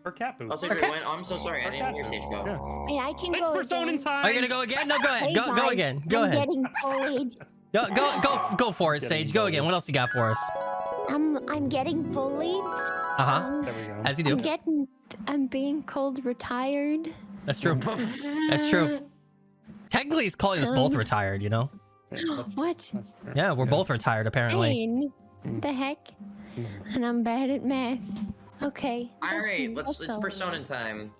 Her cat boots. Oh, Sage went. Oh, I'm so sorry. I didn't hear Sage go. Yeah. Wait, I can It's go Persona again. time. Are you gonna go again? No, go ahead. Hey, Go guys, again. Go I'm ahead. getting bullied. Go for it, Sage. Go again. What else you got for us? I'm getting bullied. There we go. As you do. I'm being called retired. That's true. That's true. Technically, he's calling us both retired, you know? What? Yeah, we're both retired, apparently. Pain. The heck? And I'm bad at math. Okay. All right, that's it's all. Persona time.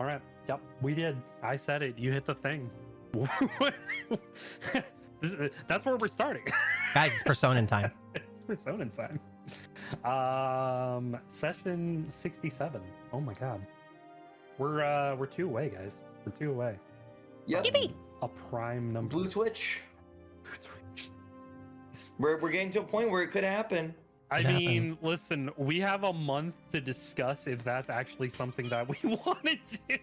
All right. Yep, we did. I said it. You hit the thing. That's where we're starting. Guys, it's Persona time. It's Persona time. Session 67. Oh my god. We're 2 away, guys. We're 2 away. Yep. A prime number. Blue Twitch. We're getting to a point where it could happen. I mean, listen, we have a month to discuss if that's actually something that we want to do.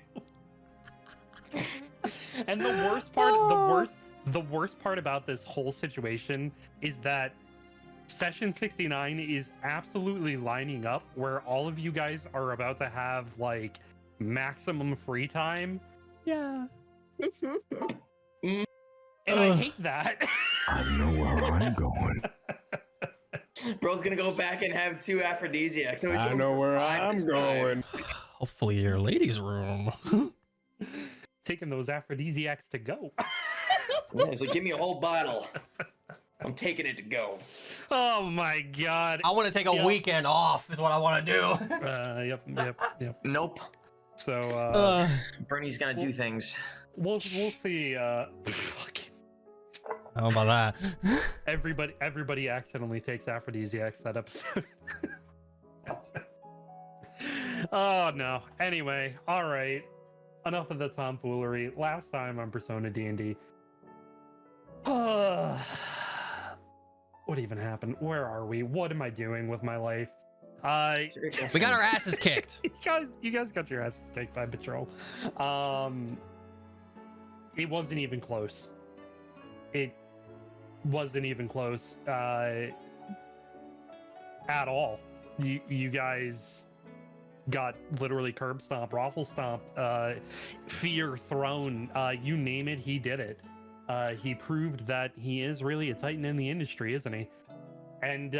And the worst part, the worst part about this whole situation is that Session 69 is absolutely lining up where all of you guys are about to have like maximum free time. Yeah. And I hate that. I know where I'm going. Bro's gonna go back and have 2 aphrodisiacs. So he's I going know for where 5 I'm this time. going. Hopefully your ladies' room. Taking those aphrodisiacs to go. Yeah, he's like, give me a whole bottle. I'm taking it to go. Oh my god. I want to take a weekend off is what I want to do. Yep. Nope. So Bernie's gonna do things. we'll see. Fucking How about that? everybody accidentally takes aphrodisiacs that episode. Oh no. Anyway, all right. Enough of the tomfoolery. Last time on Persona D&D. What even happened? Where are we? What am I doing with my life? We got our asses kicked. You guys got your asses kicked by Patrol. It wasn't even close. It wasn't even close at all. You guys got literally curb stomp, raffle stomp, fear thrown, you name it, he did it. He proved that he is really a titan in the industry, isn't he? And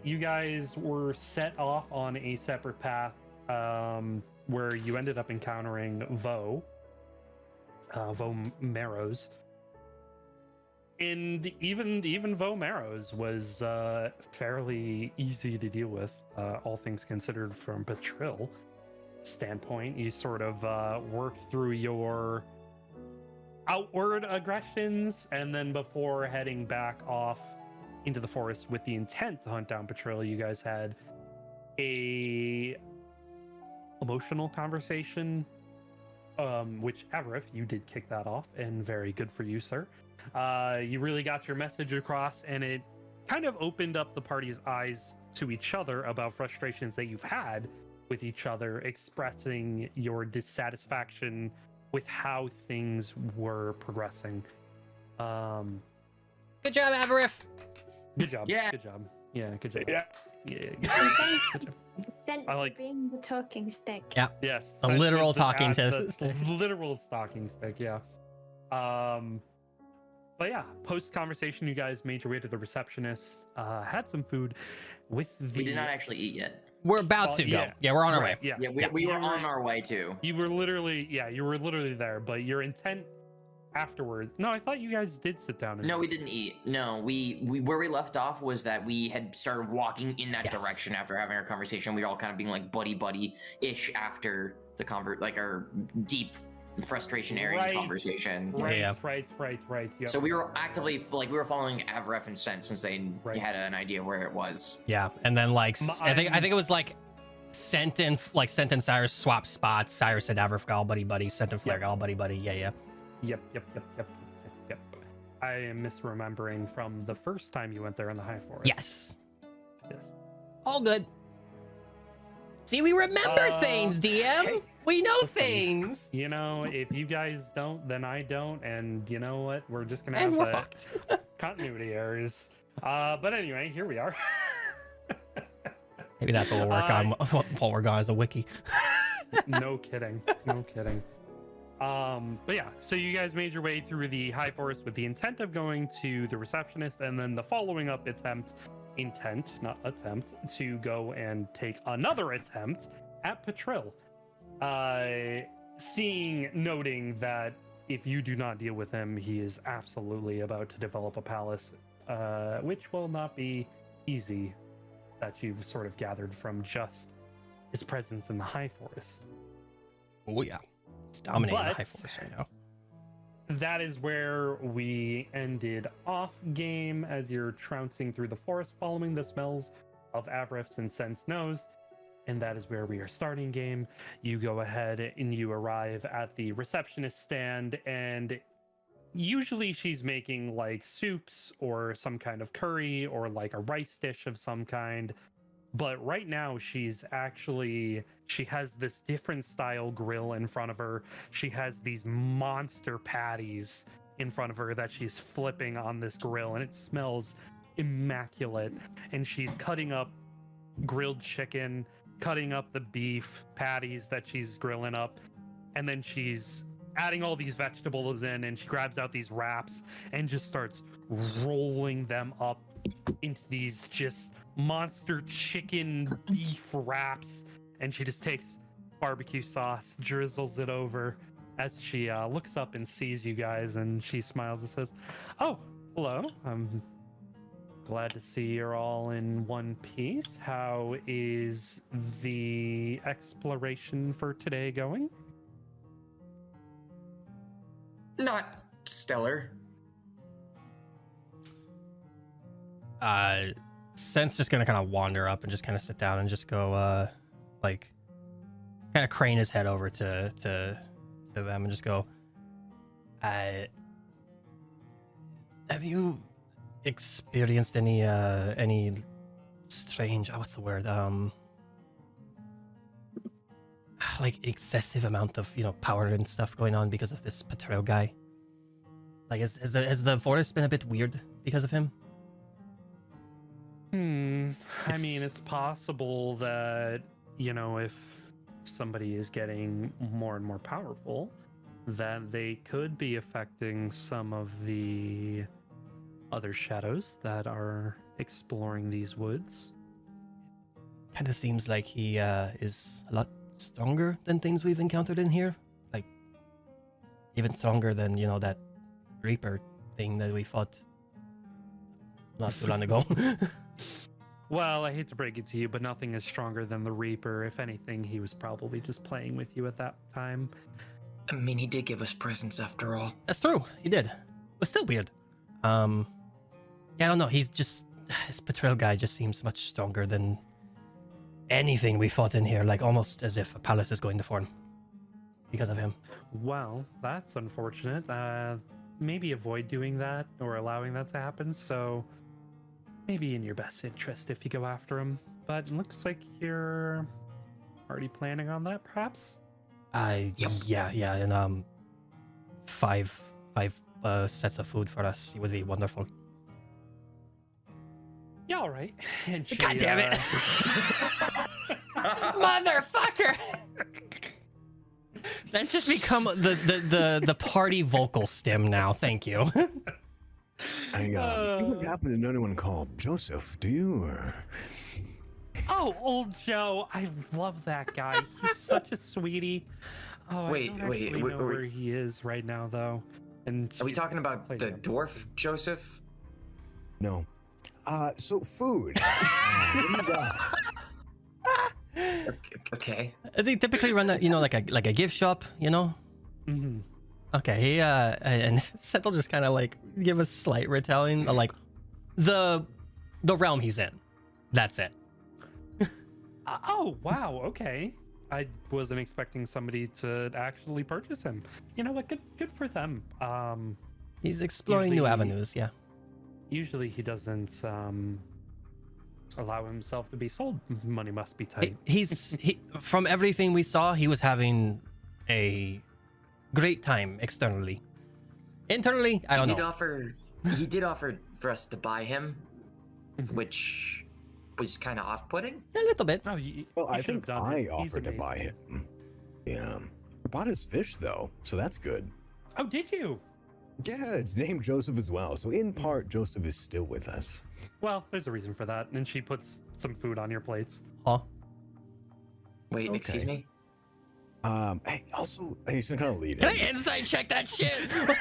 you guys were set off on a separate path where you ended up encountering Vo Marrows. And even Vo Marrows was fairly easy to deal with, all things considered. From Patril standpoint, you sort of worked through your outward aggressions, and then before heading back off into the forest with the intent to hunt down Patril, you guys had a emotional conversation, which Averif, you did kick that off, and very good for you, sir. You really got your message across, and it kind of opened up the party's eyes to each other about frustrations that you've had with each other, expressing your dissatisfaction with how things were progressing. Good job, Averif. Good job. Yeah. Good job. Yeah, good job. Yeah. Good job. Sent I like- being the talking stick. Yeah. Yes. A that literal is talking the stick. literal talking stick, yeah. But yeah, post conversation, you guys made your way to the receptionist, had some food with the. We did not actually eat yet. We're about to go. yeah. Yeah, we're on our way. Right, yeah. Yeah, we were on our way too. You were literally there, but your intent afterwards. No, I thought you guys did sit down. And No, we didn't eat. No, we where we left off was that we had started walking in that Yes. direction after having our conversation. We were all kind of being like buddy-ish after the like our deep frustration area Right. conversation. Right, Yeah. right. Yep. So we were actively we were following Avref and Sent since they Right. had an idea where it was. Yeah, and then like I think I'm- it was like Sent and Cyrus swap spots. Cyrus and Averif got all buddy. Sent and Flair got all buddy. Yeah. Yep. I am misremembering from the first time you went there in the High Forest. Yes. Yes. All good. See, we remember things, DM. hey, We know listen. things. You know, if you guys don't, then I don't, and you know what? We're just gonna And have we're the fucked. continuity errors. But anyway, here we are. Maybe that's what we'll work on while we're gone as a wiki. No kidding. No kidding. But yeah, so you guys made your way through the high forest with the intent of going to the receptionist, and then the following up intent, not attempt, to go and take another attempt at Patril. Noting that if you do not deal with him, he is absolutely about to develop a palace, which will not be easy, that you've sort of gathered from just his presence in the high forest. Oh yeah, it's dominating the high forest right now. That is where we ended off game, as you're trouncing through the forest following the smells of Avrif's and Sen's nose. And that is where we are starting game. You go ahead and you arrive at the receptionist stand, and usually she's making like soups or some kind of curry or like a rice dish of some kind. But right now she has this different style grill in front of her. She has these monster patties in front of her that she's flipping on this grill, and it smells immaculate. And she's cutting up grilled chicken, cutting up the beef patties that she's grilling up, and then she's adding all these vegetables in, and she grabs out these wraps and just starts rolling them up into these just monster chicken beef wraps, and she just takes barbecue sauce, drizzles it over as she looks up and sees you guys, and she smiles and says, "Oh, hello. I'm glad to see you're all in one piece. How is the exploration for today going?" Not stellar. Sen's just gonna kind of wander up and just kind of sit down and just go, like, kind of crane his head over to them and just go, have you experienced any strange, what's the word, like excessive amount of power and stuff going on because of this Patril guy? Like, has the forest been a bit weird because of him? I mean, it's possible that, if somebody is getting more and more powerful, that they could be affecting some of the other shadows that are exploring these woods. Kind of seems like he is a lot stronger than things we've encountered in here. Like, even stronger than, that Reaper thing that we fought not too long ago. Well, I hate to break it to you, but nothing is stronger than the Reaper. If anything, he was probably just playing with you at that time. I mean, he did give us presents after all. That's true, he did. But still weird. Yeah, I don't know. His Patril guy just seems much stronger than anything we fought in here. Like, almost as if a palace is going to form because of him. Well, that's unfortunate. Maybe avoid doing that or allowing that to happen. So maybe in your best interest if you go after him. But it looks like you're already planning on that, perhaps? Yep. Yeah, and five sets of food for us. It would be wonderful. Yeah, all right. And she, God damn it. Motherfucker! That's just become the party vocal stem now. Thank you. You don't happen to know anyone called Joseph, do you? Or... Oh, old Joe. I love that guy. He's such a sweetie. Oh, Wait, I don't actually know where he is right now, though. And Are we talking about the dwarf Joseph? No. So food. What do you got? Okay. They typically run a, like a gift shop, Mm-hmm. Okay, he and Settle just kind of like give a slight retelling of like the realm he's in. That's it. Oh, wow. Okay. I wasn't expecting somebody to actually purchase him. You know what? Good for them. He's exploring new usually- avenues. Yeah. Usually he doesn't allow himself to be sold. Money must be tight. He's from everything we saw, he was having a great time externally. Internally, I don't know. He did offer for us to buy him, which was kind of off-putting. A little bit. Oh, Well, I should've think done I it. He's offered to buy amazing. him. Yeah. I bought his fish though, so that's good. Oh, did you? Yeah, it's named Joseph as well. So in part, Joseph is still with us. Well, there's a reason for that. And she puts some food on your plates. Huh? Wait, excuse Okay. me. Hey, also, he's gonna kind of lead Can I in. insight check that shit?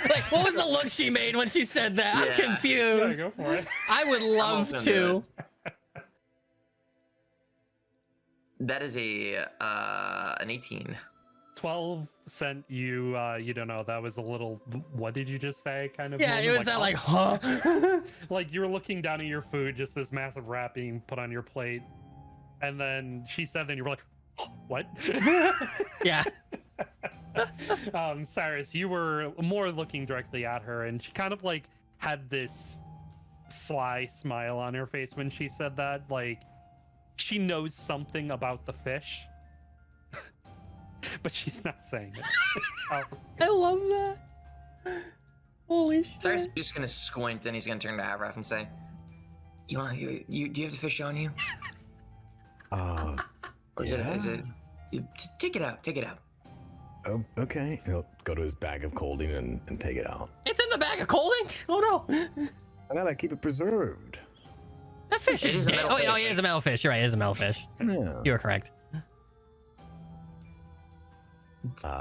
Like, what was the look she made when she said that? I'm Yeah. Yeah, confused. go for it. I would love also to. That is an 18. 12 sent you, you don't know, that was a little, what did you just say? Kind of. Yeah, it moment, was that oh. like, huh? Like you were looking down at your food, just this massive wrap being put on your plate. And then she said, then you were like, what? Yeah. Cyrus, you were more looking directly at her, and she kind of like had this sly smile on her face when she said that. Like, she knows something about the fish, but she's not saying it. I love that. Holy shit. Cyrus is just gonna squint and he's gonna turn to Avraf and say, "You want do you have the fish on you? Or is it? Take it out. Take it out." Oh, okay. He'll go to his bag of colding and take it out. It's in the bag of colding? Oh no. I gotta keep it preserved. That fish It is is a dead. metal Oh, yeah, fish. it is a metal fish. You're right, it is a metal fish. Yeah. You are correct.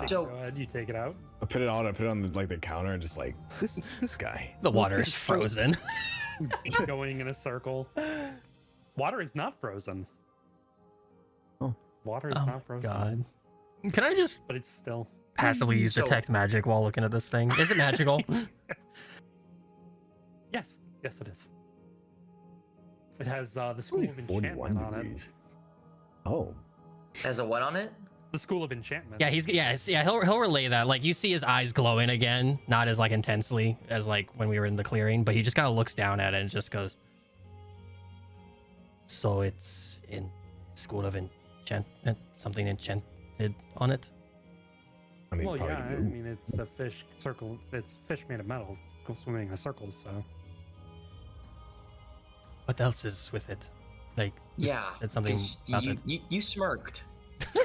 So- Go ahead, you take it out. I put it on the counter and just like this guy. The water is frozen. Going in a circle. Water is not frozen. Oh. Water is Oh not frozen. God. Can I just But it's still. passively use So- detect magic while looking at this thing? Is it magical? Yes. Yes, it is. It has the It's School only of 41 Enchantment on it. degrees. Oh. Has a what on it? The School of Enchantment. Yeah, he'll relay that. Like, you see his eyes glowing again, not as like intensely as like when we were in the clearing, but he just kind of looks down at it and just goes, "So it's in School of Enchantment, something enchanted on it?" I mean, Well, probably yeah, I blue. mean, it's a fish circle. It's fish made of metal, go swimming in a circle, so. What else is with it? Like, Yeah. said something 'cause about you, it. you smirked.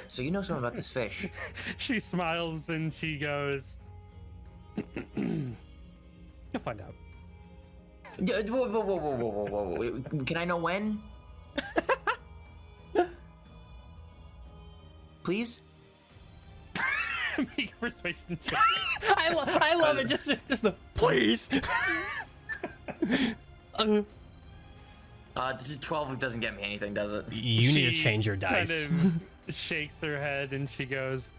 So you know something about this fish. She smiles and she goes, "You'll find out." Yeah, whoa. Can I know when? Please? Make a persuasion check. I love it. Just the please. This is 12 doesn't get me anything, does it? You need to She change your dice. Kind of shakes her head and she goes,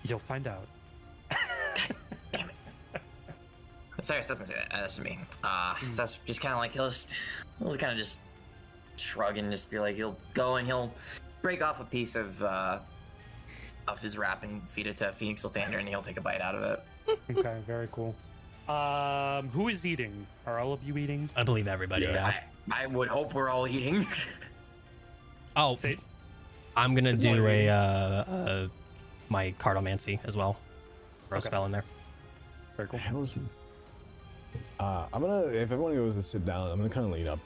"You'll find out." Damn it. Cyrus doesn't say that. That's to me. So it's just kind of like he'll kind of just shrug and just be like, he'll go and he'll break off a piece of his wrap and feed it to Phoenix Sultander and he'll take a bite out of it. Okay, very cool. Who is eating? Are all of you eating? I believe everybody. Yeah. Yeah. I would hope we're all eating. Oh, Sage? I'm gonna It's do only- my cartomancy as well. Throw a Okay. spell in there. Very cool. The hell is it? I'm gonna, if everyone goes to sit down, I'm gonna kind of lean up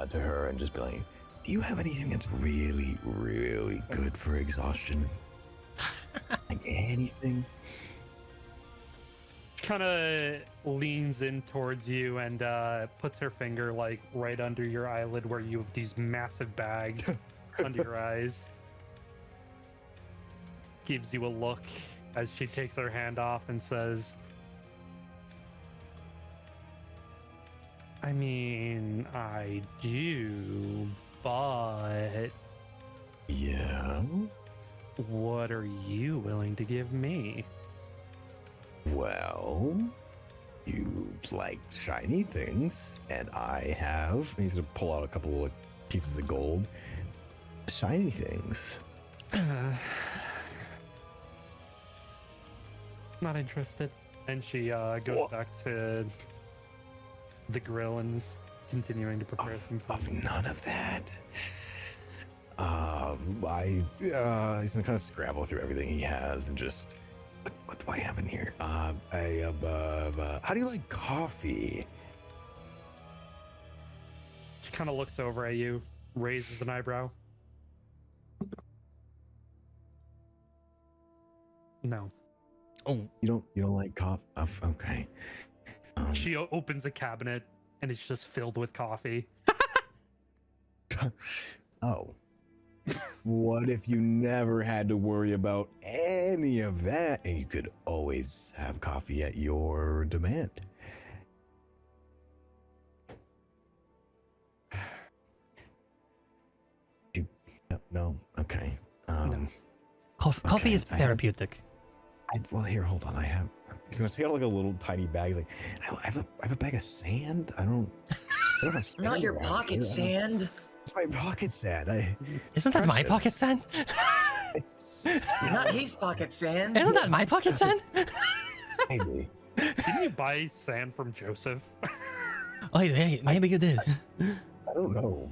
to her and just be like, "Do you have anything that's really, really good for exhaustion? Like anything?" She kind of leans in towards you and puts her finger like right under your eyelid where you have these massive bags under your eyes. Gives you a look as she takes her hand off and says, "I mean, I do, but Yeah. what are you willing to give me?" Well, you like shiny things, and I have. He's gonna pull out a couple of pieces of gold. Shiny things. Not interested. And she goes What? back to the grill and is continuing to prepare some food. Of none of that. He's gonna kind of scrabble through everything he has and just. What do I have in here? How do you like coffee? She kind of looks over at you, raises an eyebrow. No. Oh, You don't like coffee? Okay. She opens a cabinet and it's just filled with coffee. Oh. What if you never had to worry about any of that and you could always have coffee at your demand? No. Okay. No. coffee is I have- therapeutic. Well, here, hold on. He's gonna take out like a little tiny bag. He's like, I have a bag of sand. I don't have sand. Not your around pocket here. sand. It's my pocket sand. Isn't that my precious. pocket sand? Not his pocket sand. Isn't that my pocket sand? Maybe. Didn't you buy sand from Joseph? Oh, hey, maybe you did. I don't know.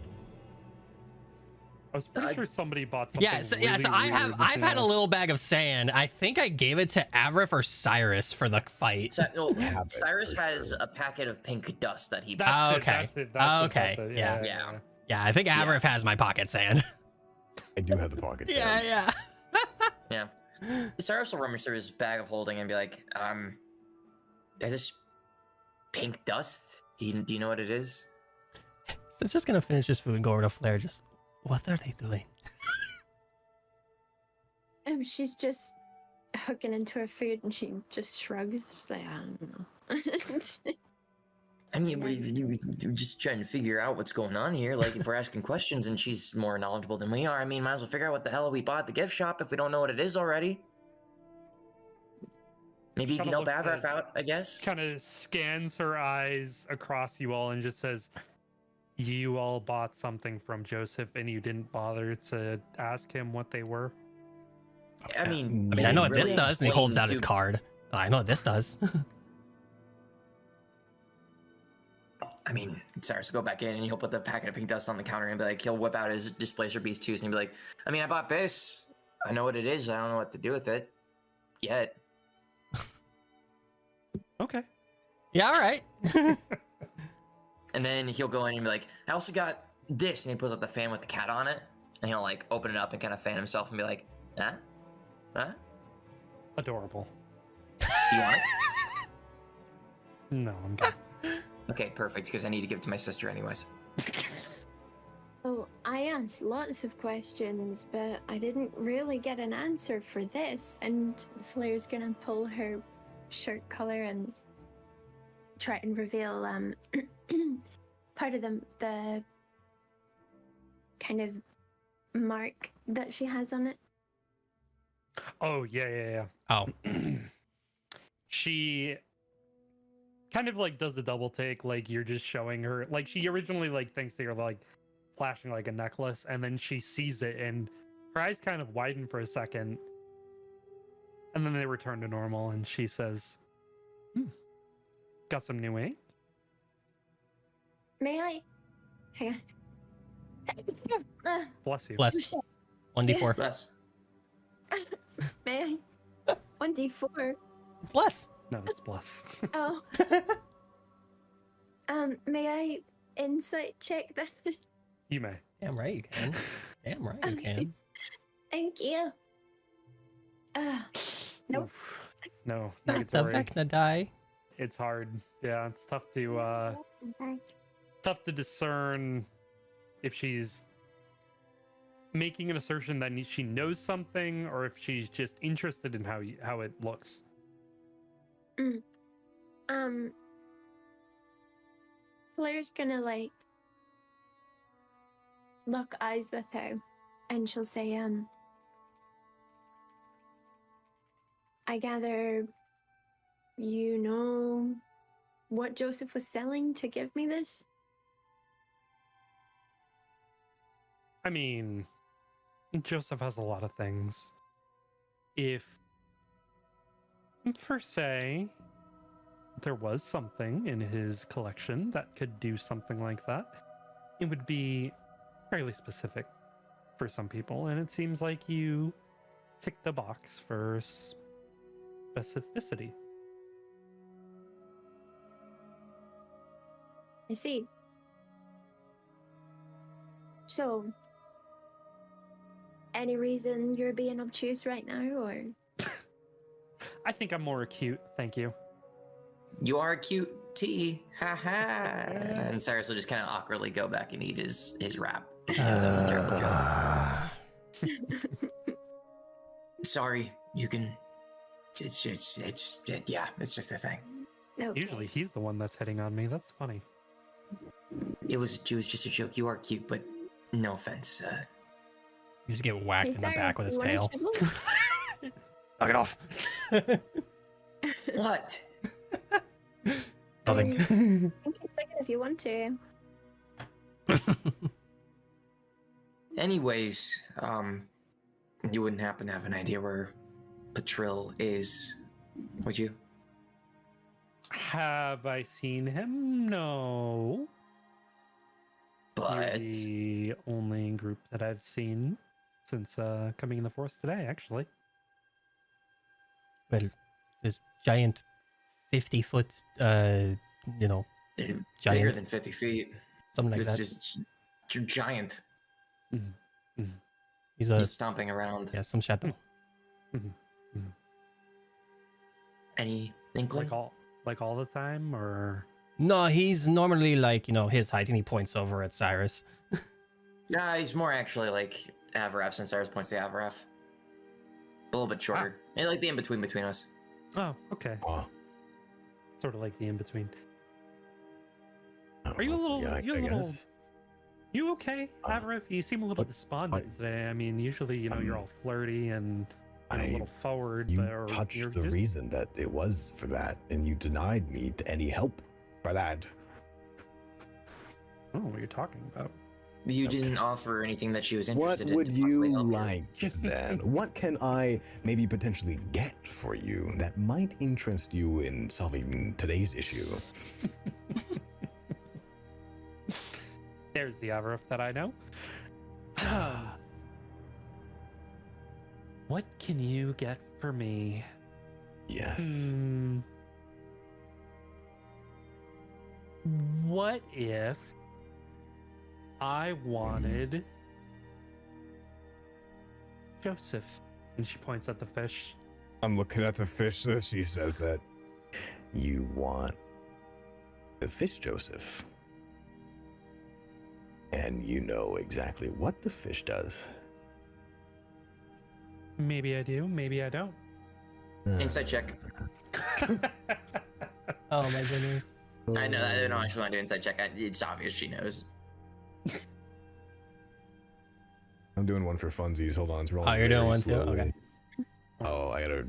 I was pretty sure somebody bought something. Yeah, so I've had a little bag of sand. I think I gave it to Avrif or Cyrus for the fight. Cyrus has a packet of pink dust that he bought. That's it, okay. that's it, that's it, Okay, that's it. yeah. Yeah, I think Avrif has my pocket sand. I do have the pocket sand. yeah. Yeah. Cyrus will rummage through his bag of holding and be like, there's this pink dust. Do you know what it is? So it's just gonna finish this food and go over to Flair. Just, what are they doing? She's just hooking into her food and she just shrugs. She's like, I don't know. I mean, we're just trying to figure out what's going on here. Like, if we're asking questions and she's more knowledgeable than we are, I mean, might as well figure out what the hell we bought at the gift shop if we don't know what it is already. Maybe you can help Avraf out, I guess. Kind of scans her eyes across you all and just says, "You all bought something from Joseph and you didn't bother to ask him what they were." I mean, I know what this really does, and he holds out his explain card. I know what this does. I mean, Cyrus will go back in and he'll put the packet of pink dust on the counter and be like, he'll whip out his Displacer Beast 2s and he'll be like, I mean, I bought this. I know what it is. I don't know what to do with it yet. Okay. Yeah, all right. And then he'll go in and be like, I also got this. And he pulls out the fan with the cat on it. And he'll like open it up and kind of fan himself and be like, huh? Huh? Adorable. Do you want it? No, I'm good. Okay, perfect. Because I need to give it to my sister anyways. Oh, I asked lots of questions, but I didn't really get an answer for this. And Flair's gonna pull her shirt collar and try and reveal part of the kind of mark that she has on it. Oh, yeah. Oh, She kind of like does the double take, like you're just showing her, like she originally like thinks that you're like flashing like a necklace, and then she sees it and her eyes kind of widen for a second, and then they return to normal, and she says, got some new ink? May I? Hang on. Bless you. bless. 1d4. Bless. May I? 1d4. Bless. No, it's bless. Oh. May I insight check that? You may. Damn right you can. Damn right you can. Thank you. Nope. Oof. No, Not the negatory. Vecna die. It's hard. Yeah, it's tough to discern if she's making an assertion that she knows something or if she's just interested in how it looks. Flair's gonna like lock eyes with her and she'll say, I gather you know what Joseph was selling to give me this? I mean, Joseph has a lot of things. If, per se, there was something in his collection that could do something like that, it would be fairly specific for some people, and it seems like you tick the box for specificity. I see. So, any reason you're being obtuse right now, or? I think I'm more acute, thank you. You are a cute tea. Ha ha. And Cyrus will just kind of awkwardly go back and eat his wrap. 'Cause he knows that was a terrible joke. Sorry, you can. It's yeah, it's just a thing. Okay. Usually he's the one that's hitting on me. That's funny. It was just a joke. You are cute, but no offense. You just get whacked Hey, in the back with his Cyrus, tail. you wanna shovel? Knock it off. What? Nothing. You can take it if you want to. Anyways, you wouldn't happen to have an idea where Patril is, would you? Have I seen him? No. You're But the only group that I've seen since coming in the forest today, actually. Well, this giant 50-foot, bigger giant, than 50 feet. something like This that. is you're giant. He's He's stomping around. yeah, some shadow. Any inkling? Like all the time, or No, he's normally like, his height, and he points over at Cyrus. Nah, he's more actually like Avaraf, since Cyrus points to Avaraf. A little bit shorter. And like the in-between between us. oh, okay, sort of like the in between. Are you a little? Yeah, you a I little? guess. You okay, Avarif? You seem a little but despondent today. I mean, usually you're all flirty and a little forward. You or touched you're the just- reason that it was for that, and you denied me any help for that. I don't know what you're talking about. You Okay. didn't offer anything that she was What interested in. would to you possibly help like then? What can I maybe potentially get for you that might interest you in solving today's issue? There's the Avarif that I know. What can you get for me? Yes. What if I wanted Joseph? And she points at the fish. I'm looking at the fish as she says that. You want the fish, Joseph. And you know exactly what the fish does. Maybe I do, maybe I don't. Insight check. Oh my goodness. I know. I don't actually want to do inside check. It's obvious she knows. I'm doing one for funsies. Hold on, it's rolling. Oh, you're doing very one too? slowly. Okay. Oh, I gotta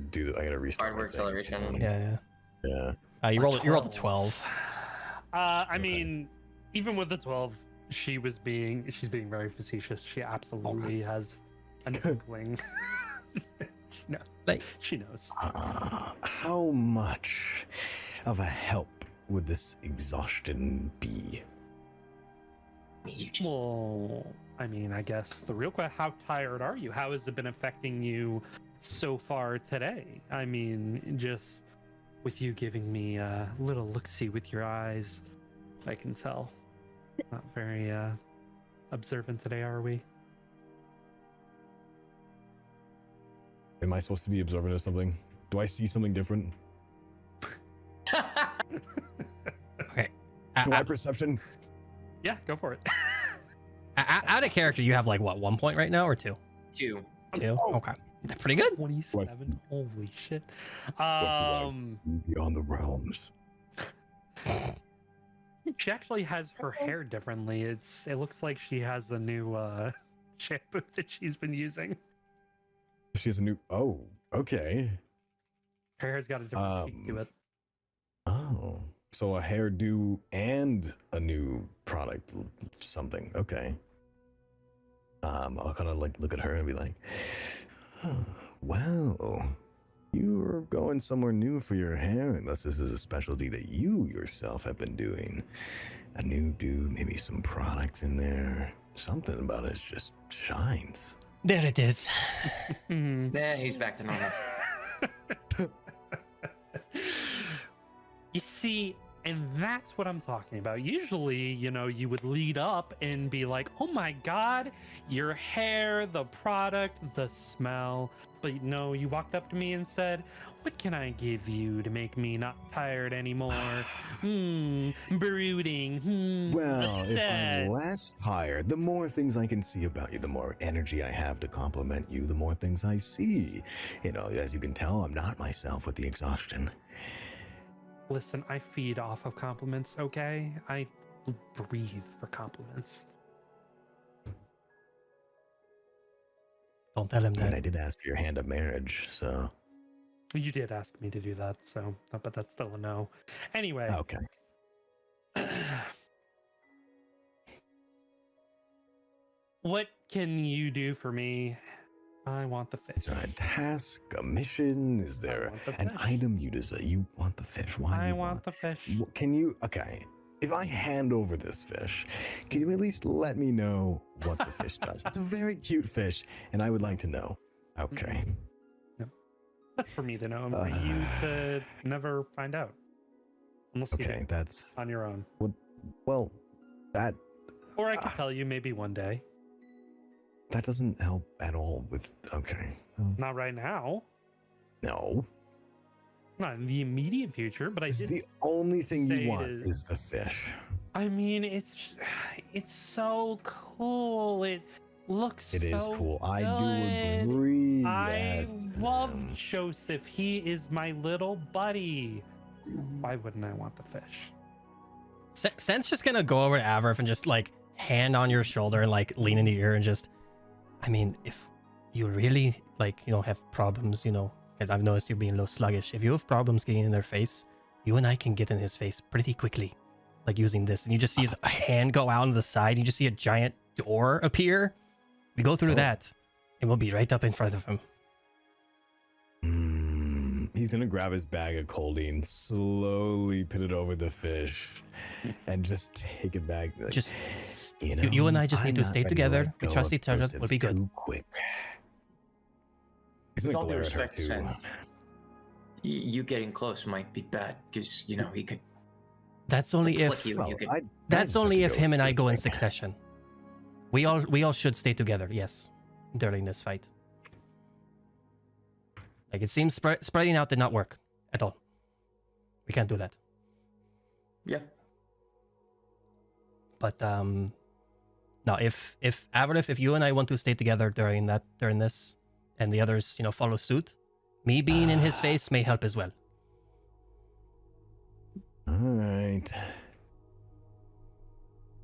restart. Hardware my thing. acceleration. Yeah. Yeah. You rolled a 12. I Okay. mean, even with the 12, she's being very facetious. She absolutely has an inkling. She knows. How much of a help would this exhaustion be? You just Well, I mean, I guess the real question: how tired are you? How has it been affecting you so far today? I mean, just with you giving me a little look-see with your eyes, I can tell. Not very observant today, are we? Am I supposed to be observant of something? Do I see something different? Okay. My perception? Yeah, go for it. Out of character, you have like what, 1 point right now or 2? 2. 2? Oh. Okay. Pretty good. 27. Holy shit. What do I see beyond the realms. She actually has her hair differently. It looks like she has a new shampoo that she's been using. She has a new. Oh, okay. Her hair's got a different cheek to it. Oh, so a hairdo and a new product, something. Okay. I'll kind of like look at her and be like, oh, "Wow, you're going somewhere new for your hair, unless this is a specialty that you yourself have been doing. A new do, maybe some products in there. Something about it just shines." There it is. Yeah, he's back to normal. You see, And that's what I'm talking about. Usually, you know, you would lead up and be like, oh my God, your hair, the product, the smell. But no, you walked up to me and said, what can I give you to make me not tired anymore? Brooding. Well, if upset." I'm less tired, the more things I can see about you, the more energy I have to compliment you, the more things I see. You know, as you can tell, I'm not myself with the exhaustion. Listen, I feed off of compliments, okay? I breathe for compliments. Don't tell him I mean, that. I did ask for your hand of marriage, so... You did ask me to do that, so, but that's still a no. Anyway. Okay. What can you do for me? I want the fish. Is there a task, a mission? Is there want the an fish. item you desire? You want the fish. Why do I you want the fish. Can you... Okay. If I hand over this fish, can you at least let me know what the fish does? It's a very cute fish, and I would like to know. Okay. That's for me to know, and for you to never find out. Unless you Okay, do that's... on your own. Well, that... Or I could tell you maybe one day. That doesn't help at all with... Okay. Not right now. No. Not in the immediate future, but I It's did. the only thing say you want it is the fish. I mean, it's so cool. It looks It is so cool. I good. do agree. I Yes. love Joseph. He is my little buddy. Why wouldn't I want the fish? Sen's just gonna go over to Averf and just like hand on your shoulder and like lean into your ear and just, I mean, if you really like, you know, have problems, you know, because I've noticed you being a little sluggish. If you have problems getting in their face, you and I can get in his face pretty quickly, like using this. And you just see his hand go out on the side. You just see a giant door appear. We go through that, and we'll be right up in front of him. He's gonna grab his bag of codeine, slowly put it over the fish, and just take it back. Like, Just you know, you and I just I'm need to not stay ready together. let We go trust of each other. Joseph We'll be good. Too quick. He's With gonna all due glare at her respect, too. Sen, you getting close might be bad because you know he could That's only flick if you. Well, You could. I that's just have only to if go him with and I this go in thing. succession. We all should stay together. Yes, during this fight. Like it seems spreading out did not work at all. We can't do that. Yeah. But no, if Averif, if you and I want to stay together during this, and the others, you know, follow suit, me being in his face may help as well. All right.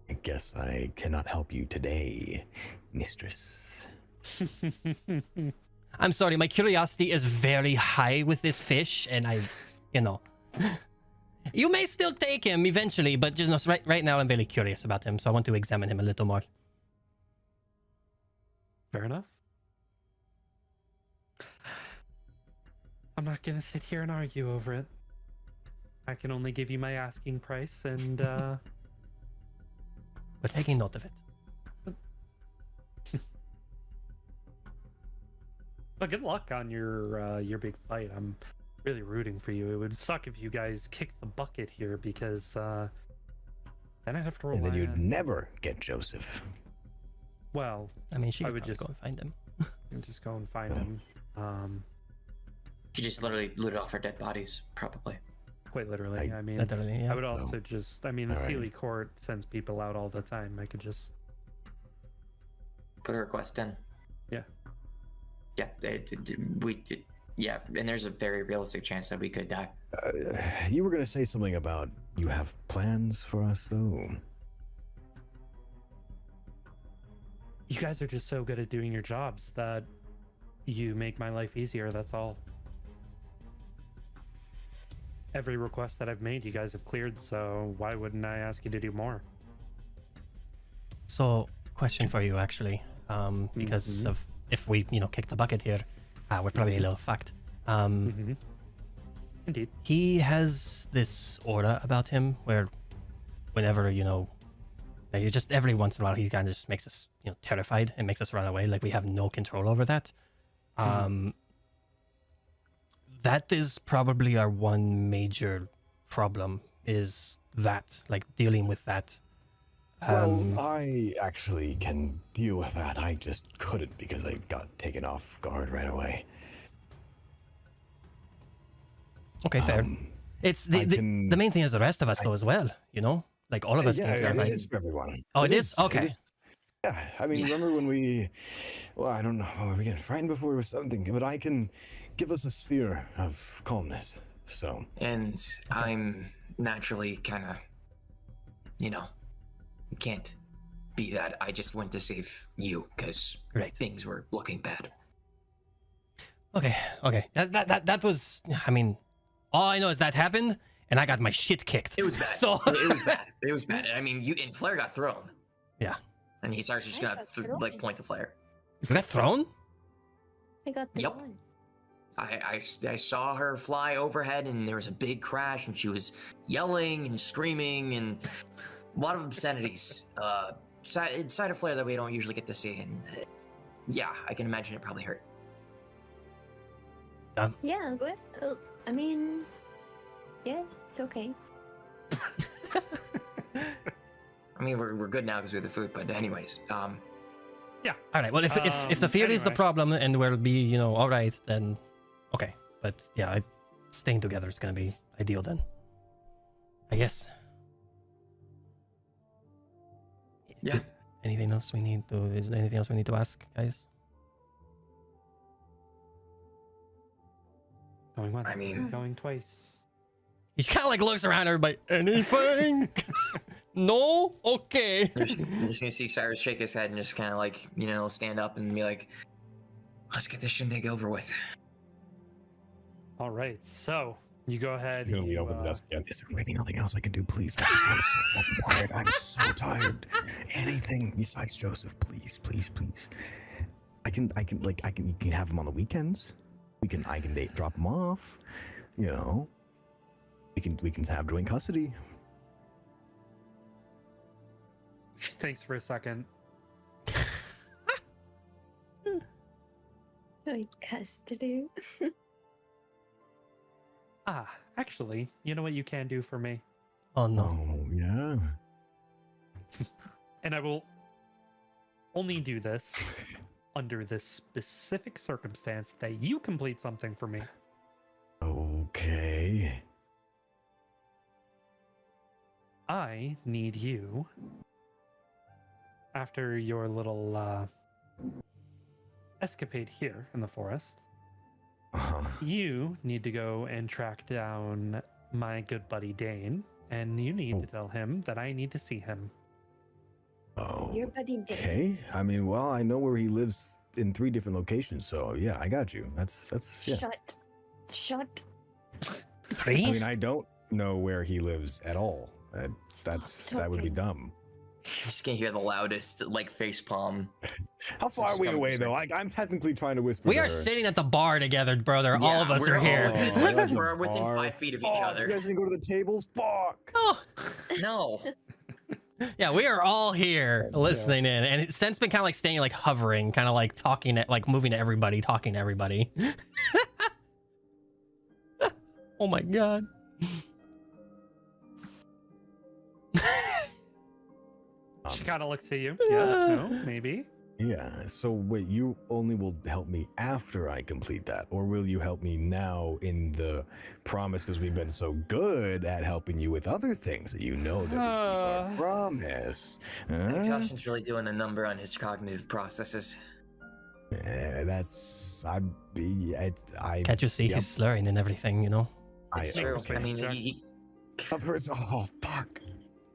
I guess I cannot help you today, mistress. I'm sorry, my curiosity is very high with this fish, and I, you know, you may still take him eventually, but just right now I'm very curious about him, so I want to examine him a little more. Fair enough. I'm not gonna sit here and argue over it. I can only give you my asking price, and We're taking note of it. but good luck on your big fight. I'm really rooting for you. It would suck if you guys kicked the bucket here because then I'd have to rely And then you'd on. never get Joseph. Well, I mean, she I could would probably just- go and find him. just go and find him. You just literally looted off our dead bodies, probably. Quite literally. I mean, Literally, yeah. I would also just. I mean, the All right. Sealy Court sends people out all the time. I could just. Put a request in. Yeah. Yeah, we did. Yeah, and there's a very realistic chance that we could die. You were going to say something about you have plans for us, though. You guys are just so good at doing your jobs that you make my life easier. That's all. Every request that I've made, you guys have cleared. So why wouldn't I ask you to do more? So, question for you actually, because of if we, you know, kick the bucket here, we're probably a little fucked. Indeed. He has this aura about him where, whenever you know, like, just every once in a while, he kind of just makes us, you know, terrified and makes us run away. Like we have no control over that. That is probably our one major problem is that, like dealing with that? Well, I actually can deal with that. I just couldn't because I got taken off guard right away. Okay, fair. It's the main thing is the rest of us though as well, you know? Like all of us can Yeah, clarify. it is for everyone. Oh, it is? Okay. Yeah, I mean, remember when well, I don't know, were we getting frightened before or something? But I can give us a sphere of calmness, so. And I'm naturally kind of, can't be that. I just went to save you because things were looking bad. Okay. That was, I mean, all I know is that happened, and I got my shit kicked. It was bad. So it was bad. It was bad. I mean, you and Flair got thrown. Yeah. And he starts just gonna point to Flair. You got thrown? I got the one. I saw her fly overhead, and there was a big crash, and she was yelling and screaming and a lot of obscenities. Side of Flair that we don't usually get to see, and yeah, I can imagine it probably hurt. Yeah, but I mean, yeah, it's okay. I mean, we're good now because we have the food, but anyways, yeah. All right. Well, if the fear is the problem and we'll be, all right, then okay. But yeah, staying together is gonna be ideal then, I guess. Yeah. Anything else we need to? Is there anything else we need to ask, guys? Going once. I mean, going twice. He just kind of like looks around everybody. Anything? No? Okay. I'm just gonna see Cyrus shake his head and just kind of like, stand up and be like, let's get this shindig over with. All right, so you go ahead. He's gonna lean over the desk again. Is there really nothing else I can do, please? I'm so fucking tired. I'm so tired. Anything besides Joseph, please. I can you can have him on the weekends. I can drop him off. We can have joint custody. Thanks for a second. Joint custody. Actually, you know what you can do for me? Oh no. Oh yeah. And I will only do this under this specific circumstance that you complete something for me. Okay. I need you, after your little escapade here in the forest, you need to go and track down my good buddy Dane, and you need to tell him that I need to see him. Oh. Your buddy Dane. Okay. I mean, well, I know where he lives in 3 different locations, so yeah, I got you. That's yeah. Shut. 3? I mean, I don't know where he lives at all. That would be dumb. I'm just gonna hear the loudest face palm. How far are we away though? I'm technically trying to whisper. We to are her. sitting at the bar together, brother. All of us are here. We're within 5 feet of each other. You guys didn't go to the tables? Fuck. Oh. No. Yeah, we are all here listening in, and Sen's been kind of like staying like hovering, kind of like talking, like moving to everybody, talking to everybody. Oh my god. She kind of looks at you. Yes, no, maybe. Yeah. So wait, you only will help me after I complete that, or will you help me now in the promise? Because we've been so good at helping you with other things that you know that we keep our promise. Exhaustion's really doing a number on his cognitive processes. Can't you see he's slurring and everything, It's true. Okay. I mean, Oh fuck.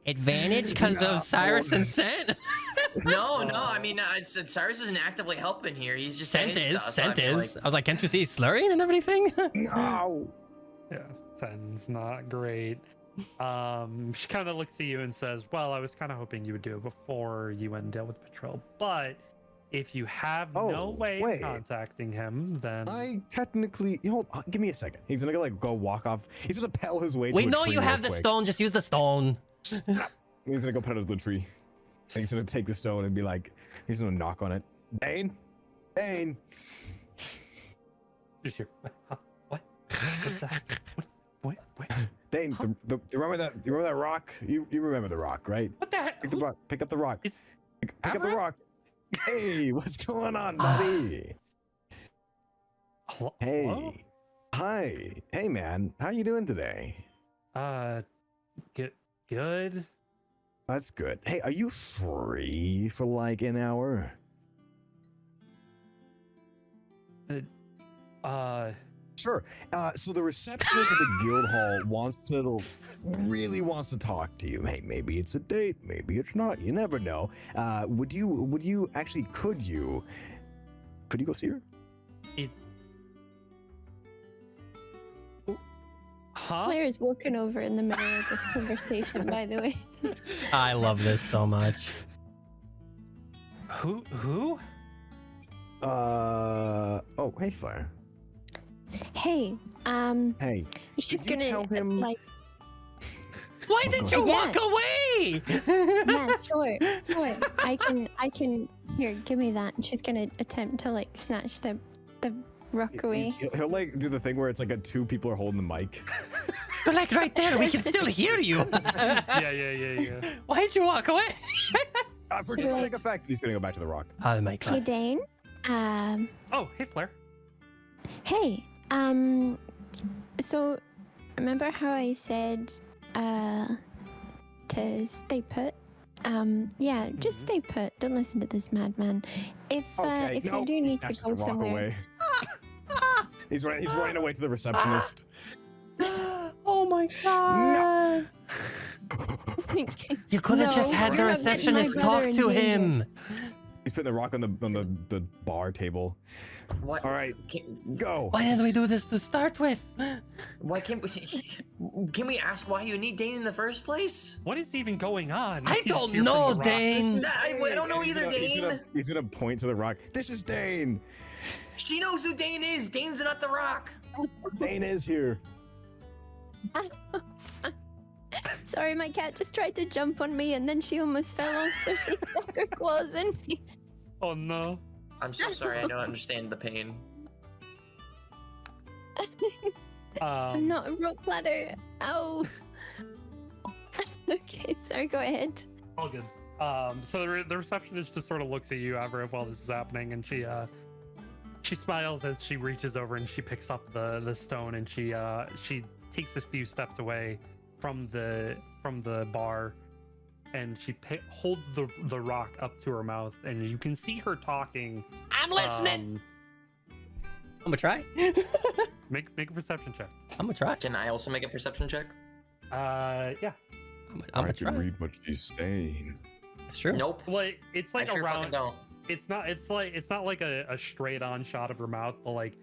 Advantage because of Cyrus and Sent? No. I mean, Cyrus isn't actively helping here. He's just Sent saying is. stuff. Sent I mean, is. I was like, can't you see he's slurring and everything? No. Yeah, Sen's not great. She kind of looks at you and says, well, I was kind of hoping you would do it before you went and dealt with patrol, but if you have no way of contacting him, then I technically give me a second. He's gonna go walk off. He's gonna pedal his way. We to a know tree you have real the quick. stone. Just use the stone. He's gonna go pedal to the tree. And he's gonna take the stone and be like, he's gonna knock on it. Dane. just hear, what? What's that? What? Dane, you remember that? You remember that rock? You remember the rock, right? What the heck? Pick the rock. Pick up the rock. Pick up the Amber? rock. Hey, what's going on, buddy? Hello? Hey. Hi. Hey, man. How you doing today? Good. That's good. Hey, are you free for like an hour? Sure. So the receptionist at the guild hall really wants to talk to you. Hey, maybe it's a date, maybe it's not. You never know. Could you go see her? Huh? Flair is walking over in the middle of this conversation, by the way. I love this so much. Who? Oh, hey, Flair. Hey, Hey. she's Did you gonna tell him- like, Why did you walk away? yeah, sure. I can. Here, give me that. And she's gonna attempt to like snatch the rock away. He'll like do the thing where it's like two people are holding the mic. But like right there, we can still hear you. Yeah. Why did you walk away? For dramatic effect, he's gonna go back to the rock. Oh my Hey, god. Dane. Oh, hey, Flair. Hey. So, remember how I said, to stay put? Yeah, just stay put. Don't listen to this madman. If you do he need to snatches go the rock somewhere, away. He's running away to the receptionist. Oh my god. You could have just No, had the you're not getting my receptionist brother talk in to danger. him. He's putting the rock on the bar table. What? All right, go. Why didn't we do this to start with? Why can't we? Can we ask why you need Dane in the first place? What is even going on? I He's don't here from know, the rock. Dane. I don't know He's either, gonna- Dane. He's gonna point to the rock. This is Dane. She knows who Dane is. Dane's not the rock. Dane is here. Sorry, my cat just tried to jump on me and then she almost fell off, so she stuck her claws in me. Oh no. I'm so sorry. I don't understand the pain. I'm not a rope ladder. Ow. Okay, sorry, go ahead. All good. So the receptionist just sort of looks at you, Averill, while this is happening, and she smiles as she reaches over and she picks up the stone, and she takes a few steps away from the bar, and she holds the rock up to her mouth, and you can see her talking. I'm listening. I'm gonna try. Make a perception check. I'm gonna try. Can I also make a perception check? Yeah. I'm gonna try. read what she's saying. It's true. Nope. Well, it's like I sure fucking around. don't. It's not like a straight on shot of her mouth, but like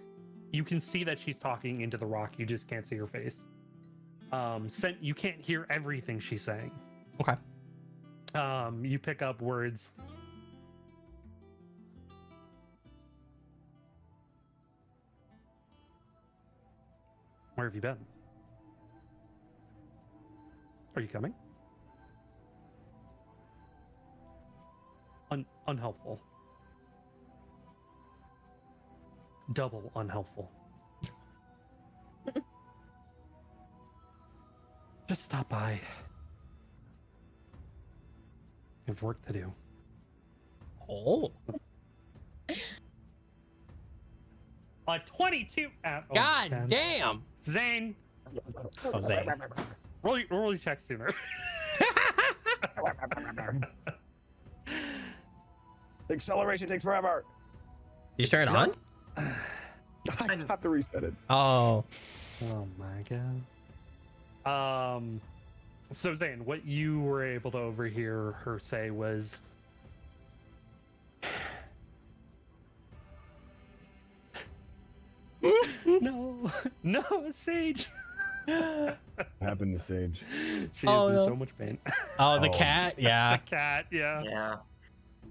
you can see that she's talking into the rock. You just can't see her face. You can't hear everything she's saying. Okay. You pick up words. Where have you been? Are you coming? Unhelpful. Double unhelpful. Just stop by. I have work to do. Oh. 22. God man. damn. Zane, Oh, Zane. roll your check sooner. Acceleration takes forever. You turn it on? I have to reset it. Oh. Oh my god. So Zane, what you were able to overhear her say was, no, Sage. What happened to Sage? She Oh, is in no. so much pain. Oh, the Oh. cat. Yeah. The cat, yeah. Yeah.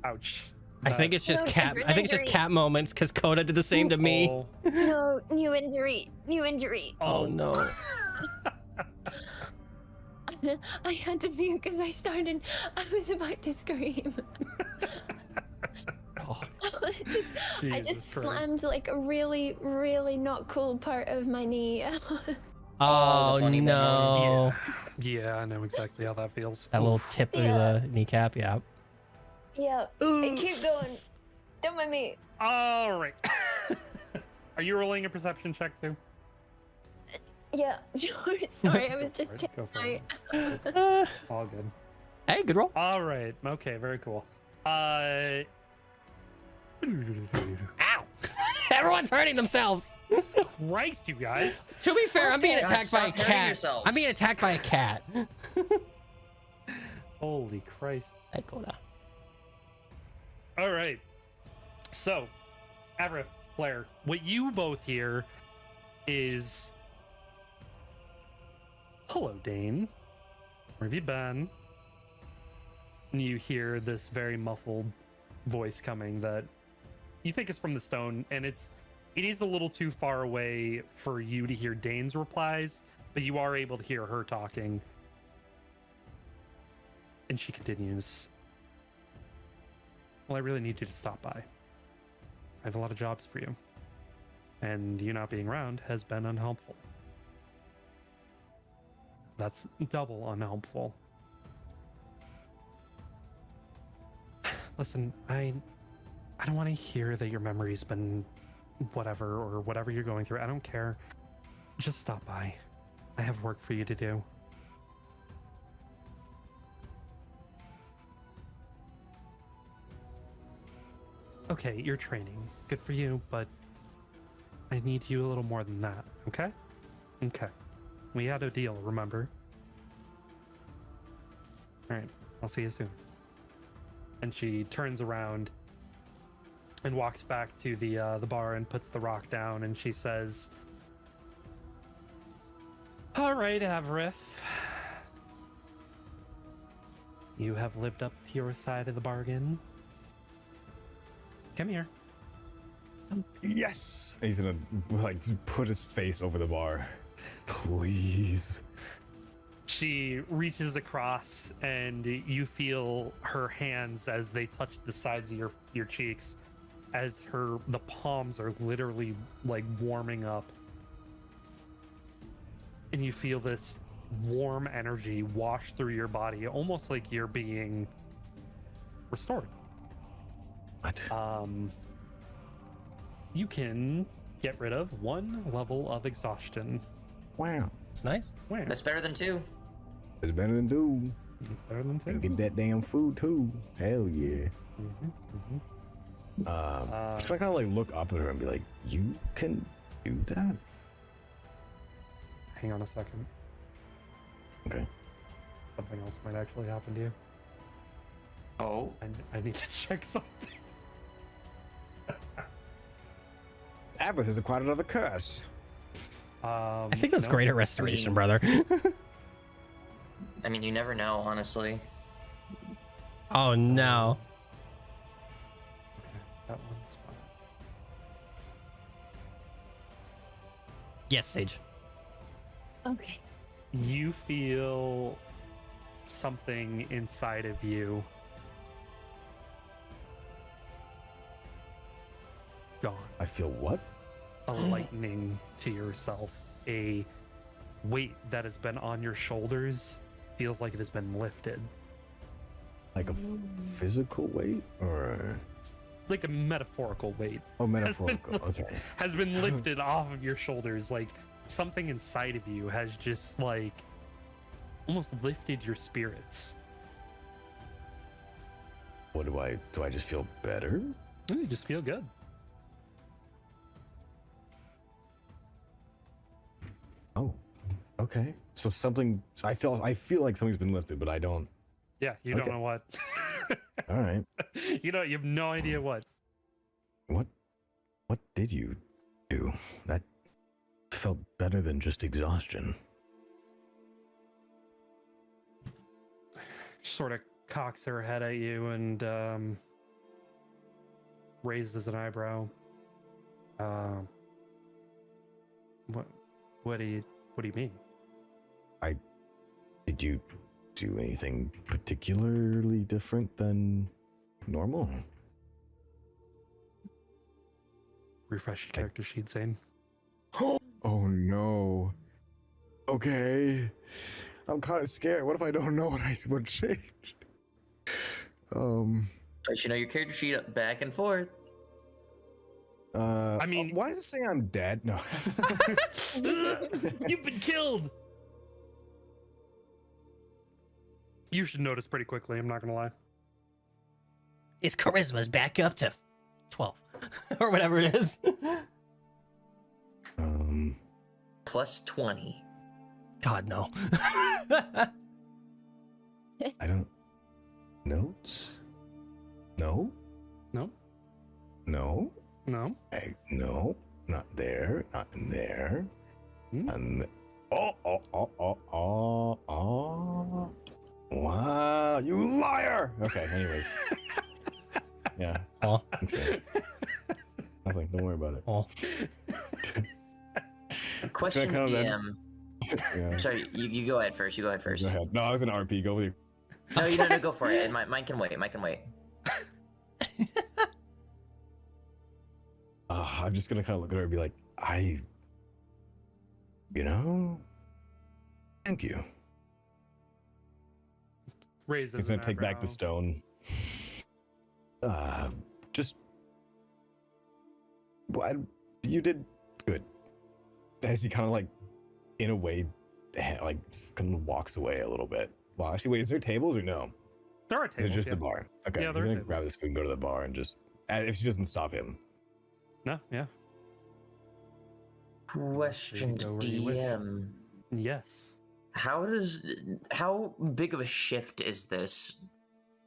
Ouch. I think it's just No, cat. different I think it's just injury. cat moments because Coda did the same to me. Oh, No, new injury. Oh no. I had to mute because I was about to scream. Oh. I Jesus just Christ. slammed like a really, really not cool part of my knee. Oh, funny bone no. Yeah, I know exactly how that feels. That little tip of the kneecap, yeah. Yeah. Ooh. Keep going. Don't mind me. All right. Are you rolling a perception check too? Yeah. Sure. Sorry, I was Go just for it, go for it. All good. Hey, good roll. All right. Okay, very cool. Ow! Everyone's hurting themselves. Christ, you guys. To be fair, I'm being God, attacked by a stop hurting cat. yourselves. I'm being attacked by a cat. Holy Christ. Hey, go down. All right. So, Everett, Flair, what you both hear is, "Hello, Dane. Where have you been?" And you hear this very muffled voice coming that you think is from the stone, and it is a little too far away for you to hear Dane's replies, but you are able to hear her talking. And she continues, "Well, I really need you to stop by. I have a lot of jobs for you, and you not being around has been unhelpful. That's double unhelpful. Listen, I don't want to hear that your memory's been whatever or whatever you're going through. I don't care. Just stop by. I have work for you to do." Okay, you're training. Good for you, but I need you a little more than that, okay? Okay. We had a deal, remember? Alright, I'll see you soon. And she turns around and walks back to the bar and puts the rock down, and she says, "Alright, Everett. You have lived up to your side of the bargain. Come here." Yes. He's gonna like put his face over the bar. Please. She reaches across, and you feel her hands as they touch the sides of your cheeks, as the palms are literally like warming up. And you feel this warm energy wash through your body, almost like you're being restored. What? You can get rid of 1 level of exhaustion. Wow. It's nice. Where? That's better than 2. It's better than do. Better than 2. And get that damn food too. Hell yeah. Should I kind of like look up at her and be like, "You can do that?" Hang on a second. Okay. Something else might actually happen to you. Oh. I need to check something. Abath has acquired another curse. I think that's no. greater restoration, brother. I mean, you never know, honestly. Oh, no. Okay, that one's fine. Yes, Sage. Okay. You feel something inside of you gone. I feel what? A lightening to yourself. A weight that has been on your shoulders feels like it has been lifted. Like a physical weight or? Like a metaphorical weight. Oh, metaphorical. Okay. Has been lifted off of your shoulders. Like something inside of you has just like almost lifted your spirits. What do I just feel better? You just feel good. Oh, okay. So I feel like something's been lifted, but I don't. Yeah, you Okay. don't know what. All right. You have no idea what. What did you do? That felt better than just exhaustion. Sort of cocks her head at you and raises an eyebrow. What do you mean? Did you do anything particularly different than normal? Refresh your character sheet, Zane. Oh no. Okay. I'm kind of scared. What if I don't know what I would change? But you know your character sheet up back and forth. I mean- why does it say I'm dead? No. You've been killed. You should notice pretty quickly. I'm not gonna lie. His charisma's back up to 12 or whatever it is. Plus 20. God, no. I don't. Notes? No? No, No? no. No. Not there. Not in there. Hmm? And wow, you liar! Okay, anyways. Yeah. Oh, Okay. Nothing. Don't worry about it. oh. Question kind of DM. Yeah. Sorry, you go ahead first. You go ahead first. Go ahead. No, I was an RP. Go with you. No, you don't go for it. Mine can wait. Mine can wait. I'm just gonna kind of look at her and be like, thank you. Raise He's gonna take back the stone. Just, you did good. As he kind of like, in a way, like just kind of walks away a little bit. Well, actually, wait, is there tables or no? There are Is tables. it just yeah. the bar? Okay, Yeah, he's there are gonna tables. grab his food and go to the bar and just, if she doesn't stop him. No, yeah. Question to Go where you wish. DM. Yes. How big of a shift is this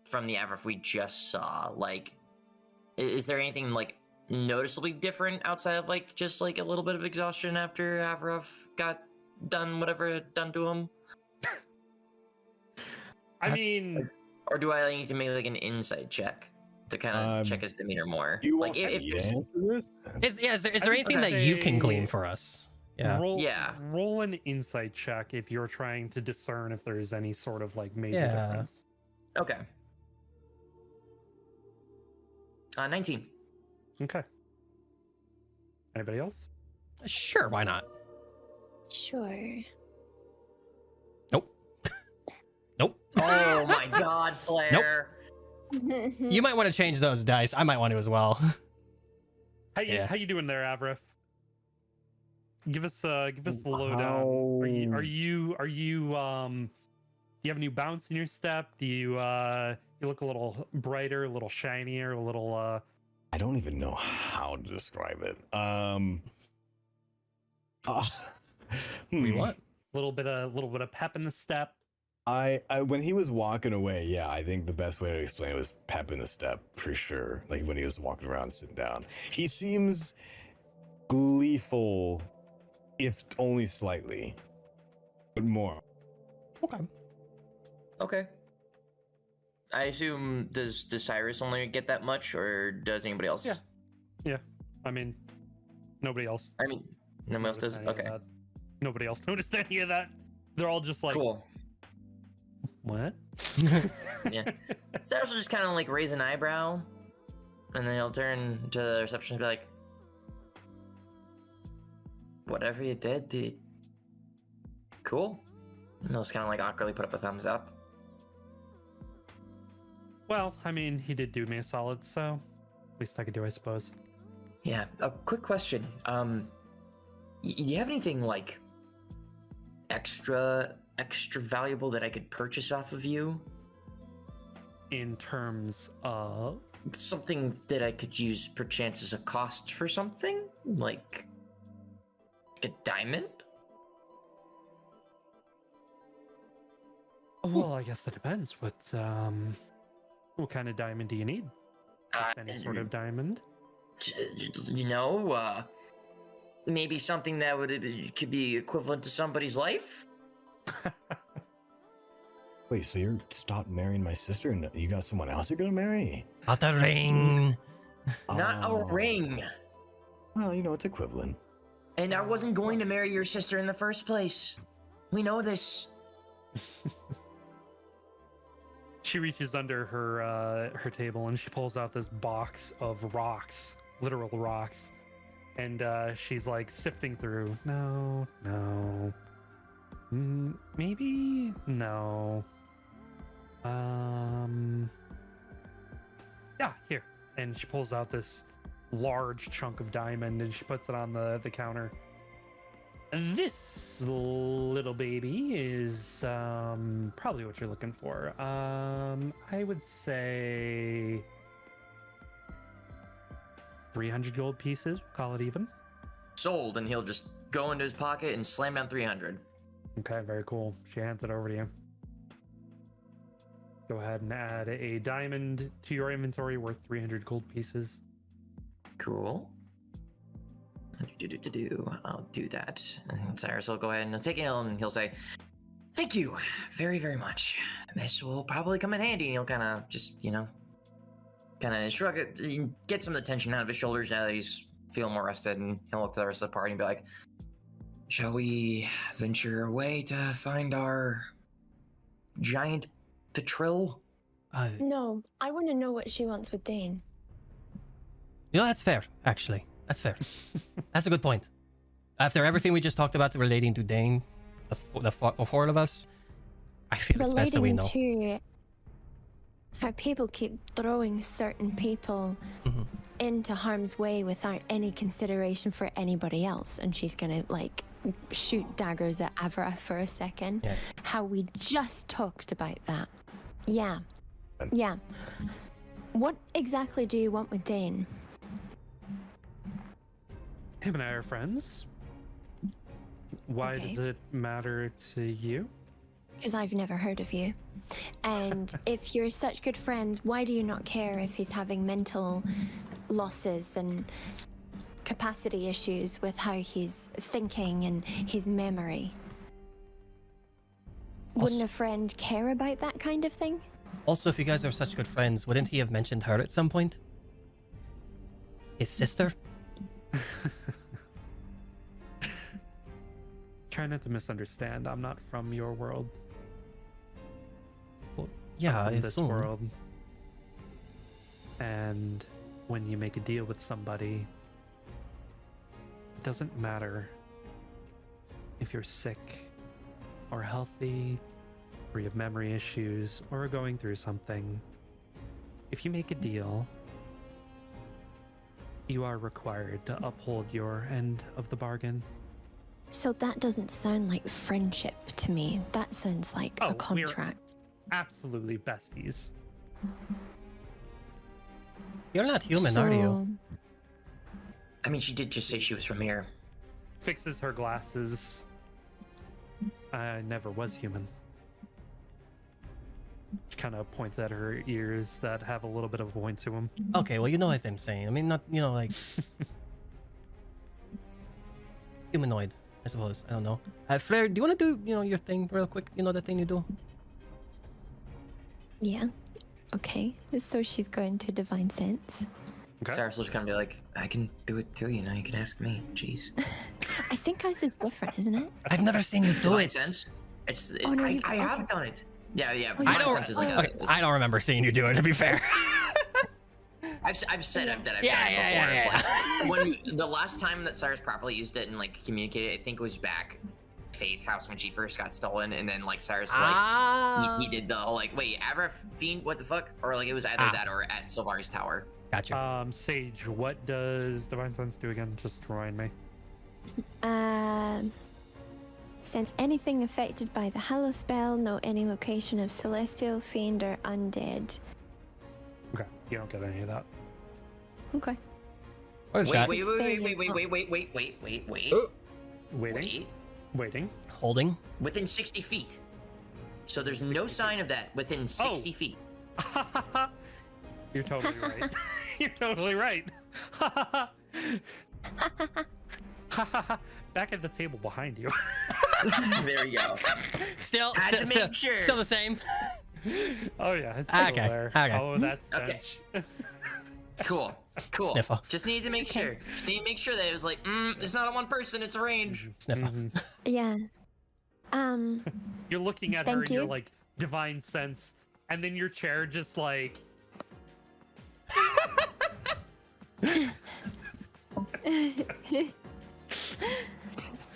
from the Avraf we just saw? Like, is there anything like noticeably different outside of like just like a little bit of exhaustion after Avraf got done whatever done to him? I mean, Or do I need to make like an insight check to kind of check his demeanor more? You Like want me to answer this? Is there I anything think that you can they- glean for us? Yeah. Yeah. Roll an insight check if you're trying to discern if there's any sort of like major Yeah. difference. Okay. 19. Okay. Anybody else? Sure, why not? Sure. Nope. Nope. Oh my God, Flair. You might want to change those dice. I might want to as well. Yeah. How you doing there, Avrif? Give us the lowdown. Are you do you have a new bounce in your step? Do you you look a little brighter, a little shinier, a little I don't even know how to describe it. What? little bit of pep in the step? I when he was walking away, yeah, I think the best way to explain it was pep in the step for sure. Like when he was walking around, sitting down, he seems gleeful, if only slightly, but more. Okay. Okay. I assume does Cyrus only get that much, or does anybody else? Yeah. I mean, nobody else. I mean, nobody else noticed does. any of Okay. that. Nobody else noticed any of that. They're all just like, Cool. what? Yeah. Cyrus will just kind of like raise an eyebrow, and then he'll turn to the receptionist and be like, "Whatever you did, cool." And he'll just kind of like awkwardly put up a thumbs up. Well, I mean, he did do me a solid, so least I could do, I suppose. Yeah. A quick question. You have anything like extra valuable that I could purchase off of you? In terms of Something that I could use perchance as a cost for something? Like a diamond? well, I guess that depends. What kind of diamond do you need? Just any sort of diamond? You know, maybe something that could be equivalent to somebody's life? Wait, so you're stopped marrying my sister, and you got someone else you're gonna marry? Not the ring. Not a Oh. ring. Well, you know, it's equivalent. And I wasn't going to marry your sister in the first place. We know this. She reaches under her table and she pulls out this box of rocks, literal rocks, and she's like sifting through. No, Maybe no. Yeah, here. And she pulls out this large chunk of diamond and she puts it on the counter. This little baby is probably what you're looking for. I would say 300 gold pieces. Call it even. Sold, and he'll just go into his pocket and slam down 300. Okay, very cool. She hands it over to you. Go ahead and add a diamond to your inventory worth 300 gold pieces. Cool. I'll do that. And Cyrus will go ahead and he'll take it and he'll say, "Thank you very, very much. This will probably come in handy." And he'll kind of just, kind of shrug it, get some of the tension out of his shoulders now that he's feeling more rested. And he'll look to the rest of the party and be like, "Shall we venture away to find our giant Petrill?" No, I want to know what she wants with Dane. That's fair, actually. That's fair. That's a good point. After everything we just talked about relating to Dane, the four of us, I feel it's best that we know. To how people keep throwing certain people into harm's way without any consideration for anybody else, and she's gonna shoot daggers at Avra for a second. Yeah. How we just talked about that. Yeah. What exactly do you want with Dane? Him and I are friends. Why Okay. does it matter to you? Because I've never heard of you. And if you're such good friends, why do you not care if he's having mental losses and capacity issues with how he's thinking and his memory? Wouldn't a friend care about that kind of thing? Also, if you guys are such good friends, wouldn't he have mentioned her at some point? His sister? Try not to misunderstand. I'm not from your world. Well, yeah, I'm from it's this world. And when you make a deal with somebody, it doesn't matter if you're sick or healthy, or you have memory issues, or are going through something. If you make a deal, you are required to uphold your end of the bargain. So that doesn't sound like friendship to me. That sounds like a we're contract. absolutely besties. You're not human, are you? I mean, she did just say she was from here. Fixes her glasses. I never was human. She kind of points at her ears that have a little bit of a point to them. Okay, well, you know what I'm saying. I mean, not, humanoid, I suppose. I don't know. Flair, do you want to do, your thing real quick? You know the thing you do? Yeah. Okay. So she's going to Divine Sense. Okay. Cyrus will just kind of be like, "I can do it too, you can ask me." Jeez. I think ours is different, isn't it? I've never seen you do Divine it. sense? Oh, no, I have done it. Yeah. Oh, Divine I don't- sense is like Okay, I don't remember seeing you do it, to be fair. I've said that I've done it Yeah, before. yeah. When the last time that Cyrus properly used it and communicated, I think it was back Faye's house when she first got stolen, and then Cyrus he did the whole wait, Avra Fiend, what the fuck? Or it was either that or at Sylvari's tower. Gotcha. Sage, what does Divine Sense do again? Just remind me. Sense anything affected by the Hallow spell, know any location of celestial, fiend, or undead. Okay, you don't get any of that. Okay. Wait. Waiting. Holding. Within 60 feet. So there's no sign of that within 60 feet. You're totally right. You're totally right. Back at the table behind you. There you go. Still the same. Oh yeah, it's still Okay, there. okay. Oh, that's Okay. stench. Cool. Sniffer. Just need to make sure. Just need to make sure that it was it's not a one person, it's a range. Sniffer. Mhm. Yeah. You're looking at her Thank and you're you. like, Divine Sense, and then your chair just like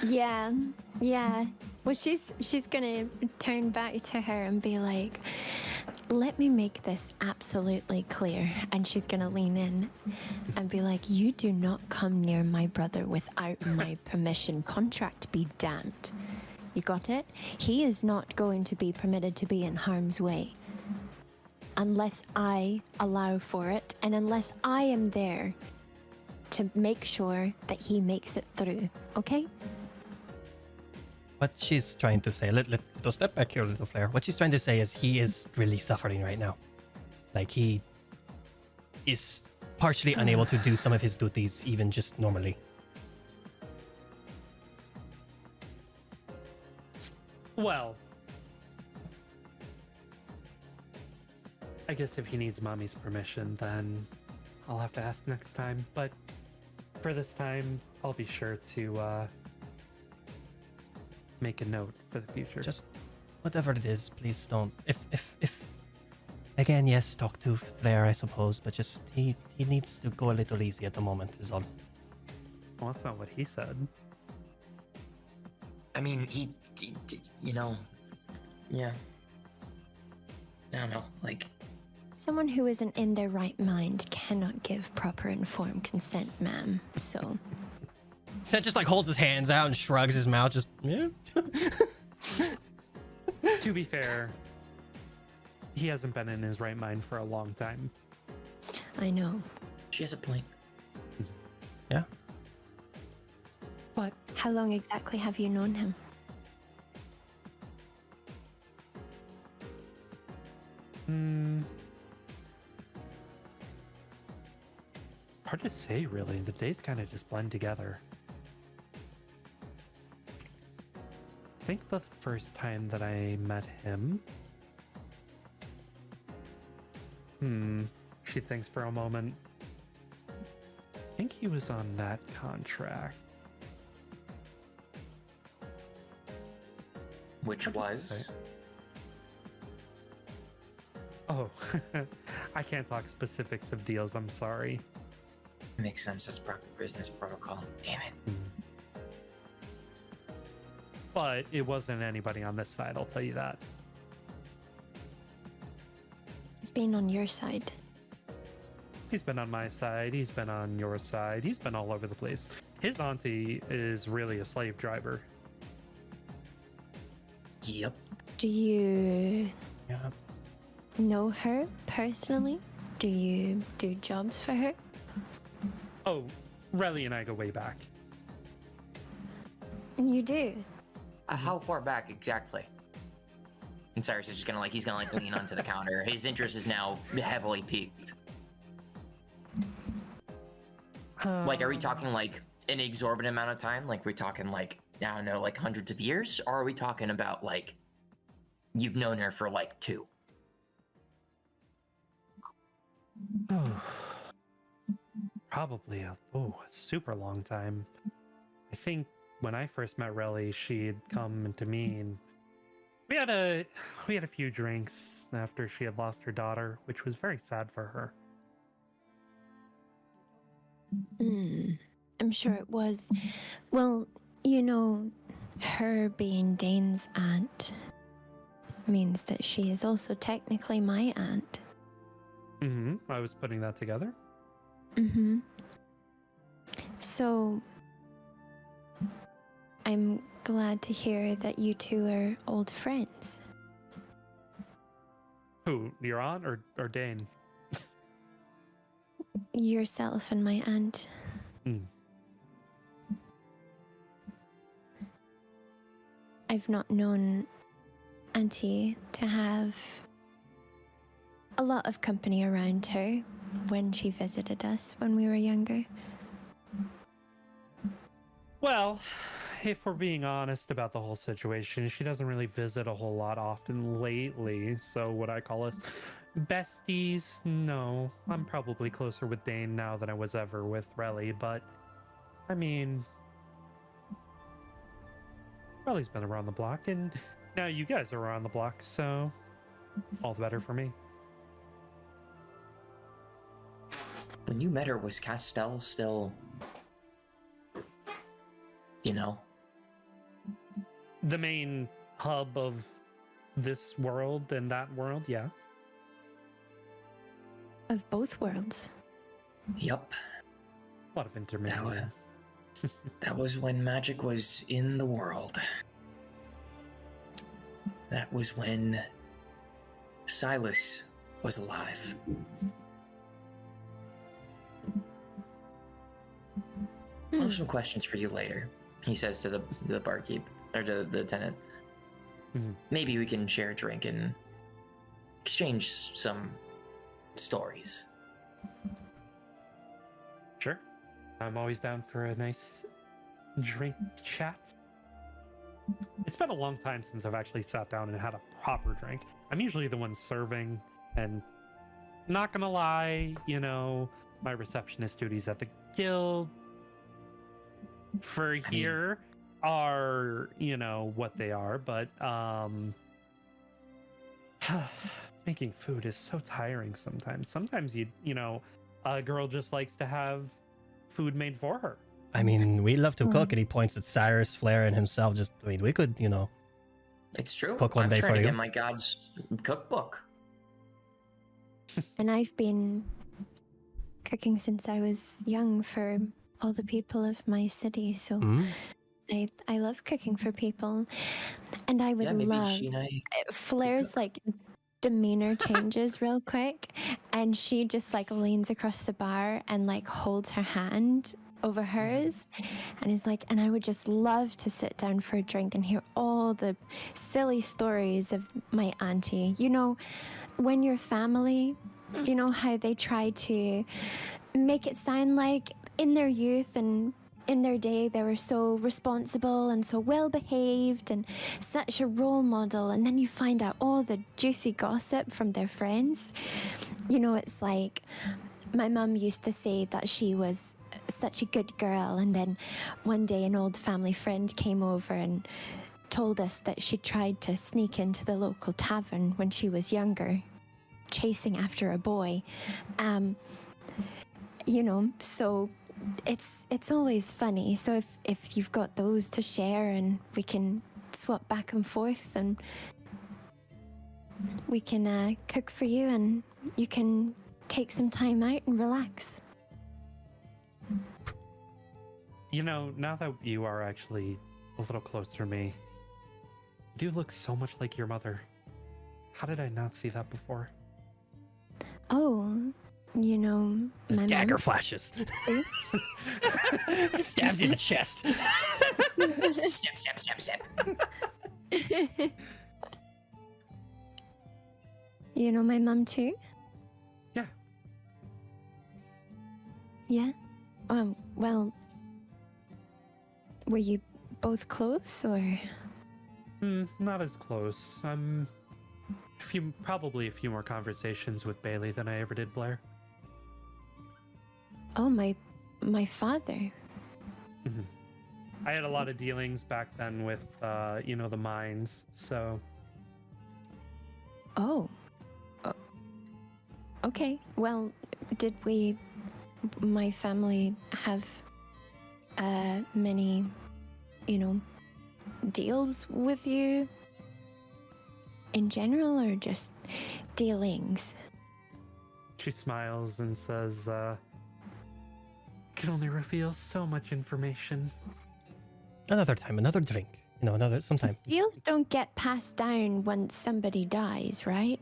Yeah. Well, she's gonna turn back to her and be like, "Let me make this absolutely clear." And she's gonna lean in and be like, "You do not come near my brother without my permission. Contract be damned. You got it? He is not going to be permitted to be in harm's way unless I allow for it, and unless I am there to make sure that he makes it through. Okay?" What she's trying to say, little step back here, little Flair. What she's trying to say is he is really suffering right now. Like he is partially unable to do some of his duties even just normally. Well, I guess if he needs mommy's permission, then I'll have to ask next time. But for this time, I'll be sure to make a note for the future. Just whatever it is, please don't. If again, yes, talk to Flair, I suppose, but just he needs to go a little easy at the moment is all. Well, that's not what he said. I mean, he you know, yeah. I don't know, like. Someone who isn't in their right mind cannot give proper informed consent, ma'am. So. Seth just like holds his hands out and shrugs his mouth, just yeah. To be fair, he hasn't been in his right mind for a long time. I know. She has a point. Yeah. But How long exactly have you known him? Hard to say, really. The days kind of just blend together. I think the first time that I met him... She thinks for a moment. I think he was on that contract. Which was? Oh, I can't talk specifics of deals, I'm sorry. Makes sense. That's proper business protocol. Damn it. But it wasn't anybody on this side, I'll tell you that. It's been on your side. He's been on my side, he's been on your side, he's been all over the place. His auntie is really a slave driver. Yep. Do you Yeah. know her personally? Do you do jobs for her? Oh, Relly and I go way back. You do? How far back exactly? And Cyrus is just gonna he's gonna lean onto the counter. His interest is now heavily piqued. Like, are we talking like an exorbitant amount of time? Like, we talking like, I don't know, like hundreds of years? Or are we talking about like, you've known her for like 2? Probably a super long time. I think when I first met Relly, she'd come to me and we had a few drinks after she had lost her daughter, which was very sad for her. I'm sure it was. Well, you know, her being Dane's aunt means that she is also technically my aunt. I was putting that together. So, I'm glad to hear that you two are old friends. Who, your aunt or Dane? Yourself and my aunt. I've not known Auntie to have a lot of company around her when she visited us when we were younger. Well, if we're being honest about the whole situation, she doesn't really visit a whole lot often lately. So would I call us besties? No. I'm probably closer with Dane now than I was ever with Relly, but I mean, Relly's been around the block, and now you guys are around the block, so all the better for me. When you met her, was Castell still, you know, the main hub of this world and that world, yeah. Of both worlds. Yup. A lot of intermingling. That was when magic was in the world. That was when Silas was alive. I'll have some questions for you later, he says to the barkeep, or to the tenant. Maybe we can share a drink and exchange some stories. Sure. I'm always down for a nice drink chat. It's been a long time since I've actually sat down and had a proper drink. I'm usually the one serving, and not gonna lie, you know, my receptionist duties at the guild for here are, you know, what they are, but making food is so tiring sometimes. Sometimes you know, a girl just likes to have food made for her. I mean, we love to cook, and he points at Cyrus, Flair, and himself. Just, I mean, we could, you know, It's true. Cook one I'm day trying for to you. get my god's cookbook. And I've been cooking since I was young for all the people of my city, so I love cooking for people. And I would Maybe love she and I. Flair's like demeanor changes real quick, and she just like leans across the bar and like holds her hand over hers and is like, and I would just love to sit down for a drink and hear all the silly stories of my auntie. You know, when your family, you know how they try to make it sound like in their youth and in their day they were so responsible and so well behaved and such a role model, and then you find out all the juicy gossip from their friends. You know, it's like my mum used to say that she was such a good girl, and then one day an old family friend came over and told us that she tried to sneak into the local tavern when she was younger, chasing after a boy. You know, so it's always funny. So if you've got those to share and we can swap back and forth, and we can cook for you and you can take some time out and relax. You know, now that you are actually a little closer to me, you do look so much like your mother. How did I not see that before? Oh, you know, my Dagger mom. flashes. Stabs you in the chest. Step. You know my mum too? Yeah. Yeah? Well, were you both close, or? Not as close. Probably a few more conversations with Bailey than I ever did Blair. Oh, my father. I had a lot of dealings back then with, you know, the mines, so... Oh. Okay. Well, did my family have many, you know, deals with you in general, or just dealings? She smiles and says, can only reveal so much information. Another time, another drink. You know, sometime. Deals don't get passed down once somebody dies, right?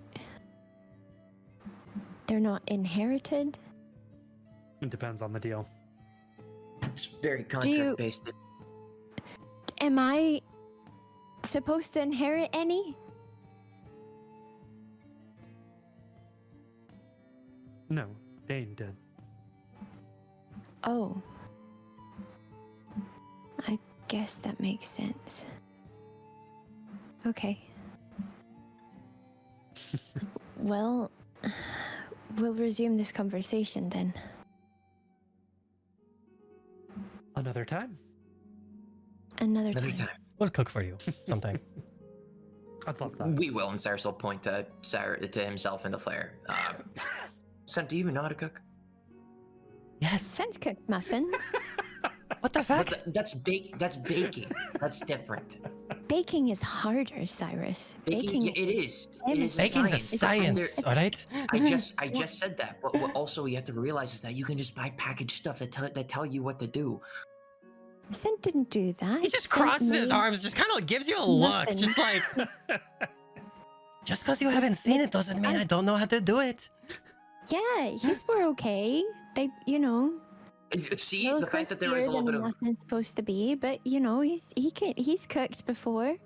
They're not inherited. It depends on the deal. It's very contract based. Am I supposed to inherit any? No, Dane did. Oh. I guess that makes sense. Okay. Well, we'll resume this conversation then. Another time. Another Another time. time. We'll cook for you sometime. I'd love that. We will, and Cyrus will point to himself and to Flair. Son, do you even know how to cook? Yes. Sense cooked muffins. What the fuck? That's baking. That's different. baking is harder, Cyrus. Baking, it is. It is a Baking's a science. science, all right? I just said that. But what also you have to realize is that you can just buy packaged stuff that tell you what to do. Sent didn't do that. He just Sent crosses his made arms, just kind of gives you a look, nothing. just like. Just because you haven't seen it doesn't mean I don't know how to do it. Yeah, his were okay. They, you know, See, little the fact that there is a crispier little bit than of nothing's supposed to be, but you know, he's cooked before.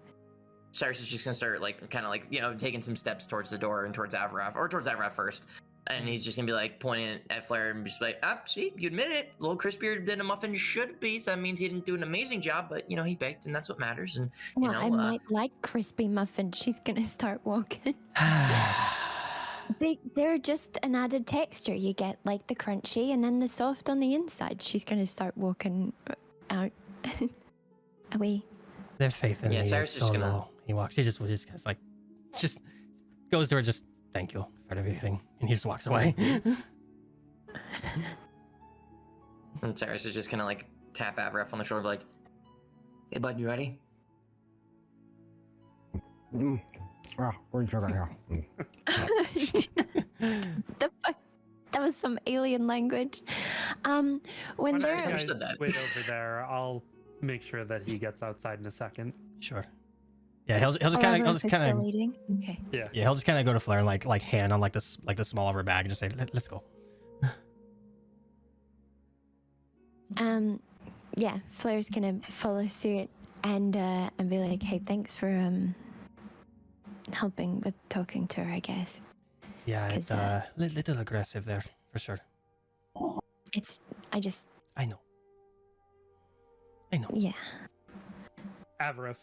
Cyrus is just gonna start like kind of like taking some steps towards the door and towards Avaraf, or towards Avaraf first, and he's just gonna be like pointing at Flair and just like, see, you admit it, a little crispier than a muffin should be. So that means he didn't do an amazing job, but he baked, and that's what matters. And Well, I might like crispy muffins. She's gonna start walking. They're just an added texture. You get like the crunchy and then the soft on the inside. She's gonna start walking out away. Their faith in me is Cyrus so is gonna- low. He walks. He just like, just goes to her. Just thank you for everything, and he just walks away. And Cyrus is just gonna like tap Avaraf on the shoulder, like, "Hey, bud, you ready?" Green sugar, yeah. The fuck? That was some alien language. When When they're you guys understood that. wait over there, I'll make sure that he gets outside in a second. Sure. Yeah, he'll just kind of leading. Okay. Yeah. yeah, he'll just kind of go to Flair and like hand on like the small of her bag and just say, let's go. Yeah, Flair's gonna follow suit and be like, hey, thanks for helping with talking to her, I guess. Yeah, it's 'Cause, little aggressive there for sure. I know. yeah. Avaraf,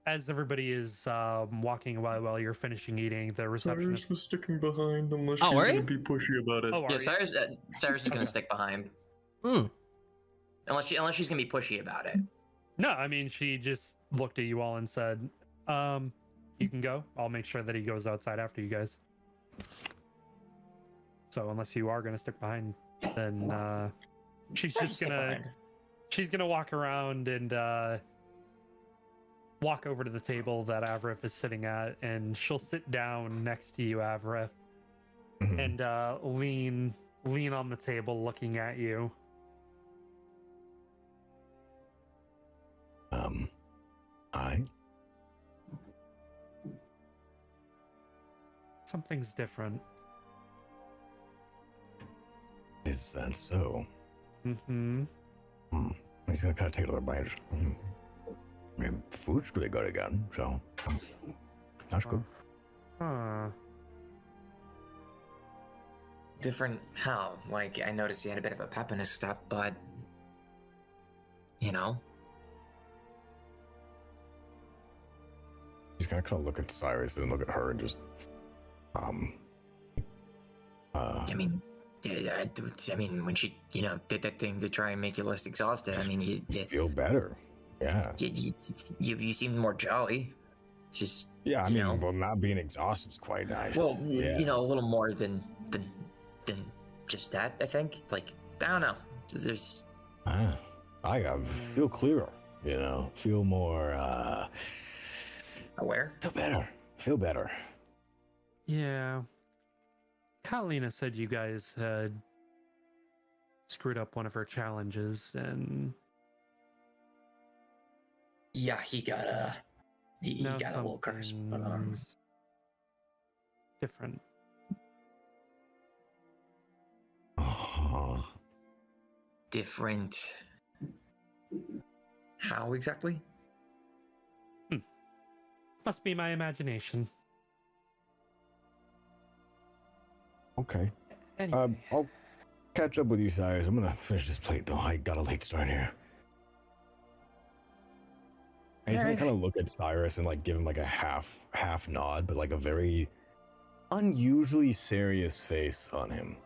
as everybody is walking away while you're finishing eating, the receptionist. Cyrus was sticking behind unless Oh, she's were gonna you? be pushy about it. Oh, are Yeah, you? Cyrus is gonna Okay. stick behind, Mm. unless she's gonna be pushy about it. No, I mean, she just looked at you all and said, you can go. I'll make sure that he goes outside after you guys. So unless you are going to stick behind, then she's I'll just stick going to behind. she's going to walk around and walk over to the table that Avaraf is sitting at, and she'll sit down next to you, Avaraf, Mhm. and lean on the table looking at you. I Something's different. is that so? Mm-hmm. He's gonna kind of take another bite. I mean, food's really good again, so that's good. Huh. Different how? Like, I noticed he had a bit of a pep in his step, but He's gonna kind of look at Cyrus and look at her and just, I mean, when she, did that thing to try and make you less exhausted, I mean, you feel better. Yeah. you seemed more jolly. Just, Yeah, I you mean, know. well, not being exhausted is quite nice. well, yeah. a little more than just that, I think. Like, I don't know. There's, I feel clearer, feel more, aware. feel better. Yeah. Catalina said you guys had screwed up one of her challenges, and Yeah, he got a now little curse. But, something's different. different. How exactly? Must be my imagination. Okay. Anyway. I'll catch up with you, Cyrus. I'm gonna finish this plate, though. I got a late start here. And he's gonna kind of look at Cyrus and like give him like a half nod, but like a very unusually serious face on him.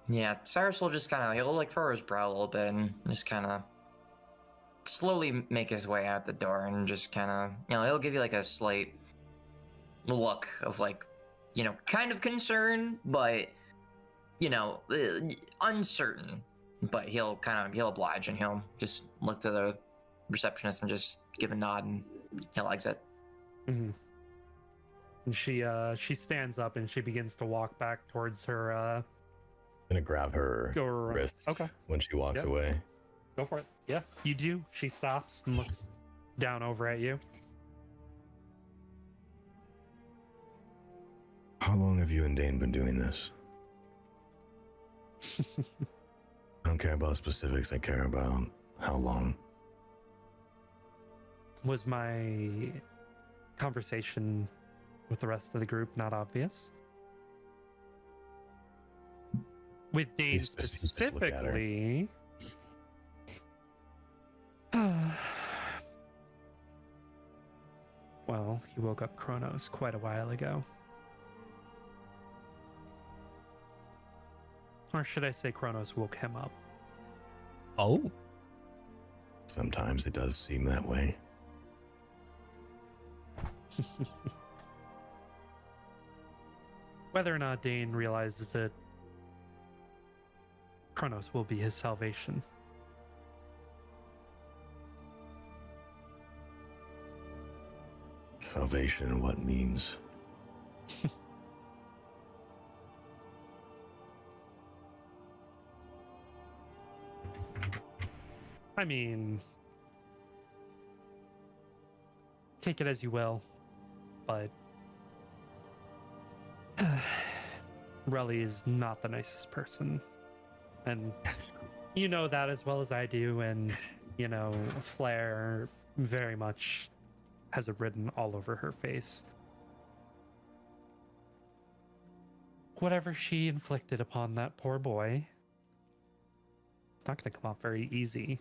Yeah, Cyrus will just he'll like furrow his brow a little bit and just slowly make his way out the door and just he'll give you like a slight look of like, kind of concern, but, uncertain. But he'll oblige and he'll just look to receptionist and just give a nod and he'll exit. And she stands up and she begins to walk back towards her. Gonna grab her Your wrist okay. when she walks Yep. away. Go for it. Yeah, you do. She stops and looks down over at you. How long have you and Dane been doing this? I don't care about specifics. I care about how long. Was my conversation with the rest of the group not obvious? With Dane He's just looking at her. specifically. Well, he woke up Kronos quite a while ago. Or should I say Kronos woke him up? Oh, Sometimes it does seem that way. Whether or not Dane realizes it, Kronos will be his salvation. Salvation, what means? I mean, take it as you will, but Relly is not the nicest person. And you know that as well as I do, and you know, Flair very much has it written all over her face. Whatever she inflicted upon that poor boy, it's not going to come off very easy.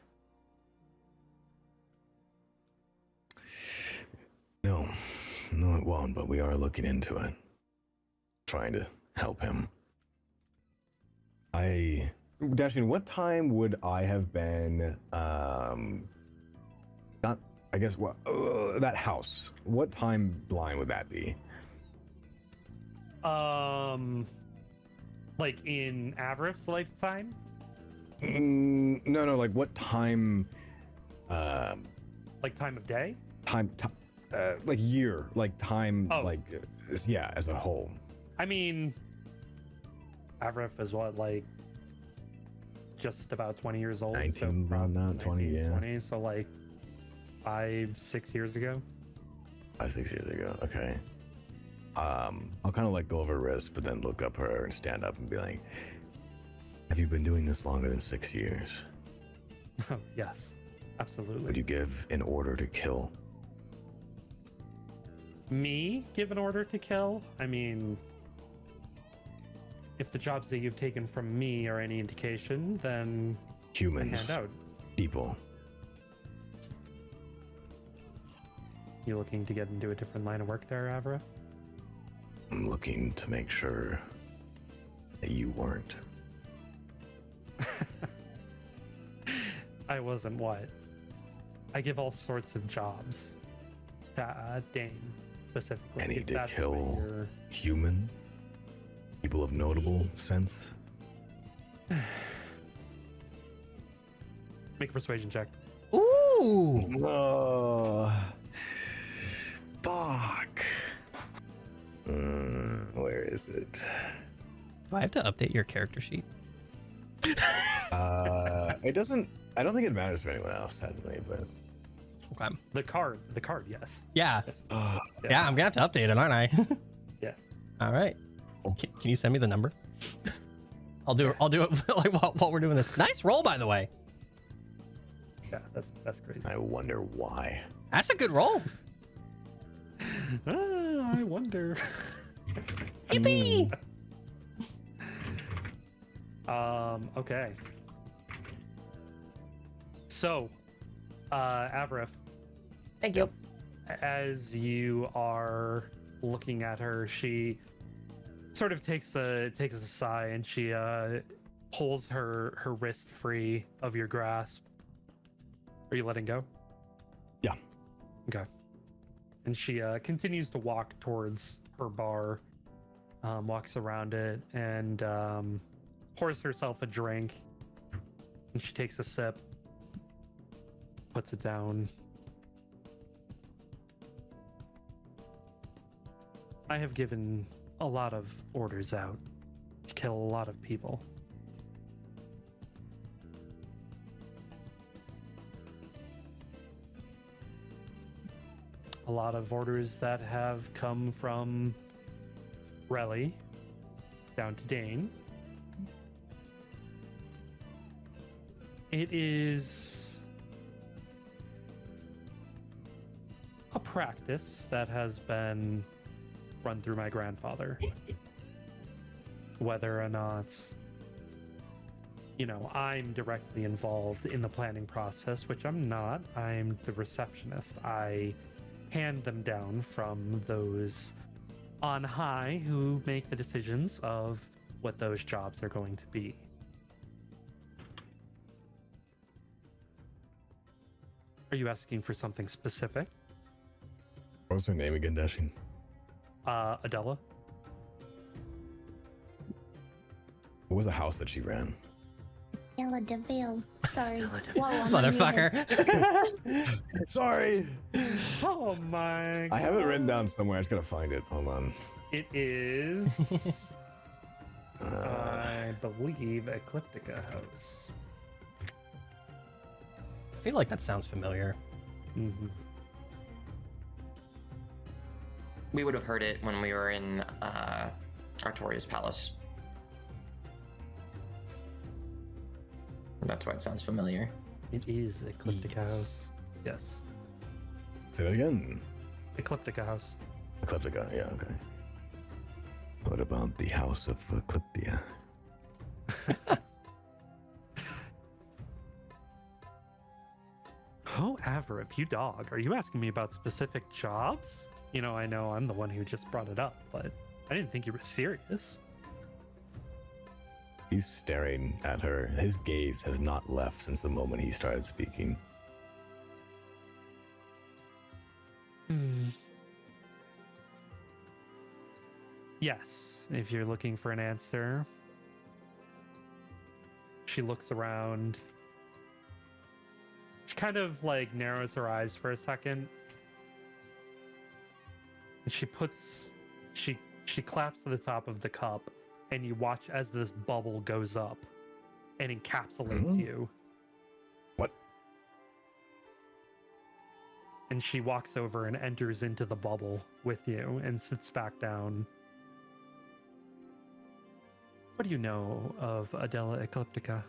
No, it won't, but we are looking into it. Trying to help him. Dashin, what time would I have been, not, I guess, what, that house? What timeline would that be? Like in Avrif's lifetime? No, like what time, Like time of day? like year, like time, Oh. like, yeah, as a whole. I mean, Avrif is what, like, just about 20 years old? 19, around now, 20, yeah. 20, so like 5-6 years ago. 5-6 years ago, okay. I'll kind of like go over her wrist, but then look up her and stand up and be like, have you been doing this longer than 6 years? Oh, yes, absolutely. Would you give an order to kill? Me give an order to kill? I mean, if the jobs that you've taken from me are any indication, then I Humans, hand out. people. You looking to get into a different line of work there, Avrif? I'm looking to make sure that you weren't. I wasn't what? I give all sorts of jobs to Dane specifically. And he if did that's what kill you're- human? People of notable sense? Make a persuasion check. ooh. Oh, fuck. Where is it? Do I have to update your character sheet? It doesn't. I don't think it matters for anyone else, technically, but. Okay. The card, yes. Yeah. Uh, Yeah, I'm gonna have to update it, aren't I? Yes. All right. Can you send me the number? I'll do it like while we're doing this. Nice roll, by the way. Yeah, that's crazy. I wonder why. That's a good roll. I wonder. Yippee! Okay. So, Avrif, Thank you. as you are looking at her, she sort of takes a sigh and she pulls her wrist free of your grasp. Are you letting go? Yeah. Okay. And she continues to walk towards her bar, walks around it, and pours herself a drink. And she takes a sip. puts it down. I have given a lot of orders out to kill a lot of people. A lot of orders that have come from Relly down to Dane. It is a practice that has been run through my grandfather. Whether or not, you know, I'm directly involved in the planning process, which I'm not. I'm the receptionist. I hand them down from those on high who make the decisions of what those jobs are going to be. Are you asking for something specific? What was her name again, Dashing? Adela? What was the house that she ran? Ella DeVille. Sorry. Ella DeVille. Whoa, I'm Motherfucker. Sorry! Oh my god. I have it written down somewhere. I just gotta find it. Hold on. It is, I believe, Ecliptica House. I feel like that sounds familiar. Mm-hmm. We would have heard it when we were in Artoria's palace. That's why it sounds familiar. It is Ecliptica Yes. House. Yes. Say that again. Ecliptica House. Ecliptica, yeah, okay. What about the House of Ecliptia? However, if you dog, are you asking me about specific jobs? You know I'm the one who just brought it up, but I didn't think you were serious. He's staring at her. His gaze has not left since the moment he started speaking. Yes, if you're looking for an answer. She looks around. She kind of like narrows her eyes for a second. And she claps to the top of the cup, and you watch as this bubble goes up and encapsulates you. What? And she walks over and enters into the bubble with you and sits back down. What do you know of Adela Ecliptica?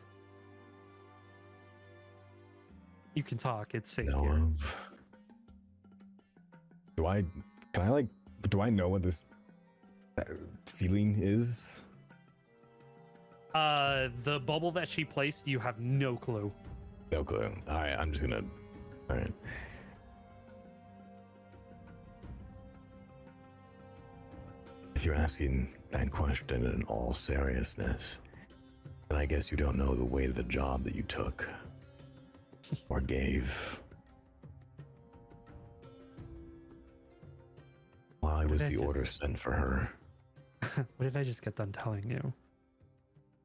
You can talk, it's safe Know here. of? Do I know what this feeling is? The bubble that she placed, you have no clue. No clue. Alright, I'm just gonna. Alright. If you're asking that question in all seriousness, then I guess you don't know the weight of the job that you took or gave. Why was the order sent for her? What did I just get done telling you?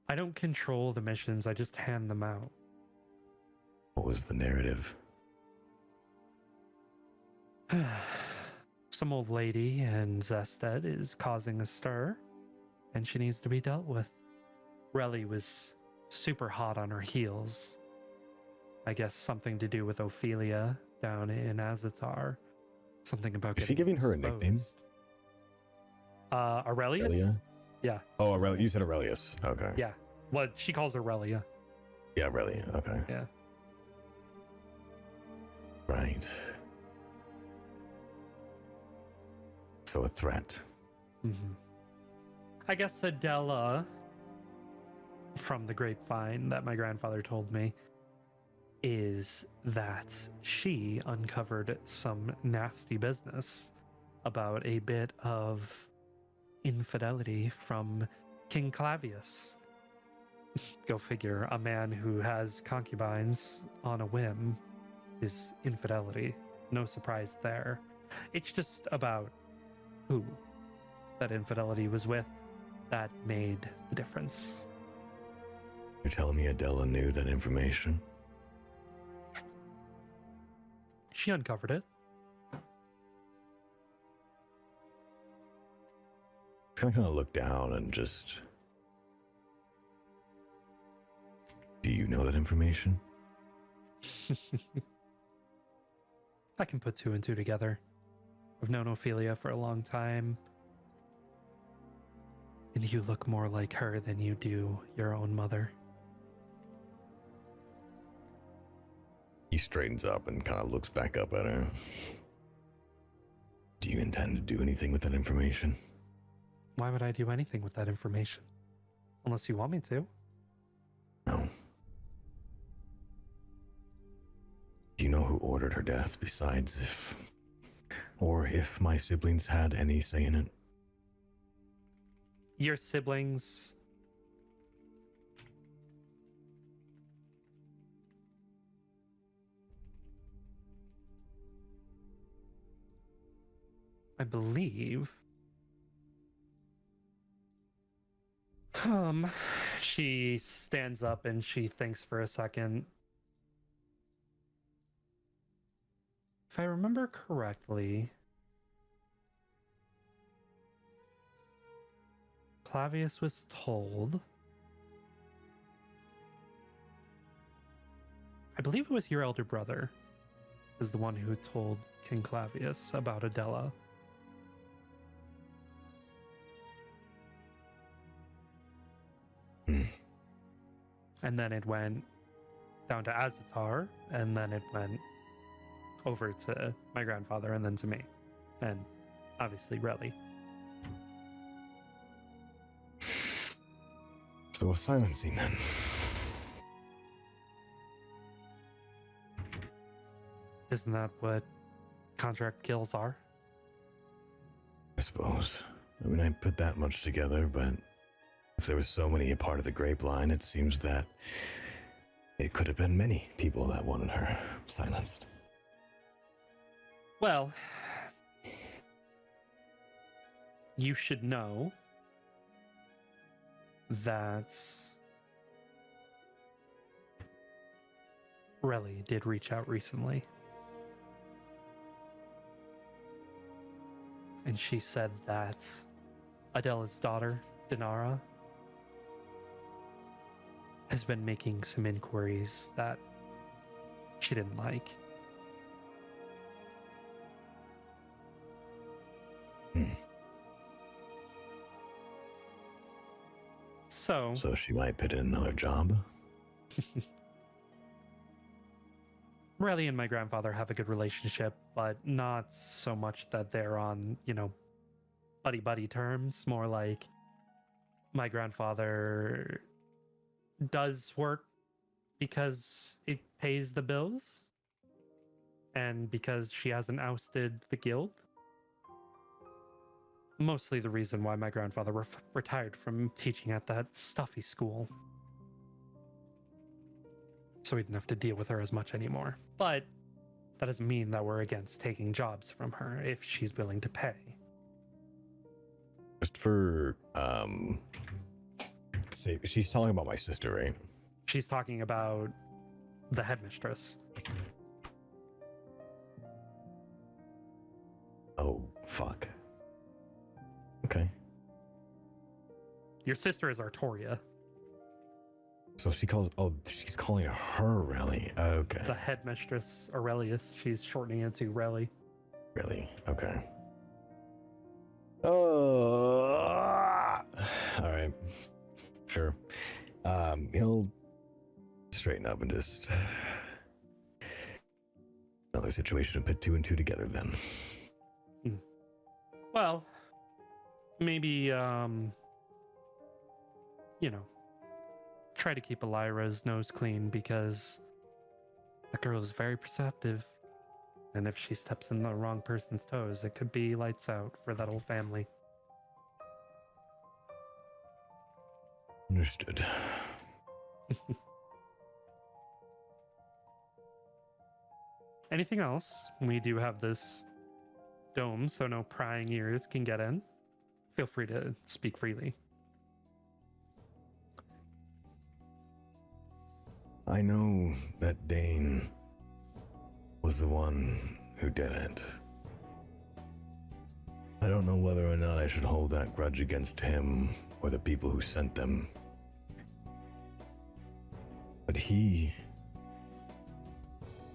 I don't control the missions, I just hand them out. What was the narrative? Some old lady in Zested is causing a stir, and she needs to be dealt with. Relly was super hot on her heels. I guess something to do with Ophelia down in Azatar. Something about Is she getting giving her a nickname? exposed. Aurelius? Aurelia? Yeah. Oh, Aurelius. You said Aurelius. Okay. Yeah. Well, she calls her Relia. Yeah, Aurelia. Okay. Yeah. Right. So a threat. Mm-hmm. I guess Adela, from the grapevine that my grandfather told me, is that she uncovered some nasty business about a bit of infidelity from King Clavius. Go figure, a man who has concubines on a whim is infidelity. No surprise there. It's just about who that infidelity was with that made the difference. You're telling me Adela knew that information? She uncovered it. Kind of look down and just. Do you know that information? I can put two and two together. I've known Ophelia for a long time. And you look more like her than you do your own mother. He straightens up and kind of looks back up at her. Do you intend to do anything with that information? Why would I do anything with that information? Unless you want me to. No. Do you know who ordered her death besides if my siblings had any say in it? Your siblings... I believe... She stands up and she thinks for a second. If I remember correctly, Clavius was told, I believe it was your elder brother is the one who told King Clavius about Adela. And then it went down to Azatar, and then it went over to my grandfather, and then to me. And obviously Relly. So a silencing then. Isn't that what contract kills are? I suppose. I mean, I put that much together, but if there was so many a part of the grapeline, it seems that it could have been many people that wanted her silenced. Well, you should know that Relly did reach out recently. And she said that Adela's daughter, Dinara, has been making some inquiries that she didn't like. So she might put in another job? Relly and my grandfather have a good relationship, but not so much that they're on, buddy-buddy terms. More like my grandfather does work because it pays the bills and because she hasn't ousted the guild. Mostly the reason why my grandfather retired from teaching at that stuffy school. So we didn't have to deal with her as much anymore. But that doesn't mean that we're against taking jobs from her if she's willing to pay. Just for, say, she's talking about my sister, right? She's talking about the headmistress. Oh, fuck. Okay. Your sister is Artoria. So she's calling her Relly. Okay. The headmistress, Aurelius, she's shortening it to Relly. Really? Okay. Oh, all right. Sure. He'll straighten up and just another situation to put two and two together then. Well, maybe, try to keep Elira's nose clean because that girl is very perceptive. And if she steps in the wrong person's toes, it could be lights out for that whole family. Understood. Anything else? We do have this dome, so no prying ears can get in. Feel free to speak freely. I know that Dane was the one who did it. I don't know whether or not I should hold that grudge against him or the people who sent them. But he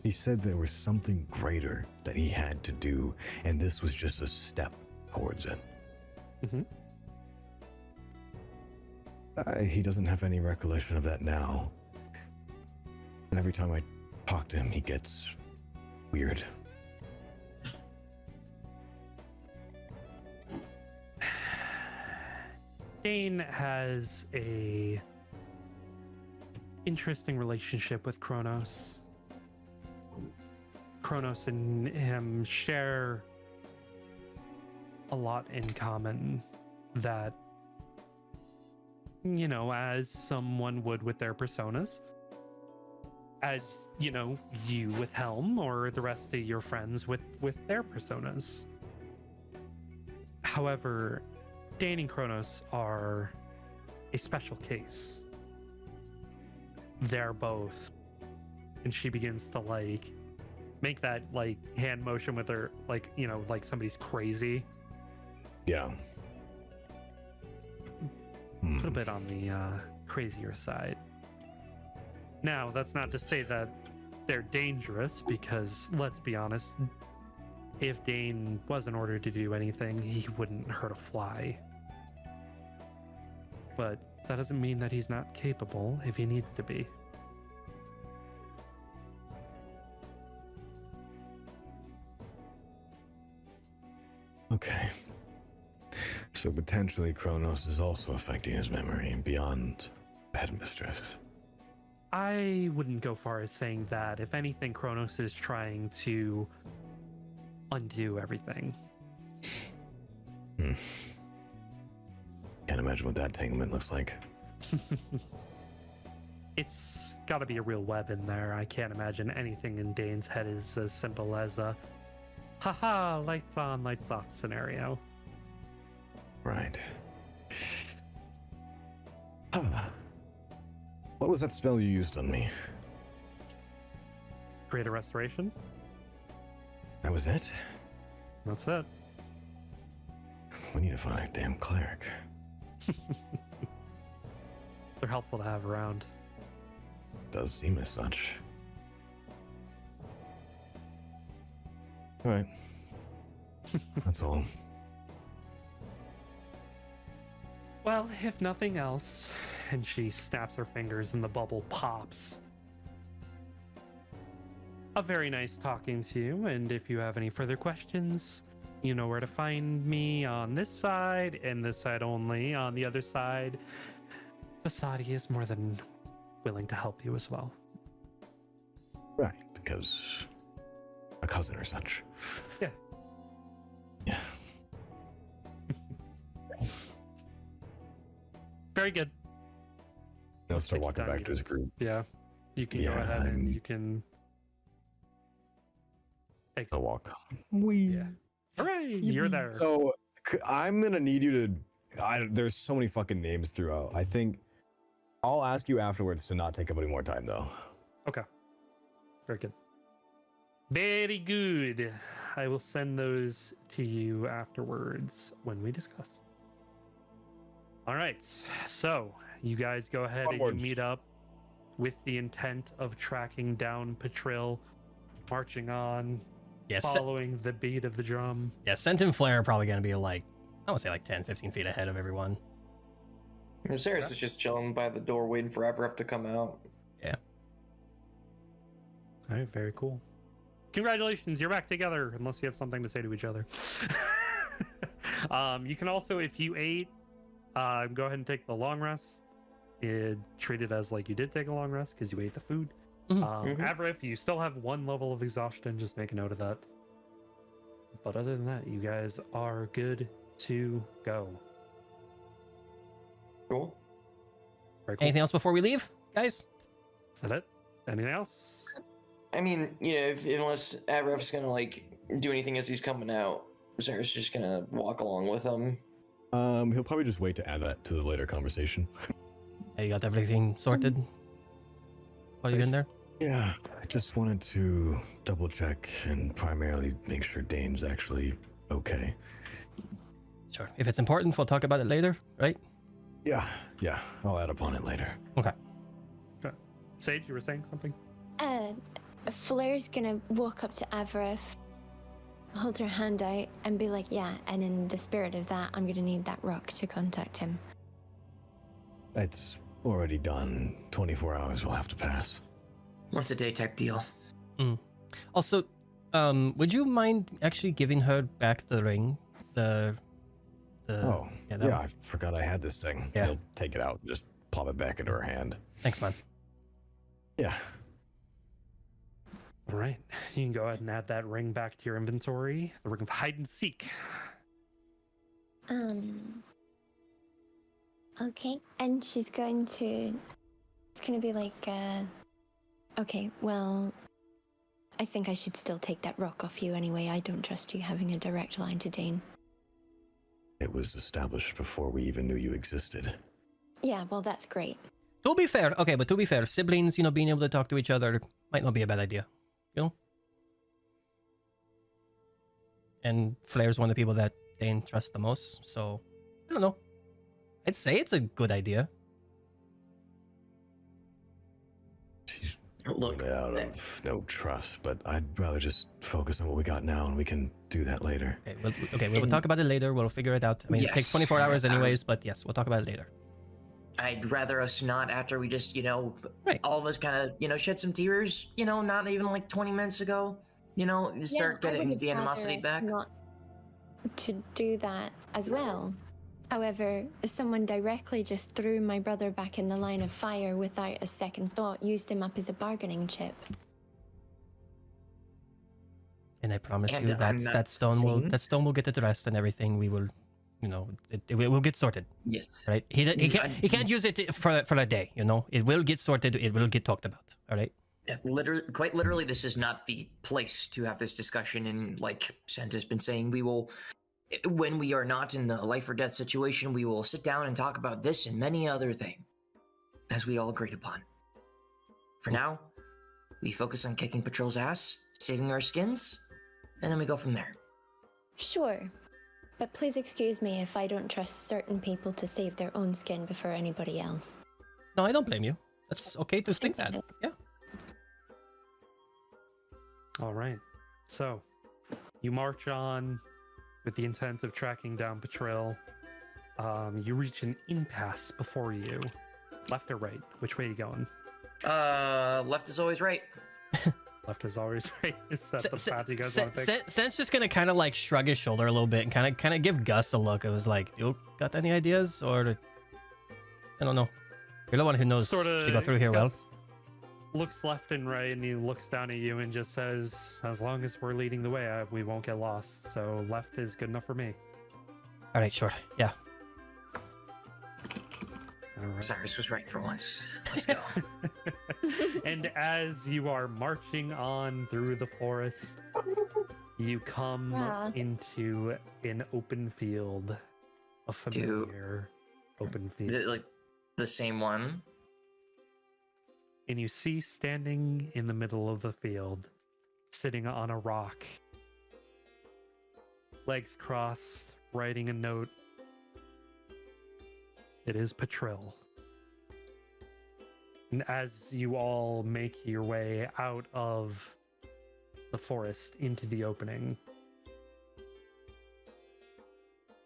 said there was something greater that he had to do, and this was just a step towards it. Mm-hmm. He doesn't have any recollection of that now. And every time I talk to him, he gets weird. Dane has a interesting relationship with Kronos. Kronos and him share a lot in common that, you know, as someone would with their personas, as, you know, you with Helm or the rest of your friends with their personas. However, Dane and Kronos are a special case. They're both. And she begins to, like, make that, like, hand motion with her, like, you know, like somebody's crazy. Yeah. A little bit on the crazier side. Now, that's not to say that they're dangerous, because, let's be honest, if Dane wasn't ordered to do anything, he wouldn't hurt a fly. But that doesn't mean that he's not capable if he needs to be. Okay. So potentially Kronos is also affecting his memory beyond the headmistress. I wouldn't go far as saying that. If anything, Kronos is trying to undo everything. Can't imagine what that entanglement looks like. It's got to be a real web in there. I can't imagine anything in Dane's head is as simple as a haha, lights on, lights off scenario. Right. What was that spell you used on me? Create a restoration. That was it? That's it. We need to find a damn cleric. They're helpful to have around. Does seem as such. Alright. That's all. Well, if nothing else, and she snaps her fingers and the bubble pops. A very nice talking to you, and if you have any further questions, you know where to find me on this side, and this side only. On the other side, Vasadi is more than willing to help you as well. Right, because a cousin or such. Yeah. Yeah. Very good. He'll start Take your walking time, back you to his guys. group. Yeah. You can go Yeah, ahead and I'm- you can I'll walk. Yeah. Hooray! You're there. So I'm gonna need you to. There's so many fucking names throughout. I think I'll ask you afterwards to not take up any more time, though. Okay. Very good. Very good. I will send those to you afterwards when we discuss. All right. So you guys go ahead Onwards. and you meet up with the intent of tracking down Patril, marching on, Yes. following the beat of the drum. Yeah, Scent and Flair are probably going to be like, I would say like 10, 15 feet ahead of everyone. Sarah's is just chilling by the door waiting for Avref to come out. All right. Very cool. Congratulations. You're back together, unless you have something to say to each other. You can also, if you ate, go ahead and take the long rest. Treat it as like you did take a long rest because you ate the food. Avrif, you still have 1 level of exhaustion. Just make a note of that. But other than that, you guys are good to go. Cool. Very cool. Anything else before we leave, guys? Is that it? Anything else? I mean, you know, unless Avref's gonna like do anything as he's coming out, Sarah's just gonna walk along with him. He'll probably just wait to add that to the later conversation. Hey, you got everything sorted? What are you in there? Yeah, just wanted to double check and primarily make sure Dane's actually okay. Sure. If it's important, we'll talk about it later, right? Yeah, I'll add up on it later. Okay. Okay. Sage, you were saying something? Flair's gonna walk up to Avarith, hold her hand out, and be like, yeah, and in the spirit of that, I'm gonna need that rock to contact him. It's already done. 24 hours will have to pass. Once a day type deal. Also, would you mind actually giving her back the ring? Oh, yeah, yeah, I forgot I had this thing. Yeah. He'll take it out and just plop it back into her hand. Thanks, man. Yeah. All right. You can go ahead and add that ring back to your inventory. The ring of hide and seek. Okay, and she's going to... It's gonna be like, okay, well, I think I should still take that rock off you anyway. I don't trust you having a direct line to Dane. It was established before we even knew you existed. Yeah, well, that's great. To be fair, okay, but to be fair, siblings, being able to talk to each other might not be a bad idea, And Flair's one of the people that Dane trusts the most, so I don't know. I'd say it's a good idea. She's Look, doing it out of no trust, but I'd rather just focus on what we got now, and we can do that later. Okay, we'll talk about it later. We'll figure it out. I mean, it takes 24 hours anyways, but yes, we'll talk about it later. I'd rather us not after we just, Right. all of us kind of, shed some tears, not even like 20 minutes ago, start getting the animosity back. Not to do that as well. However, someone directly just threw my brother back in the line of fire without a second thought, used him up as a bargaining chip. And I promise And you I'm that not stone will saying- get addressed and everything. We will, it will get sorted. Yes. Right? He can't use it for a day. It will get sorted. It will get talked about. All right. Yeah, quite literally, this is not the place to have this discussion. And like Santa's been saying, we will, when we are not in the life or death situation, we will sit down and talk about this and many other things, as we all agreed upon. For now, we focus on kicking Patrol's ass, saving our skins, and then we go from there. Sure, but please excuse me if I don't trust certain people to save their own skin before anybody else. No, I don't blame you. That's okay to think that. Yeah. All right. So, you march on with the intent of tracking down Patril. You reach an impasse before you. Left or right? Which way are you going? Left is always right. Left is always right. Is that the path you guys want to take? Sen's just gonna kind of like shrug his shoulder a little bit and kind of give Gus a look. It was like, you got any ideas? Or I don't know. You're the one who knows to go through here well. Looks left and right, and he looks down at you and just says, as long as we're leading the way, we won't get lost. So left is good enough for me. All right, sure. Yeah. All right. Cyrus was right for once. Let's go. And as you are marching on through the forest, you come into an open field. A familiar open field. Is it like the same one? And you see standing in the middle of the field, sitting on a rock, legs crossed, writing a note. It is Patril. And as you all make your way out of the forest into the opening,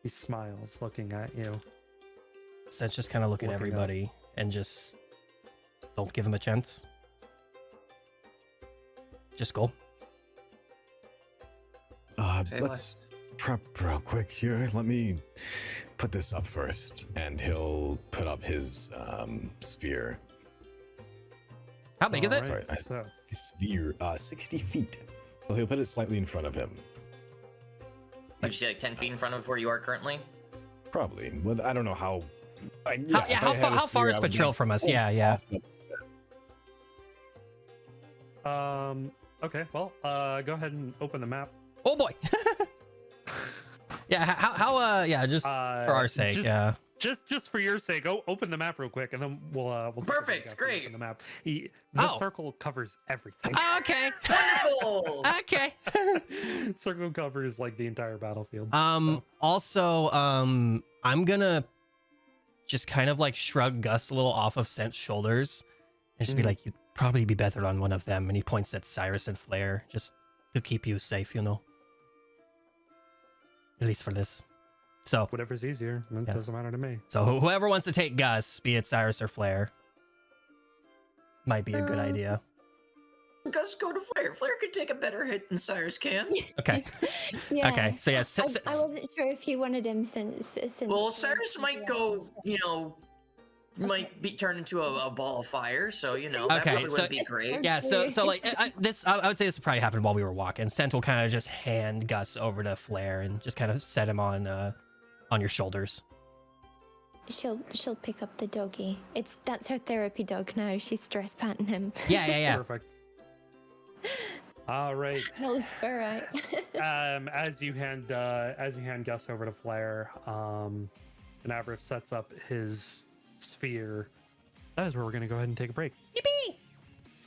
he smiles, looking at you. Sen's just kind of looking at everybody and just don't give him a chance. Just go. Let's prep real quick here. Let me put this up first, and he'll put up his spear. How big is it? Sorry, sphere, 60 feet. So he'll put it slightly in front of him. Would you say like 10 feet in front of where you are currently? Probably. Well, I don't know how. How far is Patril from us? Yeah. Okay, well, go ahead and open the map. Oh boy. Yeah, just for our sake, just for your sake, open the map real quick, and then we'll take a break Perfect, after you great. open the map. The Oh. circle covers everything. Okay. Wonderful. Okay. Circle covers like the entire battlefield. Also, I'm gonna just kind of like shrug Gus a little off of Scent's shoulders and just be like, you'd probably be better on one of them. And he points at Cyrus and Flair just to keep you safe, you know. At least for this. So, Whatever's easier, it doesn't matter to me. so whoever wants to take Gus, be it Cyrus or Flair, might be a good idea. Gus, go to Flair. Flair could take a better hit than Cyrus can. Okay. Yeah. Okay. So yeah, I wasn't sure if you wanted him since Well, Cyrus might go, might be turned into a ball of fire, so, that Okay, probably so- wouldn't be great. yeah. So like I would say this probably happened while we were walking. Scent will kind of just hand Gus over to Flair and just kind of set him on your shoulders. She'll pick up the doggy. That's her therapy dog now. She's stress patting him. Yeah. Perfect. All right. Nose fur, right? As you hand Gus over to Flair, and Avrif sets up his sphere. That is where we're gonna go ahead and take a break. Yippee!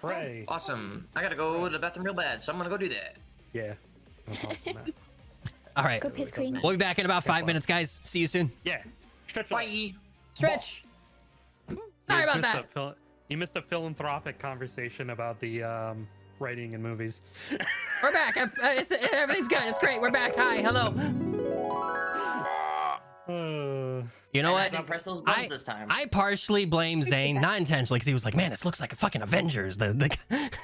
Hooray! Awesome. I gotta go to the bathroom real bad, so I'm gonna go do that. Yeah. No problem, Matt. All right. Go piss queen. We'll be back in about 5 minutes, guys. See you soon. Yeah. Stretch it out. Bye. Stretch. You Sorry just about missed that. You missed a philanthropic conversation about the writing in movies. We're back. Everything's good. It's great. We're back. Hi. Hello. You know what? Not press those buttons this time. I partially blame Zane, not intentionally, because he was like, "Man, this looks like a fucking Avengers." The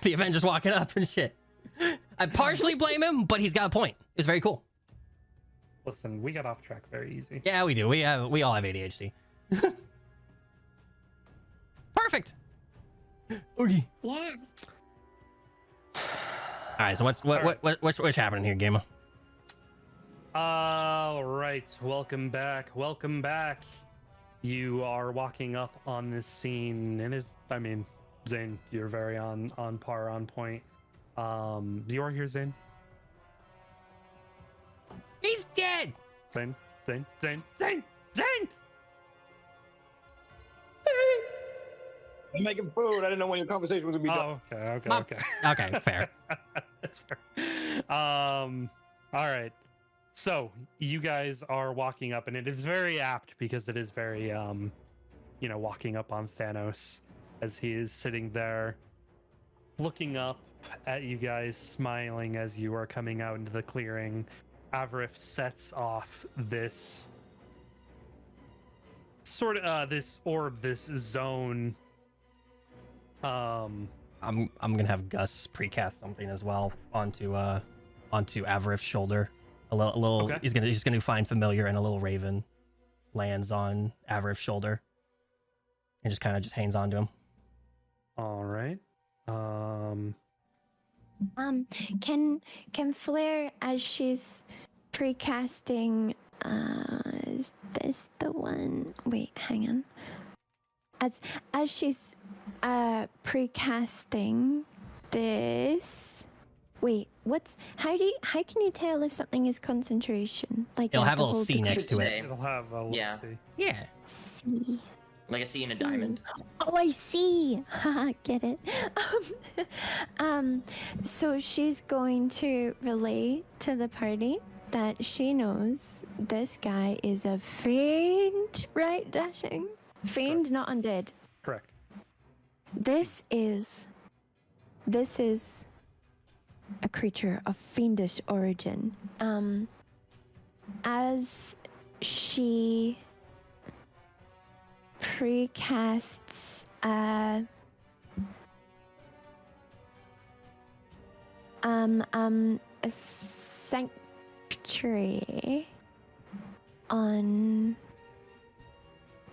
Avengers walking up and shit. I partially blame him, but he's got a point. It's very cool. Listen, we got off track very easy. Yeah, we do. We all have ADHD. Perfect. Okay. Yeah. All right. So what's happening here, gamer? All right, welcome back. Welcome back. You are walking up on this scene, and Zane, you're very on par, on point. You are here, Zane. He's dead. Zane. I'm making food. I didn't know when your conversation was gonna be done. Oh, okay. Okay, fair. That's fair. All right. So you guys are walking up, and it is very apt because it is very, walking up on Thanos as he is sitting there, looking up at you guys, smiling as you are coming out into the clearing. Avrif sets off this this orb, this zone. I'm gonna have Gus precast something as well onto Avrif's shoulder. A little. Okay. He's gonna find familiar, and a little raven lands on Avrif's shoulder, and just kind of hangs on to him. All right. Can Flair, as she's precasting, is this the one? Wait, hang on. As she's precasting this. Wait, how can you tell if something is concentration? Like It'll you have a to little hold C the next to it. Say. It'll have a little Yeah. C. Yeah. C. Like a C and a C. diamond. Oh, I see. Haha, get it. So she's going to relay to the party that she knows this guy is a fiend, right, Dashing? Fiend, not undead. Correct. This is a creature of fiendish origin. As she precasts a sanctuary on.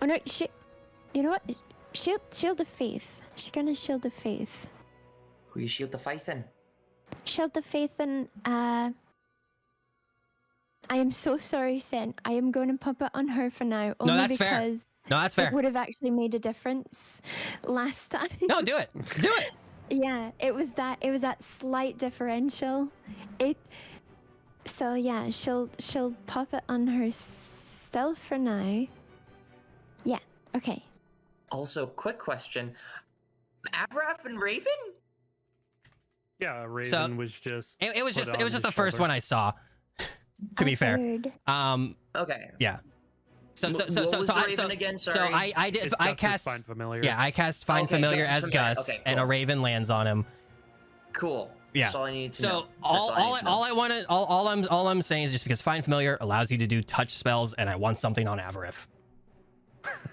Oh no, you know what? Shield of faith. She's gonna shield of faith. Who you shield the faith in? Shield of faith and I am so sorry, Sen. I am going to pop it on her for now. Only that's fair. because No, that's fair. it would have actually made a difference last time. No, do it. Do it. Yeah, it was that slight differential. So yeah, she'll pop it on herself for now. Okay. Also, quick question: Avraf and Raven? Yeah, Raven was just. It was put just on the his first shoulder. one I saw. To be fair. Heard. Okay. Yeah. So What was the Raven again? So Sorry. I did It's I Gus's cast Find Familiar. Yeah, I cast Find Okay, Familiar Gus is as familiar. Gus, Okay, and a cool. Raven lands on him. Cool. Yeah. That's all I need to So know. That's all I'm saying is just because Find Familiar allows you to do touch spells, and I want something on Avarif.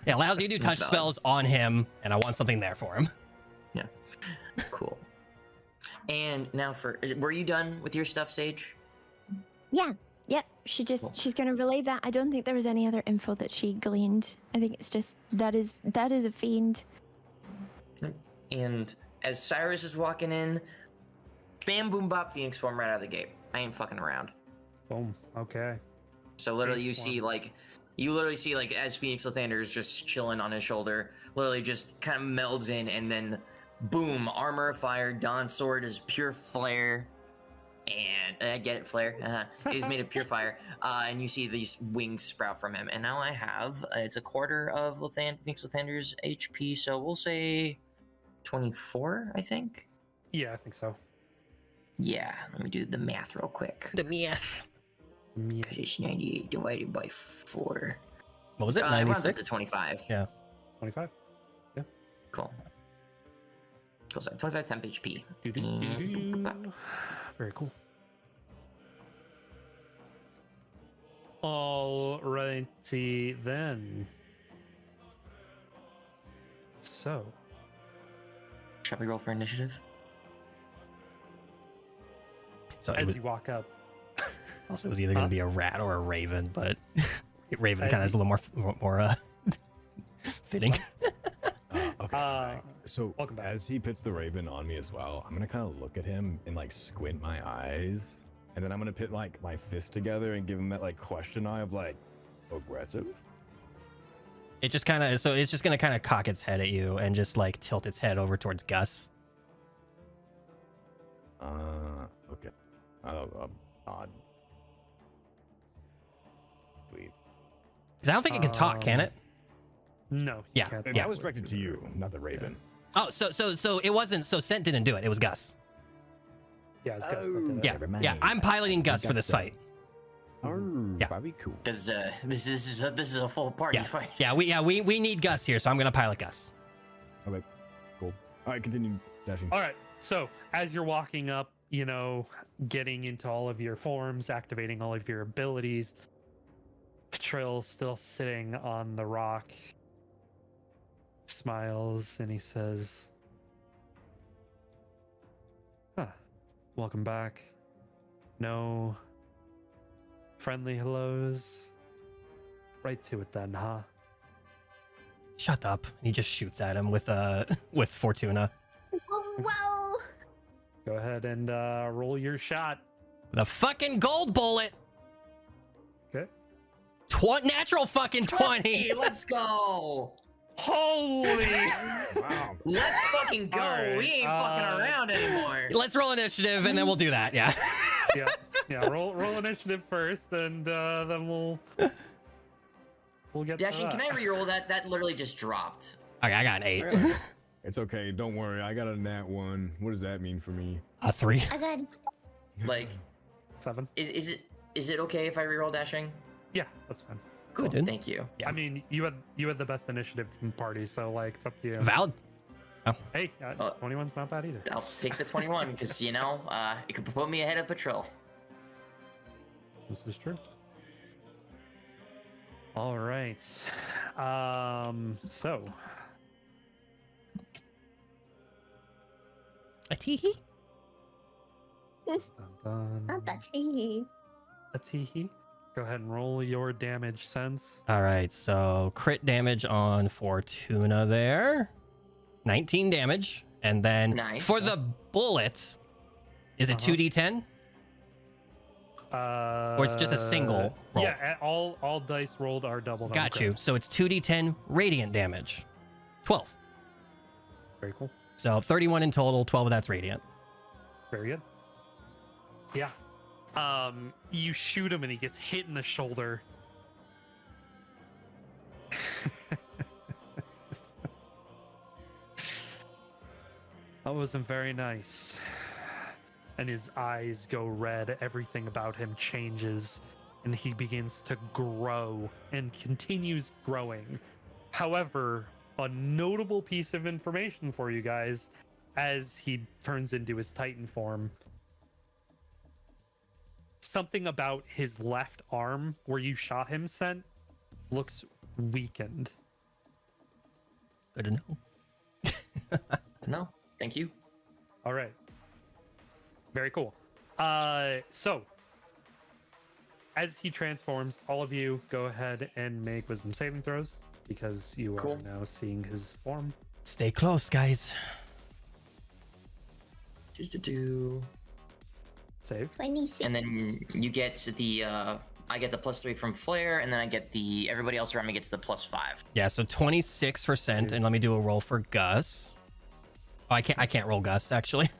It allows you to do touch That's valid. spells on him, and I want something there for him. Yeah. Cool. And now were you done with your stuff, Sage? Yeah. Yep. She's gonna relay that. I don't think there was any other info that she gleaned. I think it's just that is a fiend. And as Cyrus is walking in, bam, boom, bop, Phoenix form right out of the gate. I ain't fucking around. Boom. Okay. So literally, Phoenix you literally see as Phoenix Lathander is just chilling on his shoulder, literally just kind of melds in, and then boom, armor of fire, Dawn sword is pure flare, and I get it, flare. It is made of pure fire, and you see these wings sprout from him. And now I have it's a quarter of Phoenix Lathander's HP, so we'll say 24, I think. Yeah, I think so. Yeah, let me do the math real quick. The math. Because it's 98 divided by 4. What was it? It rounds up 96? to 25. Yeah. 25. Cool. Cool, so 25 temp HP. Very cool. Alrighty then. So, Shall we roll for initiative? So as you walk up, also it was either going to be a rat or a raven, but raven As kind of is a little more fitting. Okay. So welcome back. as he puts the raven on me as well, I'm gonna kind of look at him and like squint my eyes, and then I'm gonna put like my fist together and give him that like question eye of like aggressive. It just kind of it's just going to kind of cock its head at you and just like tilt its head over towards Gus. Okay. Odd. Sweet. Because I don't think it can talk, can it? no. you Yeah. can't And Yeah. that was directed to you, not the raven. Oh, so it wasn't. So Scent didn't do it. It was Gus. Yeah, it's Gus that Oh. did it. Yeah, Never mind. yeah. I'm piloting Gus for Gus this said- fight. Oh, Yeah. very cool. Because this is a full party Yeah, fight. yeah. We need Gus here, so I'm gonna pilot Gus. Okay, cool. All right, continue dashing. All right. So as you're walking up, getting into all of your forms, activating all of your abilities, Patrill's still sitting on the rock, smiles, and he says, welcome back. No friendly hellos? Right to it then, huh? Shut up. He just shoots at him with Fortuna. Oh, wow. Go ahead and roll your shot. The fucking gold bullet. Okay. Natural fucking 20. Let's go. Holy! Wow. Let's fucking go. All right, We ain't fucking around anymore. Let's roll initiative and then we'll do that. Yeah. yeah. Roll initiative first, and then we'll get. Dashing, to can that. I reroll that? That literally just dropped. Okay, I got an 8. It's okay. Don't worry. I got a nat 1. What does that mean for me? A 3. I got Like, 7? is it okay if I reroll Dashing? Yeah, that's fine. Cool. dude. Thank you. Yeah. I mean, you had the best initiative from the party, so like it's up to you. Valid. Hey, 21's not bad either. I'll take the 21 because it could put me ahead of Patrol. This is true. All right. So A teehee? not that easy. a teehee. Go ahead and roll your damage sense. All right, so crit damage on Fortuna there. 19 damage. And then Nice. for the bullet, is it 2d10? Or it's just a single roll? Yeah, all dice rolled are doubled. on Got crit. you. So it's 2d10 radiant damage. 12. Very cool. So 31 in total, 12 of that's radiant. Very good. Yeah. You shoot him and he gets hit in the shoulder. wasn't very nice. And his eyes go red. Everything about him changes, and he begins to grow and continues growing. However, a notable piece of information for you guys as he turns into his Titan form. Something about his left arm where you shot him sent looks weakened. Good to know. No, thank you. All right. Very cool. So as he transforms, all of you go ahead and make wisdom saving throws because you are Cool. now seeing his form. Stay close, guys. Do. Save. 26. And then you get the I get the +3 from Flair, and then I get everybody else around me gets the +5. Yeah, so 26%, and let me do a roll for Gus. Oh, I can't roll Gus actually.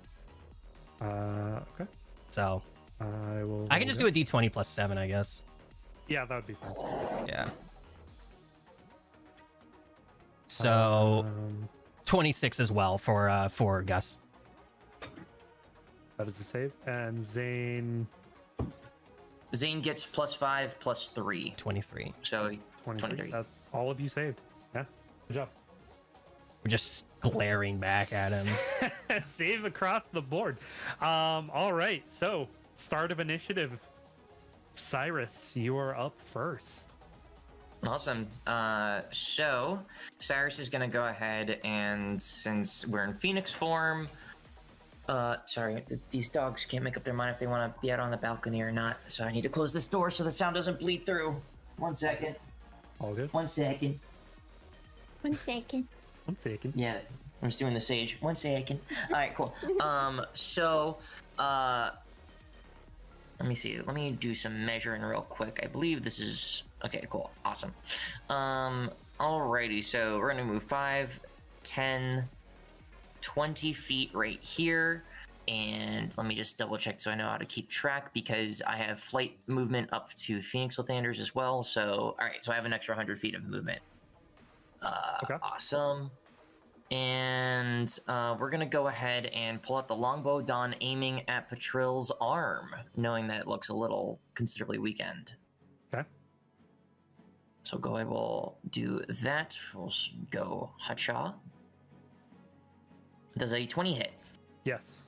Okay. So I can just do a d20 plus 7, I guess. Yeah, that would be fine. Yeah. So Um, 26 as well for Gus. that is a save. And Zane, Zane gets +5 +3. 23. So 23. 23. That's all of you saved. Yeah. Good job. We're just glaring back at him. Save across the board. All right. So, start of initiative. Cyrus, you are up first. Awesome. So Cyrus is gonna go ahead and, since we're in Phoenix form, sorry, these dogs can't make up their mind if they want to be out on the balcony or not. So I need to close this door so the sound doesn't bleed through. 1 second. All good. 1 second. 1 second. 1 second. Yeah, I'm just doing the sage. 1 second. All right, cool. Let me see. Let me do some measuring real quick. I believe this is okay. Cool. Awesome. Alrighty. So we're gonna move 5, 10, 20 feet right here. And let me just double check so I know how to keep track, because I have flight movement up to Phoenix Lathanders as well. So, all right. So I have an extra 100 feet of movement. Okay. Awesome. And we're gonna go ahead and pull out the longbow Dawn, aiming at Patril's arm, knowing that it looks a little considerably weakened. Okay. So go ahead, we'll do that. We'll go Hacha. Does a 20 hit? Yes.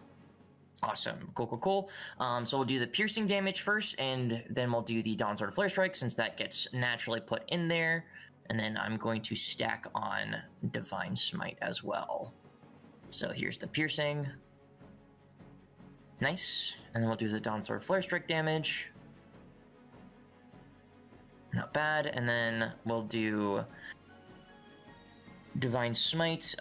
Awesome. Cool. So we'll do the piercing damage first, and then we'll do the Dawn Sword Flare Strike, since that gets naturally put in there. And then I'm going to stack on Divine Smite as well. So here's the piercing. Nice. And then we'll do the Dawn Sword Flare Strike damage. Not bad. And then we'll do Divine Smite.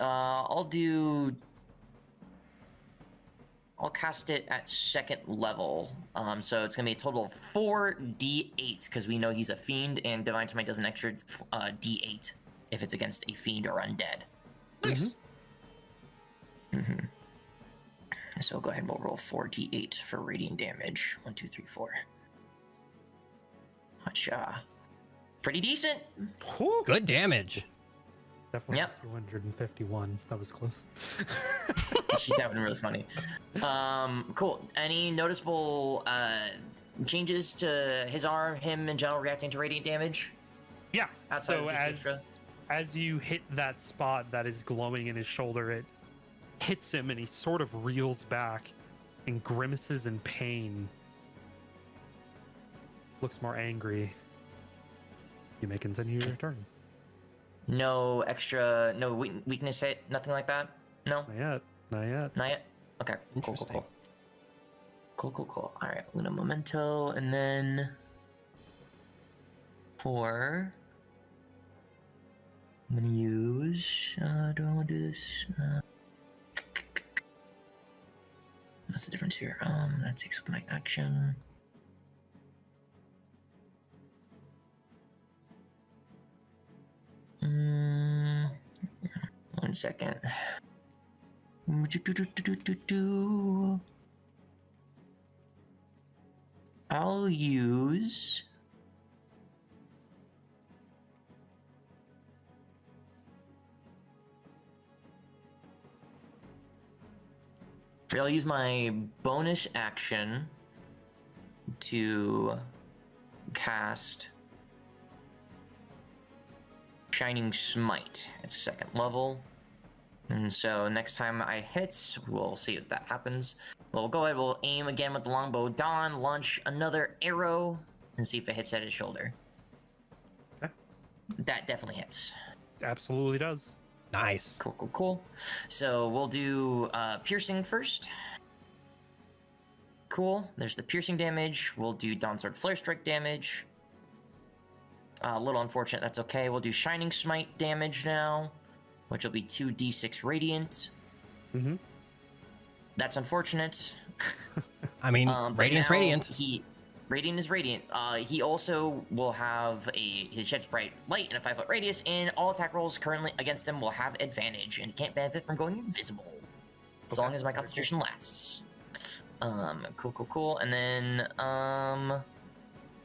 I'll cast it at 2nd level. So it's going to be a total of 4d8, because we know he's a fiend, and Divine Smite does an extra d8 if it's against a fiend or undead. Nice. Mm-hmm. So we'll go ahead and we'll roll 4d8 for radiant damage. 1, 2, 3, 4. Hacha. Pretty decent. Whew. Good damage. Definitely Yep. 251. That was close. She's having really funny. Cool. Any noticeable changes to his arm, him in general reacting to radiant damage? Yeah. Outside So of just extra? as you hit that spot that is glowing in his shoulder, it hits him and he sort of reels back and grimaces in pain. Looks more angry. You may continue your turn. No extra, no weakness hit, nothing like that? No? Not yet. Not yet. Not yet? Okay. Interesting. Cool. All right, Luna Memento, and then I'm gonna use, do I want to do this? What's the difference here? That takes up my action. One second. I'll use I'll use my bonus action to cast Shining Smite at 2nd level. And so next time I hit, we'll see if that happens. We'll go ahead, we'll aim again with the longbow. Dawn, launch another arrow and see if it hits at his shoulder. Okay. That definitely hits. Absolutely does. Nice. Cool. So we'll do piercing first. Cool. There's the piercing damage. We'll do Dawnsword Flare Strike damage. A little unfortunate, that's okay. We'll do Shining Smite damage now, which will be 2d6 radiant. Mm-hmm. That's unfortunate. I mean, But Radiant's now Radiant. Radiant is Radiant. He also will have he sheds bright light in a 5-foot radius, and all attack rolls currently against him will have advantage, and he can't benefit from going invisible. As long as my Constitution lasts. Cool. And then,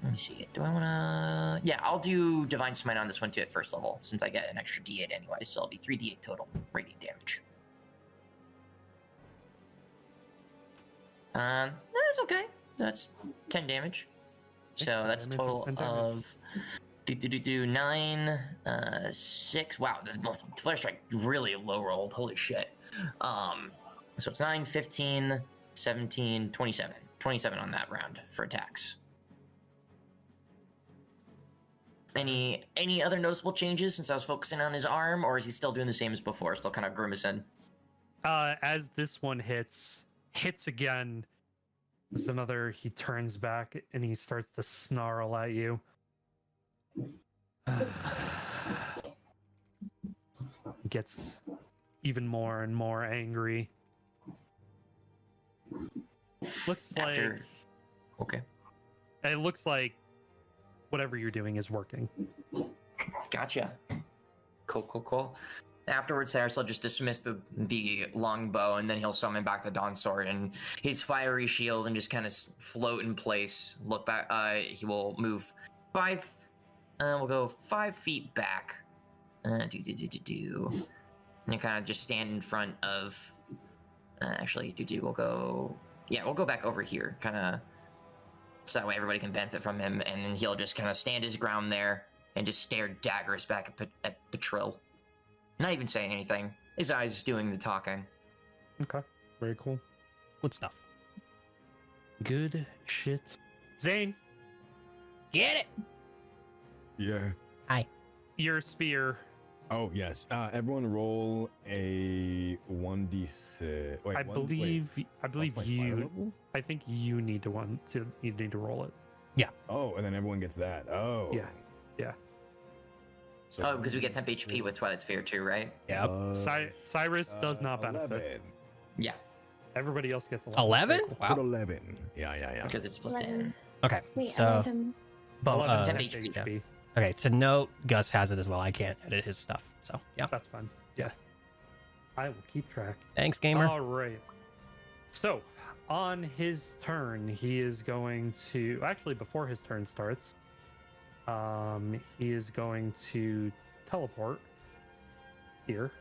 let me see. Do I want to... Yeah, I'll do Divine Smite on this one too at 1st level, since I get an extra d8 anyway, so it'll be 3d8 total radiant damage. That's okay. That's 10 damage. So that's a total of 9, 6. Wow, this Flare Strike really low rolled. Holy shit. So it's 9, 15, 17, 27. 27 on that round for attacks. Any other noticeable changes since I was focusing on his arm, or is he still doing the same as before, still kind of grimacing? As this one hits again, there's another, he turns back and he starts to snarl at you. He gets even more and more angry. Looks like... Okay. It looks like whatever you're doing is working. Gotcha. Cool. Afterwards, Cyrus will just dismiss the longbow, and then he'll summon back the Dawn Sword and his fiery shield and just kind of float in place. Look back. He will move 5. We'll go 5 feet back. And kind of just stand in front of. We'll go. Yeah, we'll go back over here, kind of. So that way everybody can benefit from him, and then he'll just kind of stand his ground there and just stare daggers back at Patril. Not even saying anything. His eyes just doing the talking. Okay, very cool. Good stuff. Good shit. Zane, Get it! Yeah. Hi. your sphere. Oh yes. Everyone roll a 1d6. Wait, I believe plus my fire you. level? I think you need to roll it. Oh, and then everyone gets that. Oh. Yeah. So Because we get temp HP with Twilight Sphere too, right? Yep. Cyrus does not benefit. 11. Yeah, Everybody else gets 11? Put Wow. 11. Yeah. because it's plus 10. 11. Okay. Wait, So, 11. but 11 temp temp HP. okay. To note, Gus has it as well. I can't edit his stuff. So yeah. That's fine. Yeah. I will keep track. Thanks, gamer. All right. So, on his turn, he is going to actually before his turn starts, he is going to teleport here,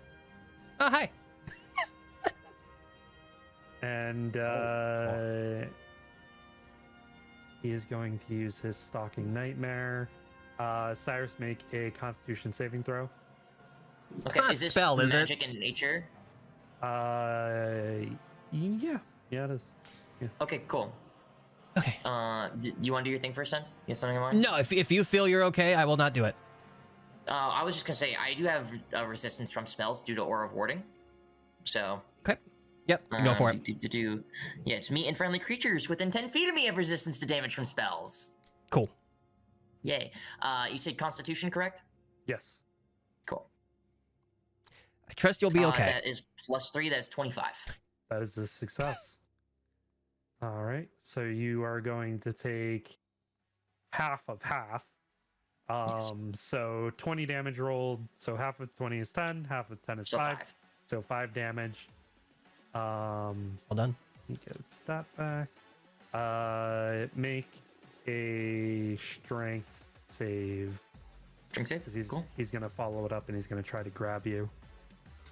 Oh hi. and he is going to use his Stalking Nightmare. Cyrus, make a Constitution saving throw. Okay, not a is this spell, is it? magic in nature? Yeah, it is. Okay, cool. Okay. You want to do your thing first, then? You have something in mind? No, if you feel you're okay, I will not do it. I was just gonna say I do have resistance from spells due to Aura of Warding. So. Okay. Yep. Go for it. Yeah, it's me and friendly creatures within 10 feet of me have resistance to damage from spells. Cool. Yay. You said Constitution, correct? Yes. Cool. I trust you'll be okay. That is +3. That's 25. That is a success. All right. So you are going to take half of half. Yes. So 20 damage rolled. So half of 20 is 10. Half of 10 is So 5. 5. So 5 damage. Well done. He gets that back. Make a strength save. Drink save. 'Cause he's Cool. he's gonna follow it up and he's gonna try to grab you.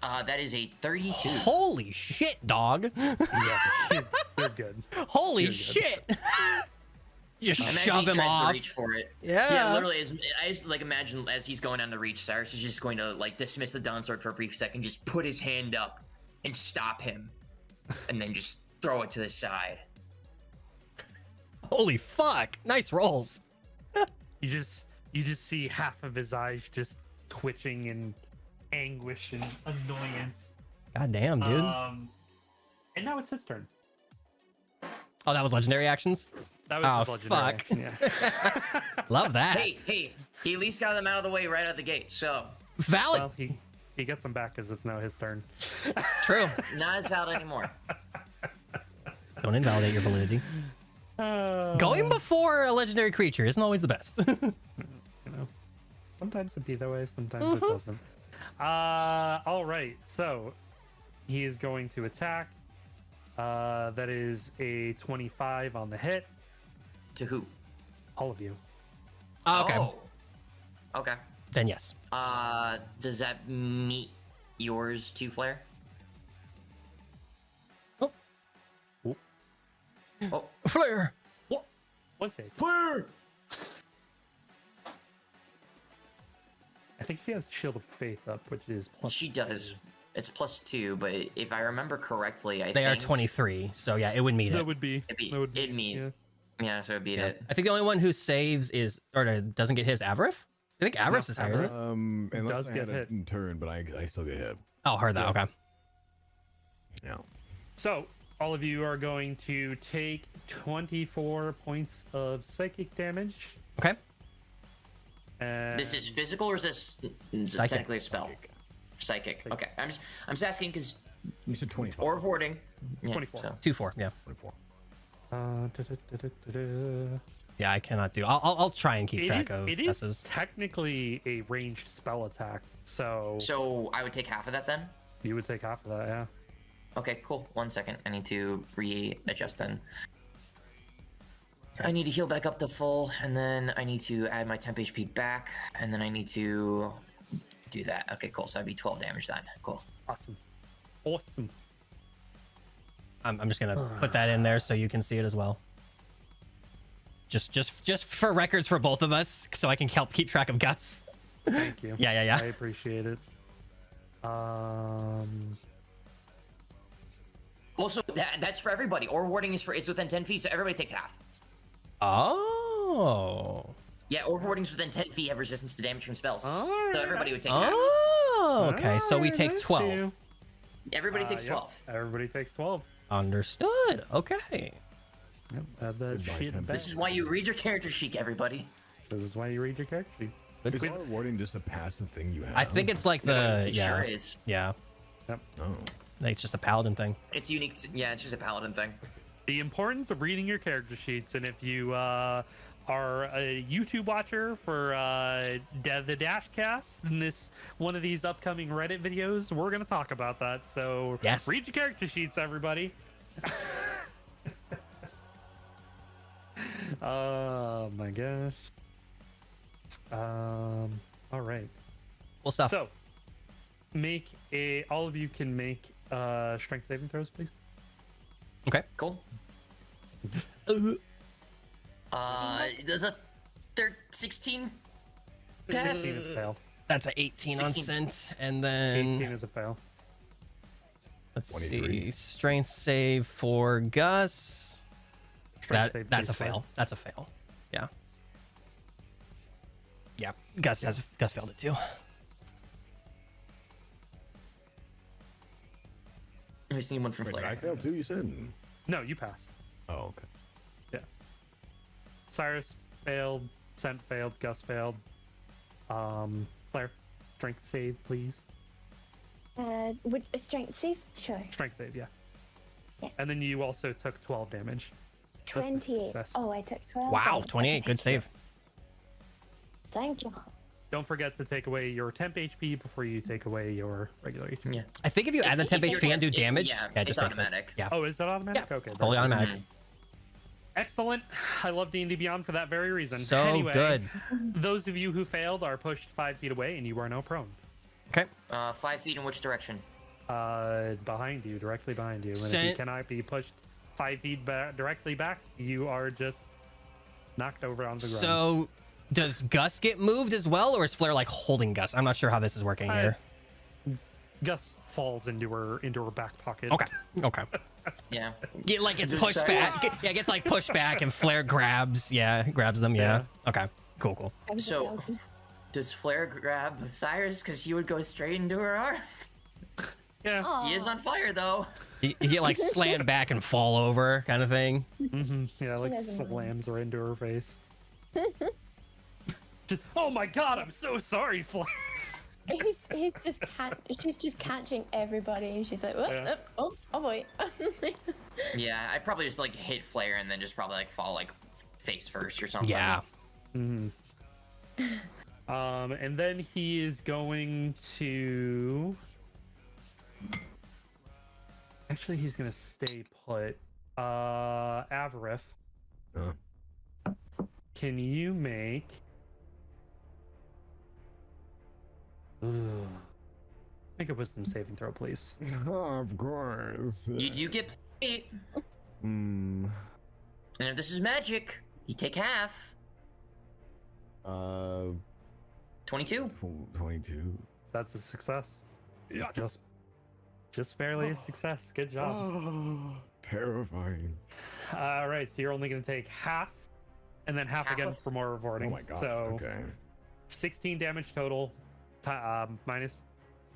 That is a 32. Holy shit, dog. Yeah, you're good. Holy You're good. shit. Just Imagine shove he him tries off. to reach for it. Yeah. Literally, I just like imagine as he's going down to reach, Cyrus is just going to like dismiss the dawn sword for a brief second, just put his hand up and stop him, and then just throw it to the side. Holy fuck. Nice rolls. You just see half of his eyes just twitching in anguish and annoyance. God damn, dude. And now it's his turn. Oh, that was legendary actions? That was Oh, his legendary fuck. action, yeah. Love that. Hey, he at least got them out of the way right out the gate. So Valid. Well, he gets them back because it's now his turn. True. not as valid anymore. Don't invalidate your validity. Going before a legendary creature isn't always the best. You know, sometimes it be that way, sometimes it doesn't. All right, so he is going to attack. That is a 25 on the hit. To who? All of you. Okay. Oh. Okay. Then yes. Does that meet yours too, Flair? Oh. Oop. Oh. Flair. What? One save. Flair! I think she has Shield of Faith up, which is plus. She does. It's +2, but if I remember correctly, They are think 23, so yeah, it would meet That it. would be. It'd That would be. meet. Yeah. Yeah, so it beat it. I think the only one who saves is, or doesn't get his Avrif? I think Avrif's is higher. isn't it? Unless does I get had a hit. turn, but I still get hit. Oh, heard that. Yeah. Okay. Yeah. So all of you are going to take 24 points of psychic damage. Okay. And This is physical, or is this Psychic. technically a spell? Psychic. Okay, I'm just asking because You said 25. orb warding. Yeah, 24. so. 2-4. Yeah. 24. Yeah, I cannot do. I'll try and keep It track is, of it is S's. technically a ranged spell attack, so So I would take half of that then. you would take half of that, yeah. Okay, cool. 1 second. I need to readjust then. I need to heal back up to full, and then I need to add my temp HP back, and then I need to do that. Okay, cool. So that'd be 12 damage then. Cool. Awesome. Awesome. I'm just gonna put that in there so you can see it as well. Just for records for both of us, so I can help keep track of Gus. Thank you. Yeah. I appreciate it. Also, that's for everybody. Orb warding is within 10 feet, so everybody takes half. Oh. Yeah, orb warding's within 10 feet, have resistance to damage from spells. All So right. everybody would take half. Oh. Okay, so we Alright, take I see 12. you. Everybody takes Yep, 12. Everybody takes 12. Understood. Okay. Yep, add that Goodbye, shit Tempest. back. This is why you read your character sheet, everybody. This is why you read your character sheet. Is orb warding just a passive thing you have? I think it's like the It yeah. sure is. Yeah. Oh. Like, it's just a paladin thing. It's unique. Yeah, it's just a paladin thing. The importance of reading your character sheets, and if you are a YouTube watcher for the Dashcast in this one of these upcoming Reddit videos, we're gonna talk about that. So Yes. read your character sheets, everybody. Oh my gosh. All right. Cool stuff. So all of you can make strength saving throws, please. Okay. Cool. Does a 16 pass? 16 is a fail. That's a 18 on 16. scent, and then 18 is a fail. let's 23. see, strength save for Gus. Strength save, That's a please, Flair. fail. That's a fail. Yeah. Yeah. Gus failed it too. We just need one from Wait, did Flair. I failed too, you said? No, you passed. Oh, okay. Yeah. Cyrus failed. Scent failed. Gus failed. Flair, strength save, please. Would a strength save? Sure. Strength save, yeah. Yeah. And then you also took 12 damage. That's a 28. success. Oh, I took 12. Wow, damage. 28. Good save. Thank you. Don't forget to take away your temp HP before you take away your regular HP. Yeah. I think if you add the temp If you're HP and do doing- damage, yeah, it it's just takes it. automatic. Yeah. Oh, is that automatic? Yeah. Okay. Totally very good. automatic. Excellent. I love D&D Beyond for that very reason. So Anyway, good. Those of you who failed are pushed 5 feet away and you are now prone. Okay. 5 feet in which direction? Behind you, directly behind you. And if you Sent- cannot be pushed 5 feet back, directly back, you are just knocked over on the ground. So, does Gus get moved as well, or is Flair like holding Gus? I'm not sure how this is working here. Gus falls into her back pocket. Okay. Yeah. Get like it's Just pushed say- back. It gets like pushed back, and Flair grabs them. Yeah. Okay. Cool. So, does Flair grab Cyrus because he would go straight into her arms? Yeah. He is on fire though. You get like slammed back and fall over, kind of thing. Yeah, like doesn't slams her into her face. Oh my god, I'm so sorry, Flair. He's just she's just catching everybody, and she's like, Yeah. oh boy. Yeah, I'd probably just like hit Flair and then just probably like fall like face first or something. Yeah. And then he is going to. Actually, he's gonna stay put. Avarith, can you make? Make a wisdom saving throw, please. Of course. You do get paid. Hmm. And if this is magic, you take half. 22. 22. That's a success. Yeah. Just barely a success. Good job. Oh, terrifying. All right, so you're only going to take half, and then half again for more Oh rewarding. my gosh. So Okay. 16 damage total, minus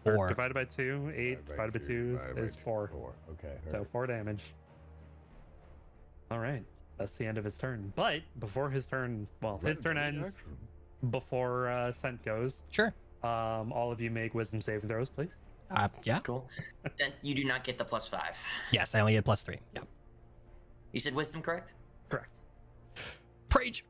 Four. or divided by 2. 8 divided by 2 is 4. 4. Okay. So 4 damage. All right, that's the end of his turn. But before his turn, well, his turn ends before Scent goes. Sure. All of you make wisdom saving throws, please. Yeah. Cool. Then you do not get the +5. Yes, I only get +3. Yeah. You said wisdom, correct? Correct. Preach.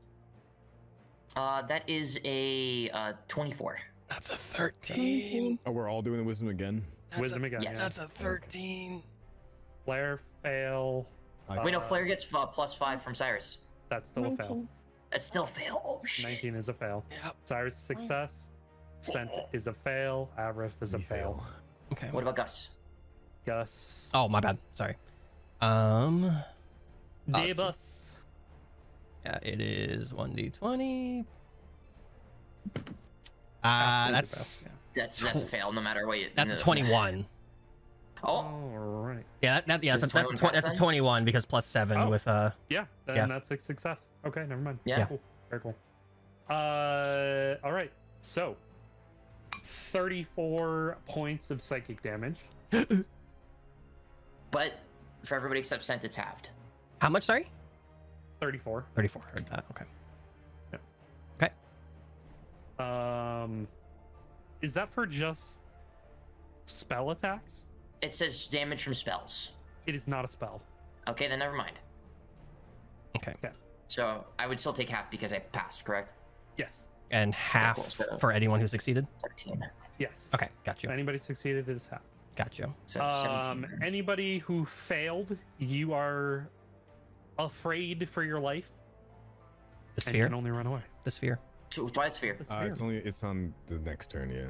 That is a 24. That's a 13. Oh, we're all doing the wisdom again? Wisdom again. yes. Yeah. That's a 13. Flair, fail. Wait, no, Flair gets +5 from Cyrus. That's still a fail. That's still a fail. Oh shit. 19 is a fail. Yep. Cyrus success. Scent is a fail. Avarith is a We fail. Okay. What about Gus? Gus. Oh, my bad. Sorry. Debus. Yeah, it is 1d20. Absolutely That's fail, That's a fail, no matter what. that's a 21. yeah. Oh, All right. Yeah, that's Is a 21 that's a then? 21 because +7 Oh. with Yeah, then Yeah. that's a success. Okay, never mind. Yeah. Cool. Very cool. All right. So, 34 points of psychic damage. but for everybody except Scent, it's halved. How much? Sorry. 34. 34. Heard that. Okay. Is that for just spell attacks? It says damage from spells. It is not a spell. Okay, then never mind. Okay. So I would still take half because I passed, correct? Yes. And half cool. So- for anyone who succeeded. 13. Yes. Okay, got If you. anybody succeeded, it is half. Got you. So 17. Anybody who failed, you are afraid for your life The and sphere. can only run away. The sphere. Twilight Sphere. The sphere. It's on the next turn, yeah.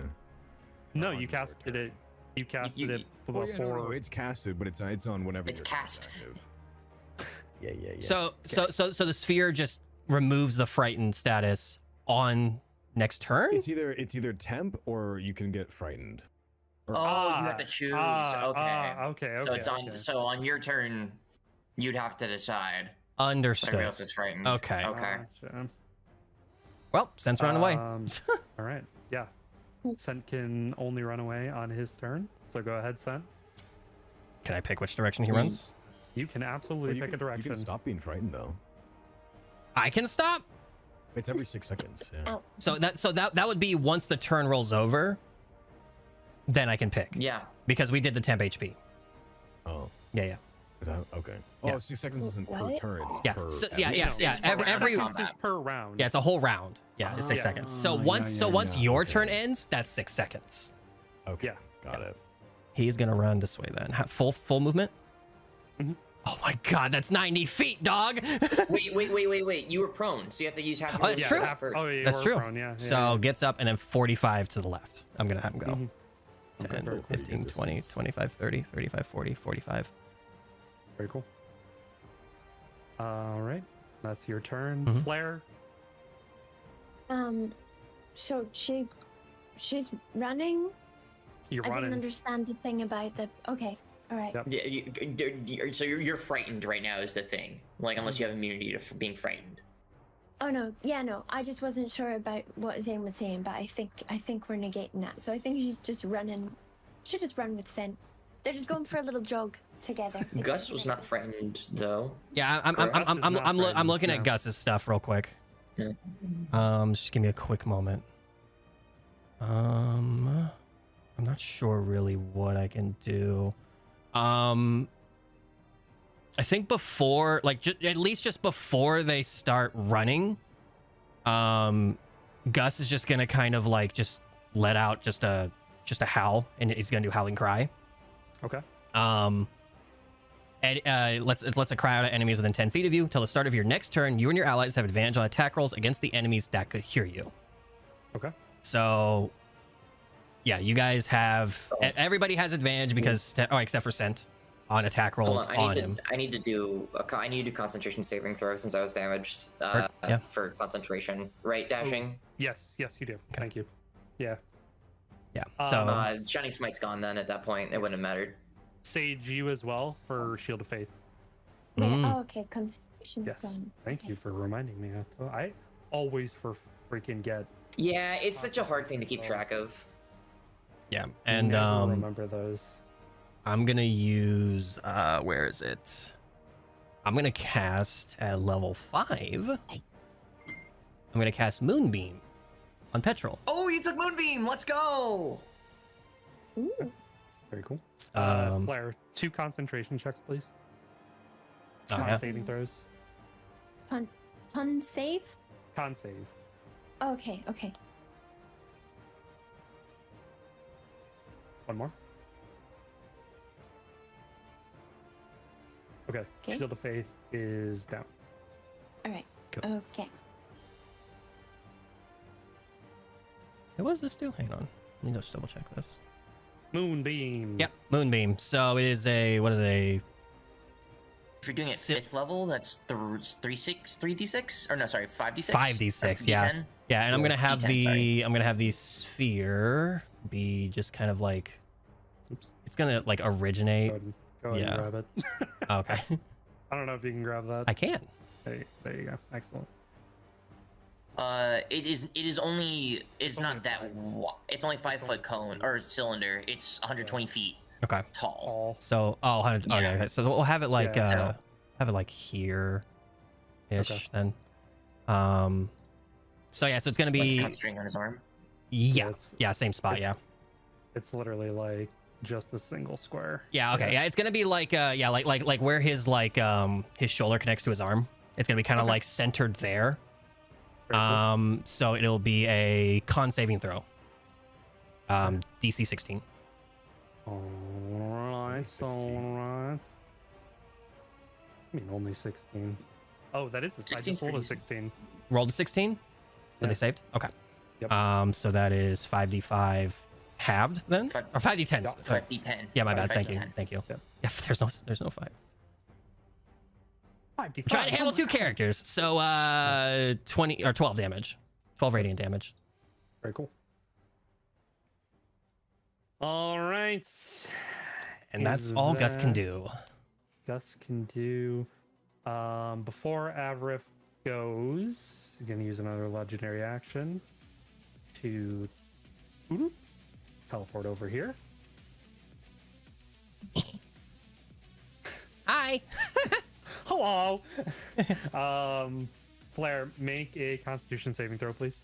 No, on you your casted turn. it. You casted You- it Oh, before. yeah, no, it's casted, but it's on whenever It's your cast. turn is active. Yeah. So the sphere just removes the frightened status on next turn. It's either temp or you can get frightened. Oh, you have to choose. Okay. Okay. So it's on. So on your turn, you'd have to decide. Everybody Understood. else is frightened. Okay. Okay. Gotcha. Well, since run away. All right. Yeah. Scent can only run away on his turn. So go ahead, Scent. Can I pick which direction he runs? You can absolutely Well, you pick a can direction. stop being frightened though. I can stop. It's every 6 seconds. Yeah. So that would be once the turn rolls over. Then I can pick Yeah. because we did the temp HP. Oh, Yeah. is that okay? Yeah. Oh, 6 seconds isn't per What? turn. It's Yeah. per. So, every- yeah. It's per round of Every combat. This is per round. yeah, it's a whole round. Yeah, it's 6 Yeah. seconds. So Ah, once yeah, your okay. turn ends, that's 6 seconds. Okay. Yeah. Got it. He's gonna run this way then. Full movement. Mhm. Oh my god, that's 90 feet, dog. Wait. You were prone, so you have to use half your Oh, that's wisdom true. first. Oh, yeah, That's you true. were prone, yeah. So gets up and then 45 to the left. I'm gonna have him go. Mhm. Okay, 10, very cool. 15, 20, 25, 30, 35, 40, 45. Very cool. All right, that's your turn. Mhm. Flair. So she's running. You're I didn't running. understand the thing about the. Okay, all right. Yep. Yeah, so you're frightened right now is the thing. Like, unless you have immunity to being frightened. Oh no, yeah, no. I just wasn't sure about what Zane was saying, but I think we're negating that. So I think she's just running. Should just run with Sen. They're just going for a little jog together. Gus was not frightened though. Yeah, I'm frightened, looking at no. Gus's stuff real quick. Yeah. Just give me a quick moment. I'm not sure really what I can do. I think before, like, at least just before they start running, Gus is just gonna kind of like just let out just a howl, and he's gonna do howling cry. Okay. And lets a cry out at enemies within 10 feet of you. Till the start of your next turn, you and your allies have advantage on attack rolls against the enemies that could hear you. Okay. So, yeah, you guys have everybody has advantage because except for Scent on attack rolls on him. I need to do concentration saving throw since I was damaged. Yeah. For concentration, right? Dashing. Yes, you do. Thank you. Yeah. Yeah. So Shining Smite's gone then. At that point, it wouldn't have mattered. Sage, you as well for Shield of Faith. Oh, okay. Concentration. Yes. Gone. Thank you for reminding me. I always freaking get. Yeah, it's such a hard thing to keep track of. yeah, and never remember those. I'm gonna use where is it? I'm gonna cast at level 5. I'm gonna cast Moonbeam on Petrol. Oh, you took Moonbeam. Let's go. Ooh. Very cool. Um, Flair, 2 concentration checks, please. Oh, Con yeah. saving throws. Pun save. Con save. Okay. One more. Okay. Okay. Shield of Faith is down. All right. Cool. Okay. What does this do? Hang on. Let me just double check this. Moonbeam. Yep, Moonbeam. So it is a If you're doing it Si- 5th level, that's 3d6, or no, sorry, 5d6. 5d6, yeah. D10? Yeah, and I'm gonna have D10, sorry. I'm gonna have the sphere be just kind of like Oops. it's gonna like originate. Go ahead Yeah. and grab it. Okay. I don't know if you can grab that. I can. There you go. Excellent. It's only not that it's only 5-foot cone or cylinder. It's 120 feet Okay. tall. All. So 100. Yeah. Okay. So we'll have it like Yeah. have it like here ish Okay. then. So yeah, so it's gonna Like be concentrating on his arm. yeah. it's- Yeah, same spot, yeah. It's literally like just a single square. Yeah, okay. Yeah, it's gonna be like like where his his shoulder connects to his arm. It's gonna be kind of Okay. like centered there. Very cool. So it'll be a con saving throw. DC 16. Alright, 16. alright. I mean, only 16. Oh, that is I 16's just rolled a pretty 16. Rolled a 16. So Yeah. they saved. Okay. Yep. So that is 5d5 halved then, Five- or 5d10. Yeah. 5d10. Yeah, my bad. Thank you. 5d10. Thank you. Yep. Yeah, there's no 5. 5d5. I'm trying to handle 2 characters. So 20 or 12 damage. 12 radiant damage. Very cool. Alright. And that's Is all Gus can that- do. Gus can do. Before Avrif goes, he's gonna use another legendary action to teleport over here. Hi. Hello. Flair, make a Constitution saving throw, please.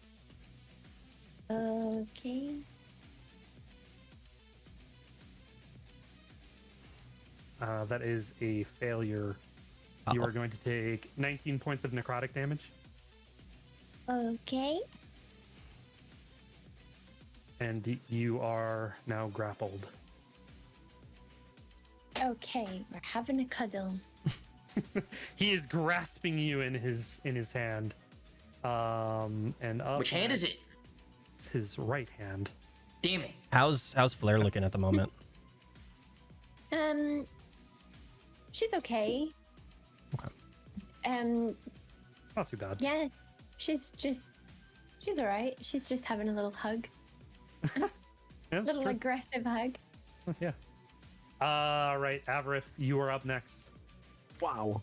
Okay. That is a failure. You Uh-oh. are going to take 19 points of necrotic damage. Okay. And you are now grappled. Okay. We're having a cuddle. He is grasping you in his hand. And up Which hand is it? It's his right hand. Damn it. How's Flair looking at the moment? She's okay. Okay. Not too bad. Yeah, she's all right. She's just having a little hug, Yeah, little sure. aggressive hug. Yeah. Right, Avrith, you are up next. Wow.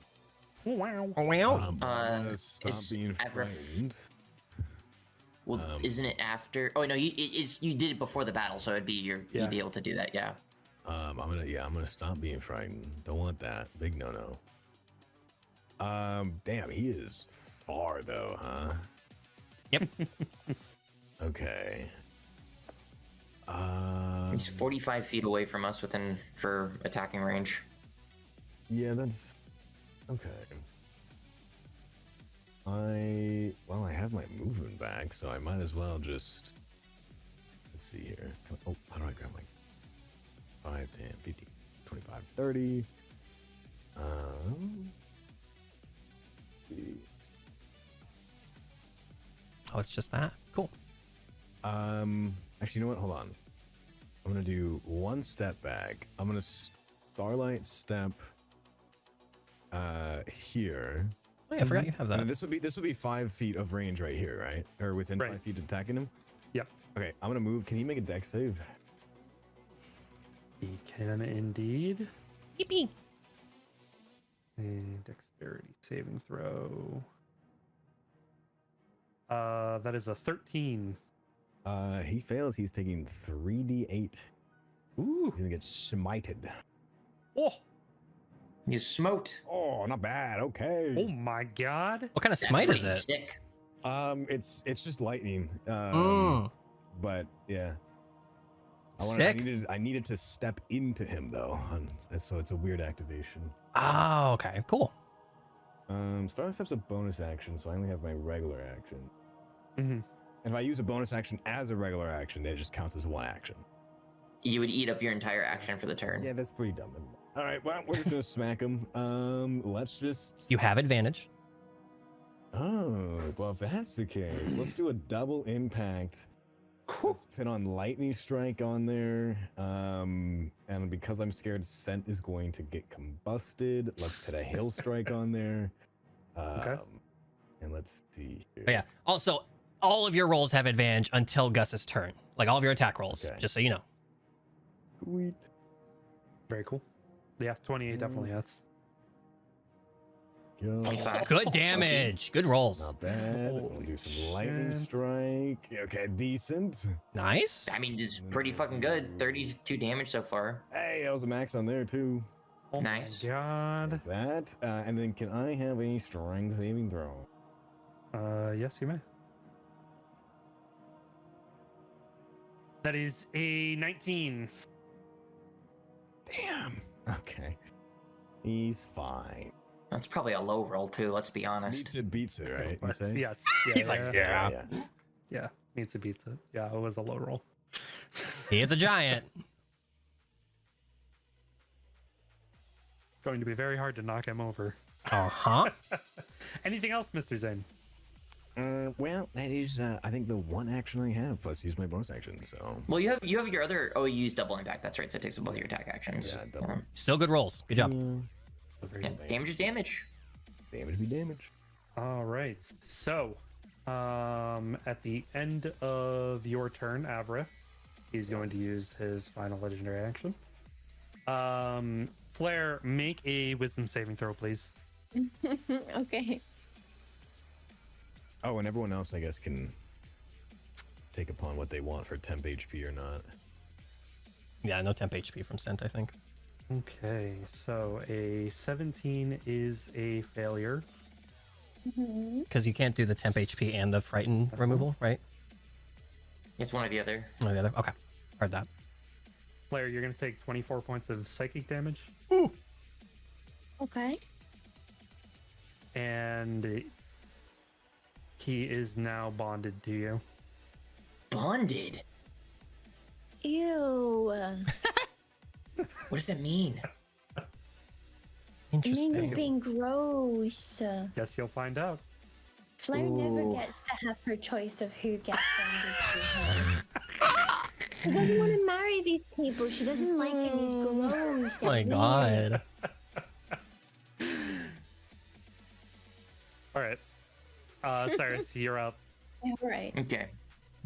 Wow. Wow. I'm gonna stop is being Avrith- frightened. Well, isn't it after? Oh no, you did it before the battle, so Yeah. you'd be able to do that. Yeah. I'm gonna stop being frightened. Don't want that. Big no. Damn, he is far though, huh? Yep. Okay. He's 45 feet away from us for attacking range. Yeah, that's okay. I have my movement back, so I might as well just let's see here. Oh, how do I grab my 5, 10, 15, 25, 30? Let's see. Oh, it's just that. Cool. Actually, you know what? Hold on. I'm gonna do one step back. I'm gonna starlight step here. Oh yeah, I forgot you have And that. then this would be 5 feet of range right here, right? Or within Right. 5 feet of attacking him. Yep. Okay, I'm gonna move. Can he make a dex save? He can indeed. Yippee. And dexterity saving throw. That is a 13. He fails. He's taking 3d8. Ooh. He's gonna get smited. Oh. You smoked. Oh, not bad. Okay. Oh my god. What kind of That's smite is pretty it? sick. It's just lightning. But yeah. Sick. I needed to step into him though, so it's a weird activation. Oh, okay, cool. Starlight step's a bonus action, so I only have my regular action. Mm-hmm. And if I use a bonus action as a regular action, then it just counts as one action. You would eat up your entire action for the turn. Yeah, that's pretty dumb. All right, well, we're just gonna smack him. Let's just. You have advantage. Oh, well, if that's the case, let's do a double impact. Let's put on lightning strike on there. And because I'm scared scent is going to get combusted, let's put a hail strike on there. Okay. And let's see here. But yeah. Also, all of your rolls have advantage until Gus's turn. Like all of your attack rolls, Okay. just so you know. Sweet. Very cool. Yeah, 28 definitely hits. Go. 25. Good damage. Good rolls. Not bad. We'll do some lightning shit. strike. Okay, decent. Nice. I mean, this is pretty fucking good. 32 damage so far. Hey, that was a max on there too. Oh Nice. my god. Take that. And then can I have a strength saving throw? Yes, you may. That is a 19. Damn. Okay. He's fine. That's probably a low roll too. Let's be honest. Beats it, right? You say? Yes. Yeah, He's like, yeah. Yeah, needs to beat it. Yeah, it was a low roll. He is a giant. Going to be very hard to knock him over. Uh-huh. Anything else, Mr. Zane? Well, that is, I think the one action I have. Let's use my bonus action. So Well, you have your other. Oh, you use double impact. That's right. So it takes both your attack actions. yeah, double. Still good rolls. Good job. Yeah, damage is damage. Damage be damage. All right. So, at the end of your turn, Avrith, he's going to use his final legendary action. Flair, make a wisdom saving throw, please. Okay. Oh, and everyone else, I guess, can take upon what they want for temp HP or not. Yeah, no temp HP from Scent, I think. Okay, so a 17 is a failure. Because you can't do the temp HP and the frighten removal, right? It's one or the other. One or the other. Okay. Heard that. Flair, you're going to take 24 points of psychic damage. Okay. And he is now bonded to you. Bonded. Ew. What does that mean? It means it's Interesting. being gross. Guess you'll find out. Flair never Ooh. gets to have her choice of who gets bonded to her. She doesn't want to marry these people. She doesn't like him. He's gross. Oh my and god. All right. Cyrus, you're up. weird. All right. Okay,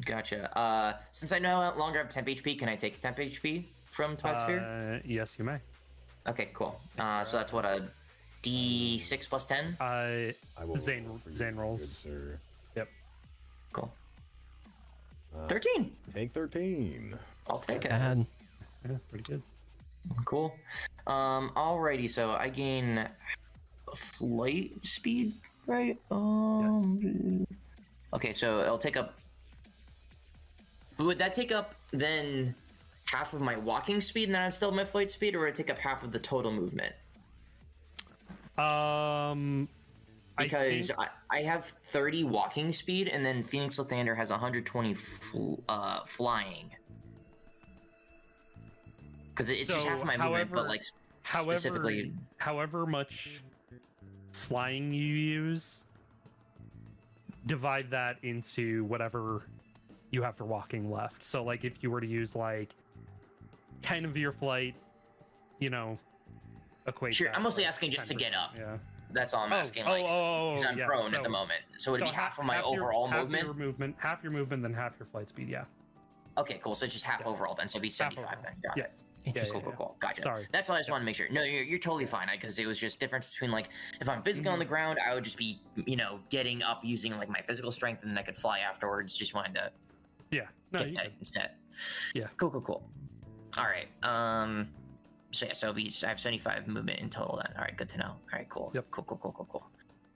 gotcha. Since I no longer have temp HP, can I take temp HP from Twilight Sphere? Yes, you may. Okay, cool. So that's what, a D6 plus 10? I will Zane- roll for you, Zane rolls. good sir. Yep. Cool. 13. Take 13. I'll take it. Bad. Yeah, pretty good. Cool. Alrighty, so I gain flight speed, right? Okay, so it'll take up. Would that take up then half of my walking speed and then I'm still at my flight speed, or would it take up half of the total movement? Because I have 30 walking speed, and then Phoenix Lathander has 120 flying. Because it's just So, half of my movement, but like specifically. However much flying you use, divide that into whatever you have for walking left. So like if you were to use like kind of your flight, you know, equate. Sure, that, I'm mostly like, asking just to 10%. get up. Yeah. That's all I'm asking, like, because I'm yeah. prone at the moment. So would it be half of my overall movement? Half your movement, then half your flight speed. Yeah. Okay, cool. So it's just half overall then. So it'd be 75 overall. then. Got Yes. it. Yeah, Cool, cool. Gotcha. Sorry. That's all I just wanted to make sure. No, you're totally fine, because it was just difference between, like, if I'm physically on the ground, I would just be, you know, getting up using, like, my physical strength, and then I could fly afterwards. Just wanted to Yeah. No, get you that could. instead. Yeah. Cool. All right. So yeah, so I have 75 movement in total then. All right, good to know. All right, cool. Yep. Cool.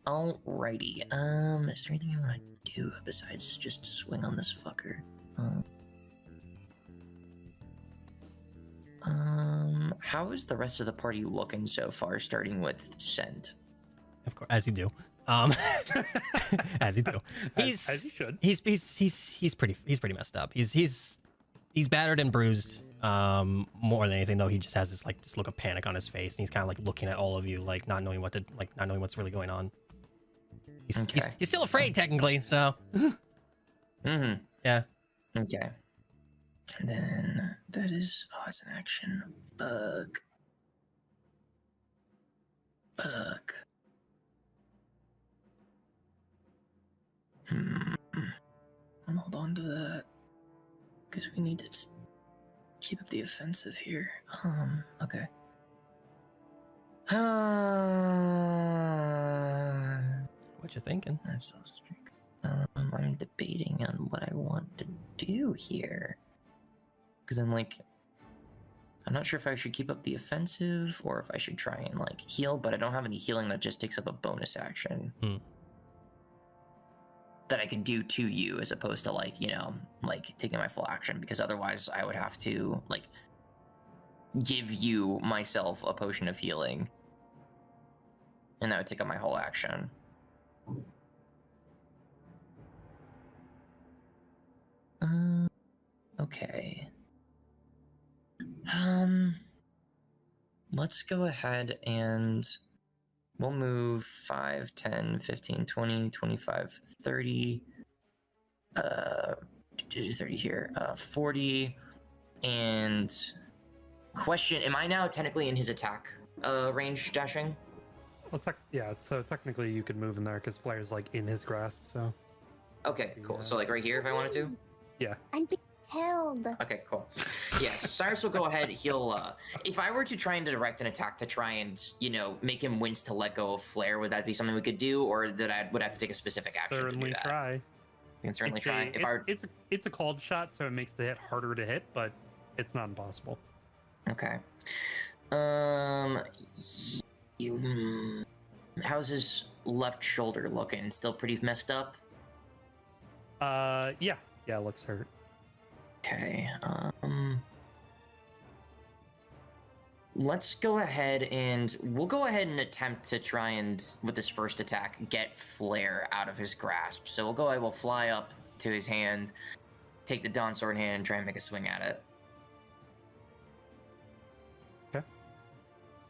Alrighty. Is there anything I want to do besides just swing on this fucker? How is the rest of the party looking so far, starting with Scent? Of course, as you do. As you do. As you should. He's pretty messed up. He's battered and bruised. More than anything though, he just has this look of panic on his face, and he's kind of like looking at all of you, like not knowing what's really going on. He's still afraid technically, so. Mm-hmm. Yeah. Okay. And then that is it's an action. Fuck. I'll hold on to that because we need to keep up the offensive here. Okay. What you thinking? That's so strict. I'm debating on what I want to do here. Because I'm not sure if I should keep up the offensive or if I should try and like heal, but I don't have any healing that just takes up a bonus action. That I could do to you as opposed to like, you know, like taking my full action, because otherwise I would have to like give you myself a potion of healing. And that would take up my whole action. Okay. Let's go ahead and we'll move 5, 10, 15, 20, 25, 30, 30 here, 40, and question, am I now technically in his attack range dashing? Well, so technically you could move in there because Flair's like in his grasp, so. Okay, cool. So like right here if I wanted to? Yeah. I'm being held. Okay, cool. Yeah, Cyrus will go ahead. He'll, if I were to try and direct an attack to try and, you know, make him wince to let go of Flair, would that be something we could do, or that I would have to take a specific action Certainly to do that? try. You can certainly try. It's a called shot, so it makes the hit harder to hit, but it's not impossible. Okay. How's his left shoulder looking? Still pretty messed up? Yeah, it looks hurt. Okay, let's go ahead and we'll go ahead and attempt to try and, with this first attack, get Flair out of his grasp. So we'll fly up to his hand, take the Dawn Sword hand, and try and make a swing at it. Okay.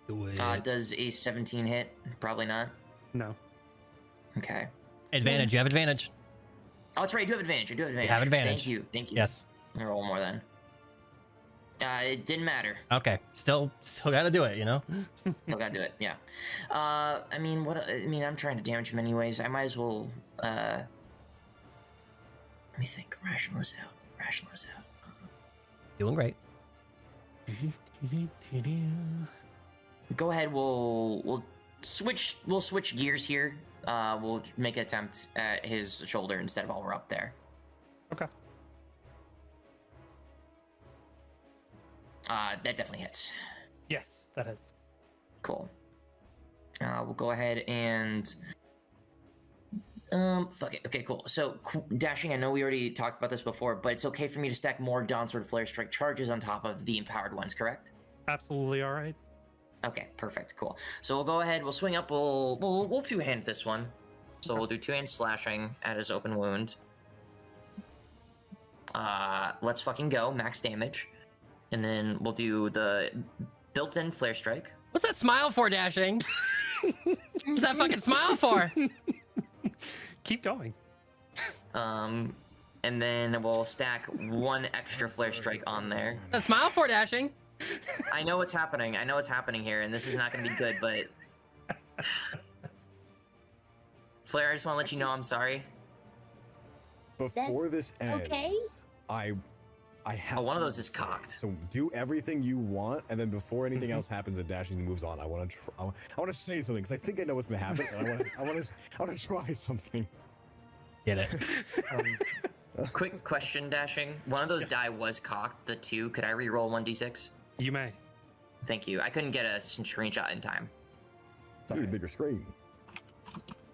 Do it. Does a 17 hit? Probably not. No. Okay. Advantage. You have advantage. Oh, that's right. I do have advantage. You have advantage. Thank you. Yes. I'll roll one more then. It didn't matter. Okay, still gotta do it, you know? Still gotta do it. Yeah. I mean, I'm trying to damage him anyways. I might as well. Let me think. Rational this out. Doing great. Go ahead. We'll switch gears here. We'll make an attempt at his shoulder instead while we're up there. Okay. That definitely hits. Yes, that is. Cool. We'll go ahead and fuck it. Okay, cool. So dashing, I know we already talked about this before, but it's okay for me to stack more Dawnsword Flare Strike charges on top of the empowered ones, correct? Absolutely all right. Okay, perfect, cool. So we'll go ahead, we'll swing up, we'll two-hand this one. So we'll do two-hand slashing at his open wound. Let's fucking go, max damage. And then we'll do the built-in Flare Strike. What's that smile for, Dashing? What's that fucking smile for? Keep going. And then we'll stack one extra Flare Strike on there. That smile for, Dashing? I know what's happening. I know what's happening here, and this is not going to be good, but... Flair, I just want to let you know I'm sorry. Before this ends, okay. I have. Oh, one of those something is to say. cocked. So do everything you want, and then before anything else happens and Dashing moves on, I want to say something because I think I know what's gonna happen. And I want to try something. Get it. Quick question, Dashing. One of those die was cocked, the 2. Could I re-roll 1d6? You may. Thank you. I couldn't get a screenshot in time. You need a bigger screen.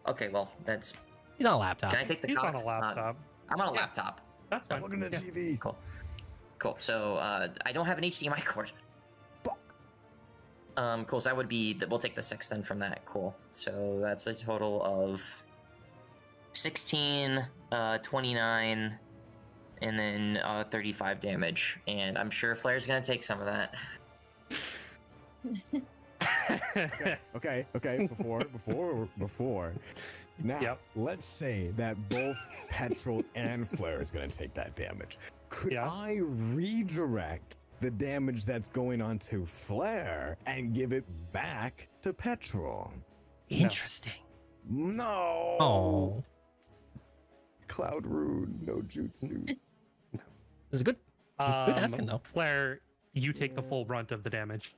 Okay, well, that's... He's on a laptop. Can I take the He's on cocked? a laptop. I'm on a laptop. That's fine. Look at the TV. Cool. Cool. So, I don't have an HDMI cord. Fuck. Cool. So that would be... We'll take the 6 then from that. Cool. So that's a total of 16, 29, and then 35 damage. And I'm sure Flair's gonna take some of that. Okay. Before. Now, Yep. let's say that both Petrol and Flair is going to take that damage. Could Yeah. I redirect the damage that's going on to Flair and give it back to Petrol? Interesting. No. Oh. Cloud Rude, no jutsu. It was a good asking, though. Flair, you take the full brunt of the damage.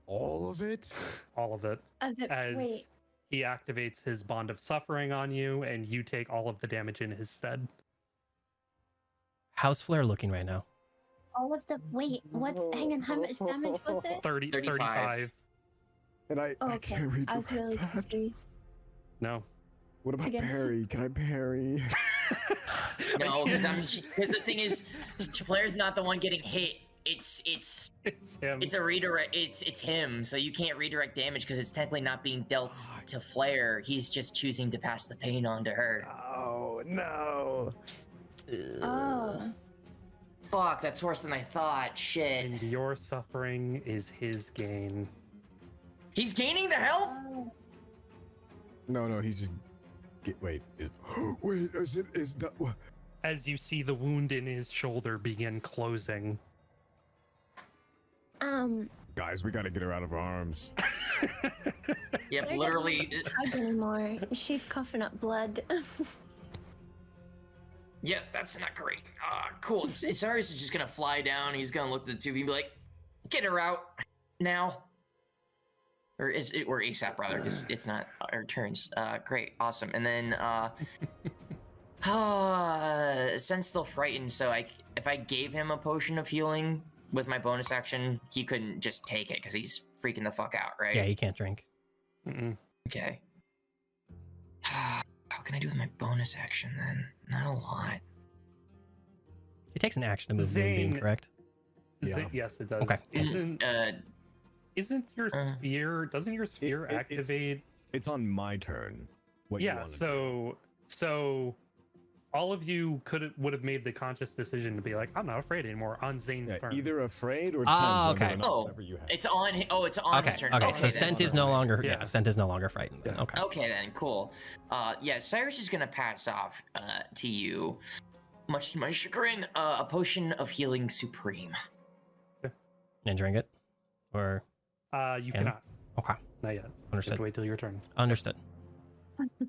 All of it? All of it. As Wait, he activates his bond of suffering on you, and you take all of the damage in his stead. How's Flair looking right now? all of the hang on, how much damage was it? 35. And I Okay, can't read I was really that. confused. No. What about Again. parry? Can I parry? No, because the thing is, Flair's not the one getting hit. It's him. a redirect. It's him. So you can't redirect damage because it's technically not being dealt to Flair. He's just choosing to pass the pain on to her. Oh, no. Oh. Fuck, that's worse than I thought. Shit. And your suffering is his gain. He's gaining the health? No, he's just... Wait, is that... As you see the wound in his shoulder begin closing. Guys, we gotta get her out of our arms. Yep, Claire literally. doesn't hug anymore. She's coughing up blood. Yep, that's not great. Cool. Cyrus is just gonna fly down. He's gonna look at the two of you and be like, "Get her out now." Or ASAP rather, because it's not our turns. Great, awesome. And then Sen's still frightened, so if I gave him a potion of healing with my bonus action, he couldn't just take it because he's freaking the fuck out, right? Yeah, he can't drink. Mm-mm. Okay. How can I do with my bonus action then? Not a lot. It takes an action to move Moonbeam, Zane- correct? Yeah. Yes, it does. Okay. Isn't your sphere? Doesn't your sphere it's- activate? It's on my turn. What you Yeah. wanna do. So all of you would have made the conscious decision to be like, I'm not afraid anymore on Zane's Yeah, turn. either afraid or Ah, tempt, okay. whatever you have. It's on. It's on Okay, his turn. okay, so then. Scent is no longer Yeah. Scent is no longer frightened then. Yeah. Okay. Okay then, cool. Yeah, Cyrus is gonna pass off to you, much to my chagrin, a potion of healing supreme. and drink it? Or You Can? cannot. okay, Not yet. You have understood. to wait till your turn. Understood.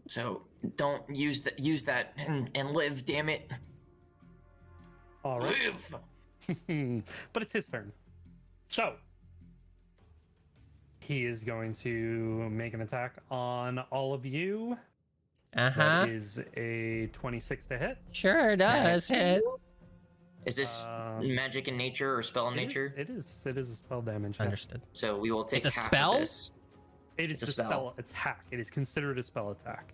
So don't use that and live, damn it. All right. Live. But it's his turn. So he is going to make an attack on all of you. That is a 26 to hit. Sure does hit. Is this Um, magic in nature or spell in nature? It is a spell damage. yeah. Understood. So we will take It's a half spell? of this. It is It's a a spell. spell attack. It is considered a spell attack.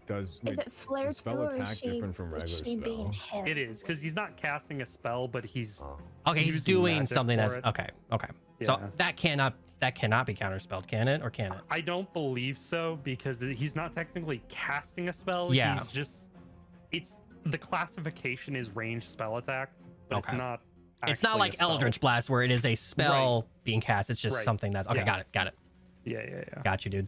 Does Is it Flair is spell too, or is attack she, different from is regular she being spell? hit? It is because he's not casting a spell, but he's Oh. Okay, he's using doing magic something for that's it. okay. Okay, so Yeah. that cannot be counterspelled, can it? Or can it? I don't believe so because he's not technically casting a spell. Yeah. He's just the classification is ranged spell attack, but Okay. it's not. It's not actually a like spell. Eldritch Blast where it is a spell being cast. It's just Right. something that's okay. Yeah. Got it. Yeah. Got you, dude.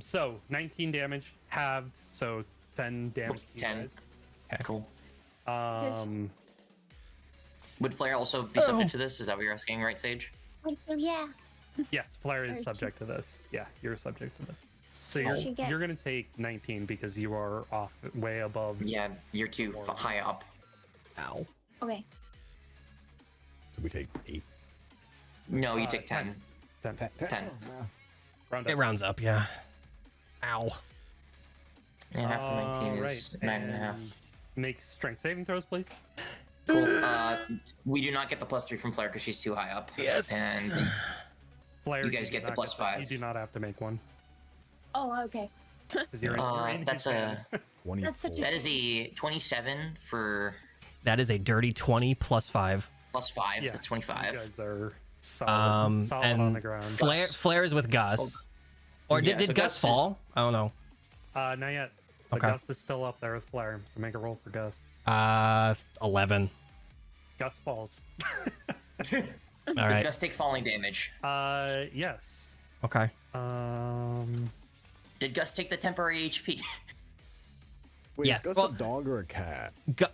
So 19 damage halved, so 10 damage. to you 10. guys. Cool. Would Flair also be subject to this? Is that what you're asking, right, Sage? Oh, yeah. Yes, Flair is Or subject to this. Yeah, you're subject to this. So She get- you're gonna take 19 because you are off way above. Yeah, you're too high up. Ow. Okay. So we take 8. No, you take 10. 10. 10. Round It up. rounds up, yeah. Ow. And half of 19 is Alright, 9.5. and Make strength saving throws, please. Cool. We do not get the +3 from Flair because she's too high up. Yes. And Flair, You guys do get the not +5. You do not have to make one Oh, okay. because you're in that's his a hand. 24. That's such a- that is a 27 for That is a dirty 20 plus 5. +5. Yeah, That's You 25. guys are solid, solid and on the ground. Flare is with Gus. Or Yeah, did so Gus Gus is- fall? I don't know. Not yet. But Okay. Gus is still up there with Flair, so make a roll for Gus. 11. Gus falls. All Does right. Gus take falling damage? Yes. Okay. Did Gus take the temporary HP? Wait, Yes, is Gus well- a dog or a cat? Gu-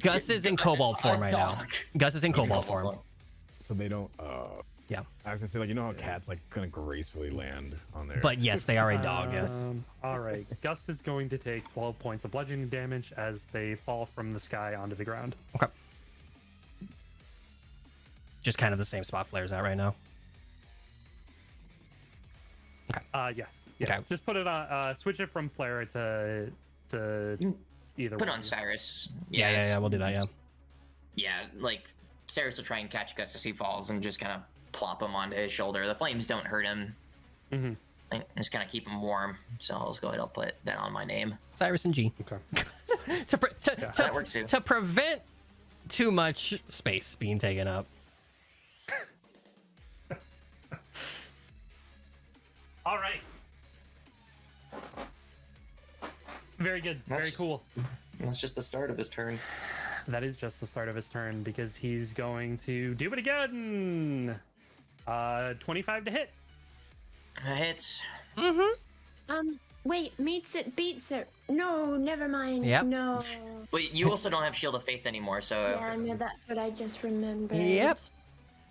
Gus is in kobold form right now. dog. Gus is in He's kobold kobold form. So they don't. Yeah. I was gonna say, like, you know how cats like kind of gracefully land on there. But yes, they are a dog, yes. All right. Gus is going to take 12 points of bludgeoning damage as they fall from the sky onto the ground. Okay. Just kind of the same spot Flair's at right now. Yes. Yeah. Okay. Just put it on. Switch it from Flair to either. Put one. on Cyrus. Yeah, it's- we'll do that, yeah. Yeah, like Cyrus will try and catch Gus as he falls and just kind of plop him onto his shoulder. The flames don't hurt him. Mm-hmm. Like, just kind of keep him warm. So I'll just go ahead. I'll put that on my name. Cyrus and G. Okay. That works too. To prevent too much space being taken up. All right. Very good. That's Very just- cool. That's just the start of his turn. That is just the start of his turn because he's going to do it again. 25 to hit. That hits. Wait, meets it, beats it. No, never mind. Yep. No. Wait, you also don't have Shield of Faith anymore, so Yeah, no, that's what I just remembered. Yep.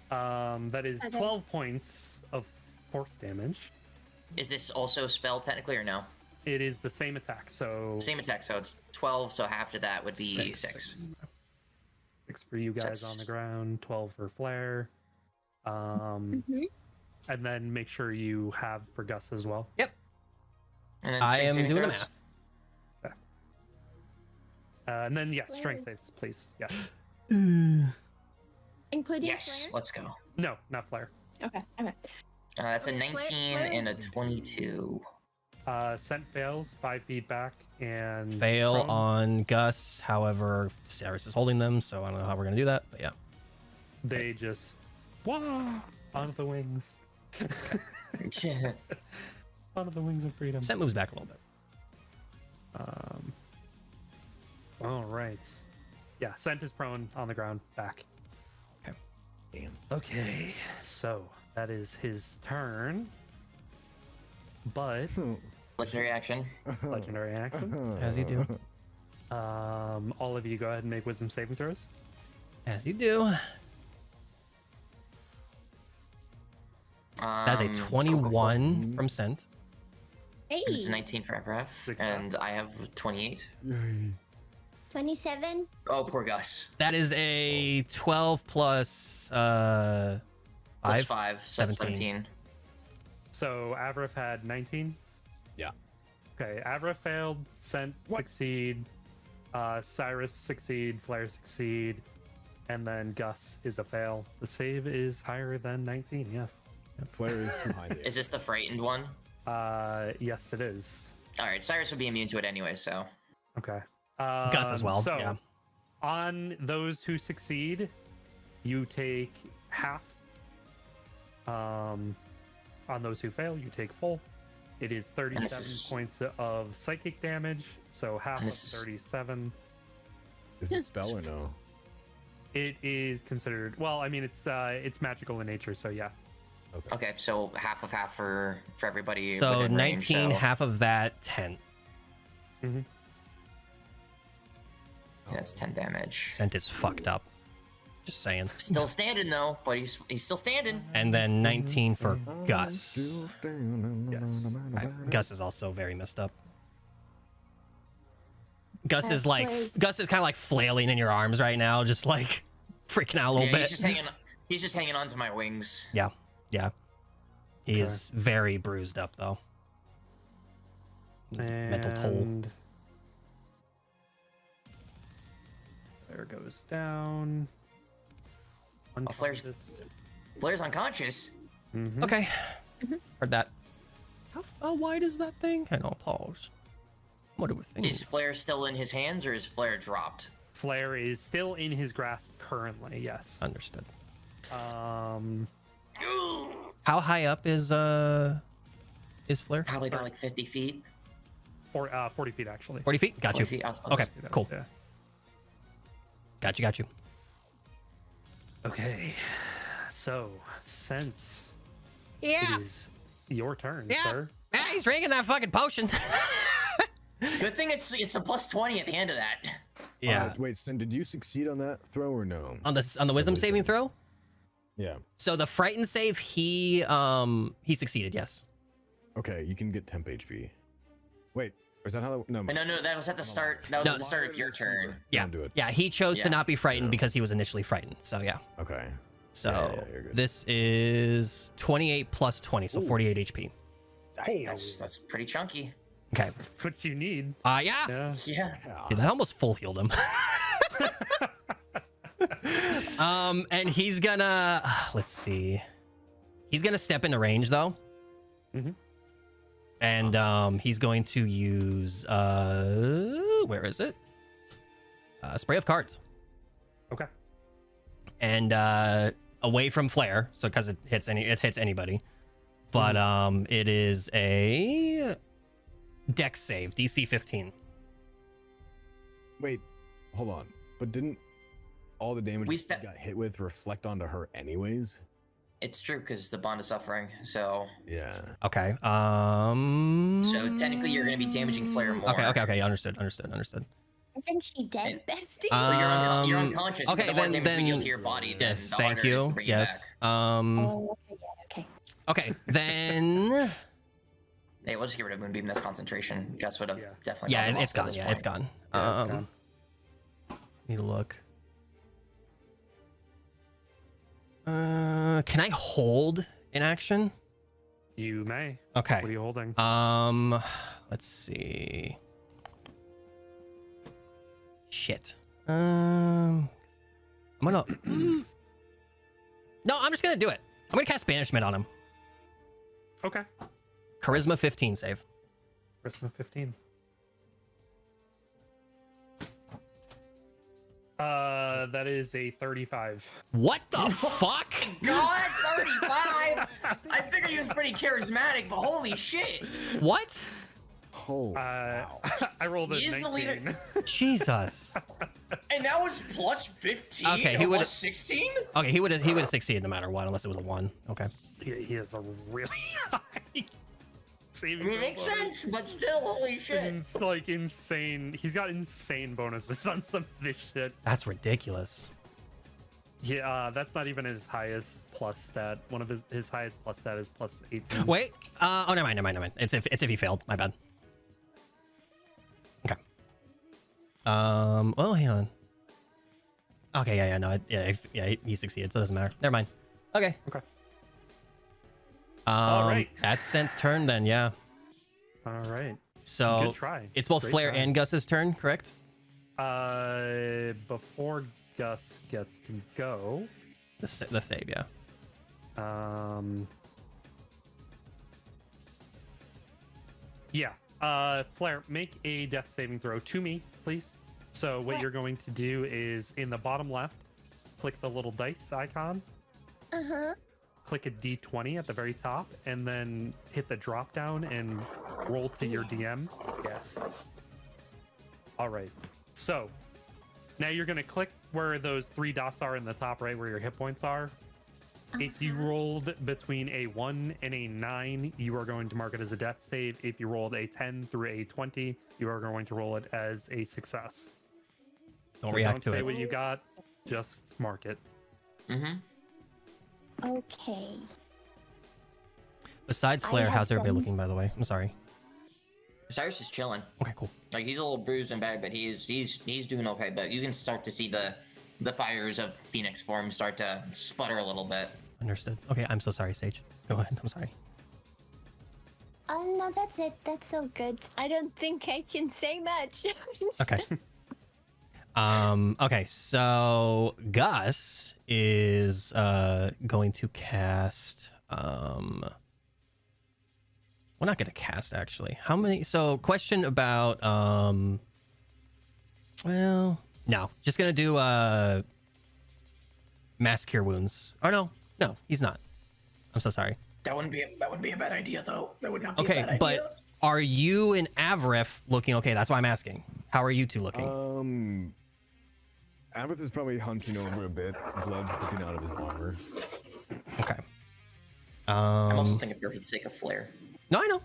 That is Okay. 12 points of force damage. is this also spell technically or no? It is the same attack, so Same attack, so it's 12. So half of that would be 6. 6 for you guys on the Six. ground, 12 for Flair. Mhm. And then make sure you have for Gus as well. Yep. And then I strength am saving doing the throws? math. And then, yeah, Flair. strength saves, please. Yeah. Including Yes, Flair? let's go. No, not Flair. Okay, okay. That's a Flair- 19 Flair and a is- 22. Scent fails, 5 feet back, and Fail prone. on Gus. However, Cyrus is holding them, so I don't know how we're going to do that. But yeah. They just wah onto the wings. Onto the wings of freedom. Scent moves back a little bit. All right. Yeah, Scent is prone on the ground, back. Damn. Okay, so that is his turn. But Legendary action. legendary action. As you do. All of you go ahead and make wisdom saving throws. As you do. That's a Cool. 21 from Scent. Hey, And it's 19 for FRF, and I have 28. 27. Oh, poor Gus. That is a 12 plus Plus 5. 5, so that's 17. So Avrif had 19. Yeah. Okay, Avrif failed. Scent succeed. Cyrus succeed. Flair succeed. And then Gus is a fail. The save is higher than 19. Yes. Flair is too high. Is this the frightened one? Yes, it is. All right, Cyrus would be immune to it anyway, so. Okay. Gus as well. So, Yeah. on those who succeed, you take half. On those who fail, you take full. It is 37 points of psychic damage, so half of 37. Is it spell or no? It is considered. Well, I mean, it's magical in nature, so yeah. Okay, so half of half for everybody. So within 19, range, so half of that, 10. Mm-hmm. that's 10 damage. Scent is fucked up. Just saying. Still standing though, but he's still standing. And then 19 for Gus. Still standing, no matter what. Gus is also very messed up. Gus is Flair's- Gus is kind of like flailing in your arms right now, just like freaking out a little Yeah, bit. he's just hanging on to my wings. Yeah. He is very bruised up though. He's mental toll. And there goes down. Flair's unconscious. Mm-hmm. Okay. Heard that. How wide is that thing? Hang on, pause. What do we think? Is Flair still in his hands, or is Flair dropped? Flair is still in his grasp currently. Yes. Understood. How How high up is Flair? Probably about like 50 feet. 40 feet actually. 40 feet? Got 40 you. feet, I suppose. Okay, cool. Yeah. Got you. Okay. So, since Yeah. it is your turn, Yeah. sir. Yeah, he's drinking that fucking potion. Good thing it's a plus 20 at the end of that. Yeah. Wait, Sin, did you succeed on that throw or no? On the wisdom saving throw? Yeah. So the frightened save, he succeeded, yes. Okay, you can get temp HP. Wait, or is that how that? No. No, that was at the start. That was No. at the start of your turn. Yeah. Don't do it. Yeah, he chose to Yeah. not be frightened Yeah. because he was initially frightened. So yeah. Okay. So Yeah, you're good. this is 28 plus 20, so 48 HP. That's pretty chunky. Okay. That's what you need. Yeah. Yeah. Yeah. Dude, that almost full healed him. And he's gonna let's see. He's gonna step into range though. Mhm. And he's going to use where is it? Spray of cards. Okay. And away from Flair, so because it hits anybody. But it is a Dex save, DC 15. Wait, hold on. But didn't all the damage We he got hit with reflect onto her anyways? It's true because the bond of suffering. So Yeah. Okay. so technically you're going to be damaging Flair more. Okay. Understood. I think she dead, bestie. Well, you're unconscious. okay, but the more then- damage we deal then- to your body, then Yes, the thank harder it is to you. bring Yes. Oh, okay. Okay, then Hey, we'll just get rid of Moonbeam. That's concentration. Gus would have Yeah. definitely. yeah, gotten it's lost at gone. this Yeah, point. it's gone. Yeah, it's gone. Need to look. Can I hold in action? You may. Okay. What are you holding? Let's see. Shit. I'm gonna. No, I'm just gonna do it. I'm gonna cast Banishment on him. Okay. Charisma 15 save. Charisma 15. That is a 35. What the fuck? God, 35! I figured he was pretty charismatic, but holy shit! What? Oh. I rolled a He is the leader. 19. Jesus. And that was plus 15? Okay, he and would've- plus 16? Okay, he would have succeeded no matter what, unless it was a 1. Okay. He has a really high I saving mean, it makes throw. sense, but still, holy shit. It's like insane. He's got insane bonuses on some of this shit. That's ridiculous. Yeah, that's not even his highest plus stat. One of his highest plus stat is plus 18. Wait. Oh, never mind. It's if he failed. My bad. Okay. Well, hang on. Okay. Yeah. No. He succeeded, so it doesn't matter. Never mind. Okay. Okay. All right. That's Scent's turn then. Yeah. All right. So Good try. it's both Great Flair try. and Gus's turn, correct? Before Gus gets to go, The save, yeah. Flair, make a death saving throw to me, please. So what you're going to do is in the bottom left, click the little dice icon, click a d20 at the very top, and then hit the drop down and roll to your DM. Yeah. All right. So now you're going to click where those 3 dots are in the top right, where your hit points are. If you rolled between a 1 and a 9, you are going to mark it as a death save. If you rolled a 10 through a 20, you are going to roll it as a success. Don't So react to say it. what you got, just mark it. Okay. Besides I Flair, have how's everybody some- looking, by the way? I'm sorry. Cyrus is chilling. Okay, cool. Like he's a little bruised and bad, but he's doing okay. But you can start to see the fires of Phoenix form start to sputter a little bit. Understood. Okay, I'm so sorry, Sage. Go ahead. I'm sorry. Oh no, that's it. That's so good. I don't think I can say much. Okay. Okay, so Gus is going to cast we're not gonna cast actually. How many question about well, no, just gonna do mass cure wounds. Oh no, he's not. I'm so sorry. That wouldn't be a bad idea though. That would not be a Okay, bad idea. but are you and Avrith looking okay? That's why I'm asking. How are you two looking? Avrith is probably hunching over a bit, blood's dripping out of his armor. Okay. I'm also thinking for the sake of Flair. No, I know.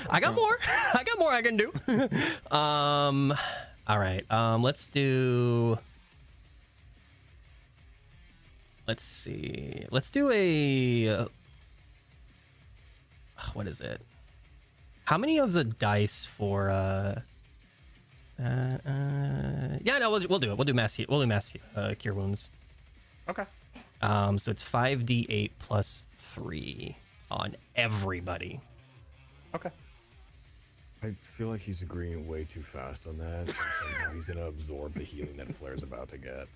I got more. I got more I can do. All right. Let's see. Let's do a what is it? How many of the dice for yeah, no, we'll do it. We'll do mass cure wounds. Okay. So it's 5d8 plus 3 on everybody. Okay. I feel like he's agreeing way too fast on that. And somehow he's gonna absorb the healing that Flair's about to get.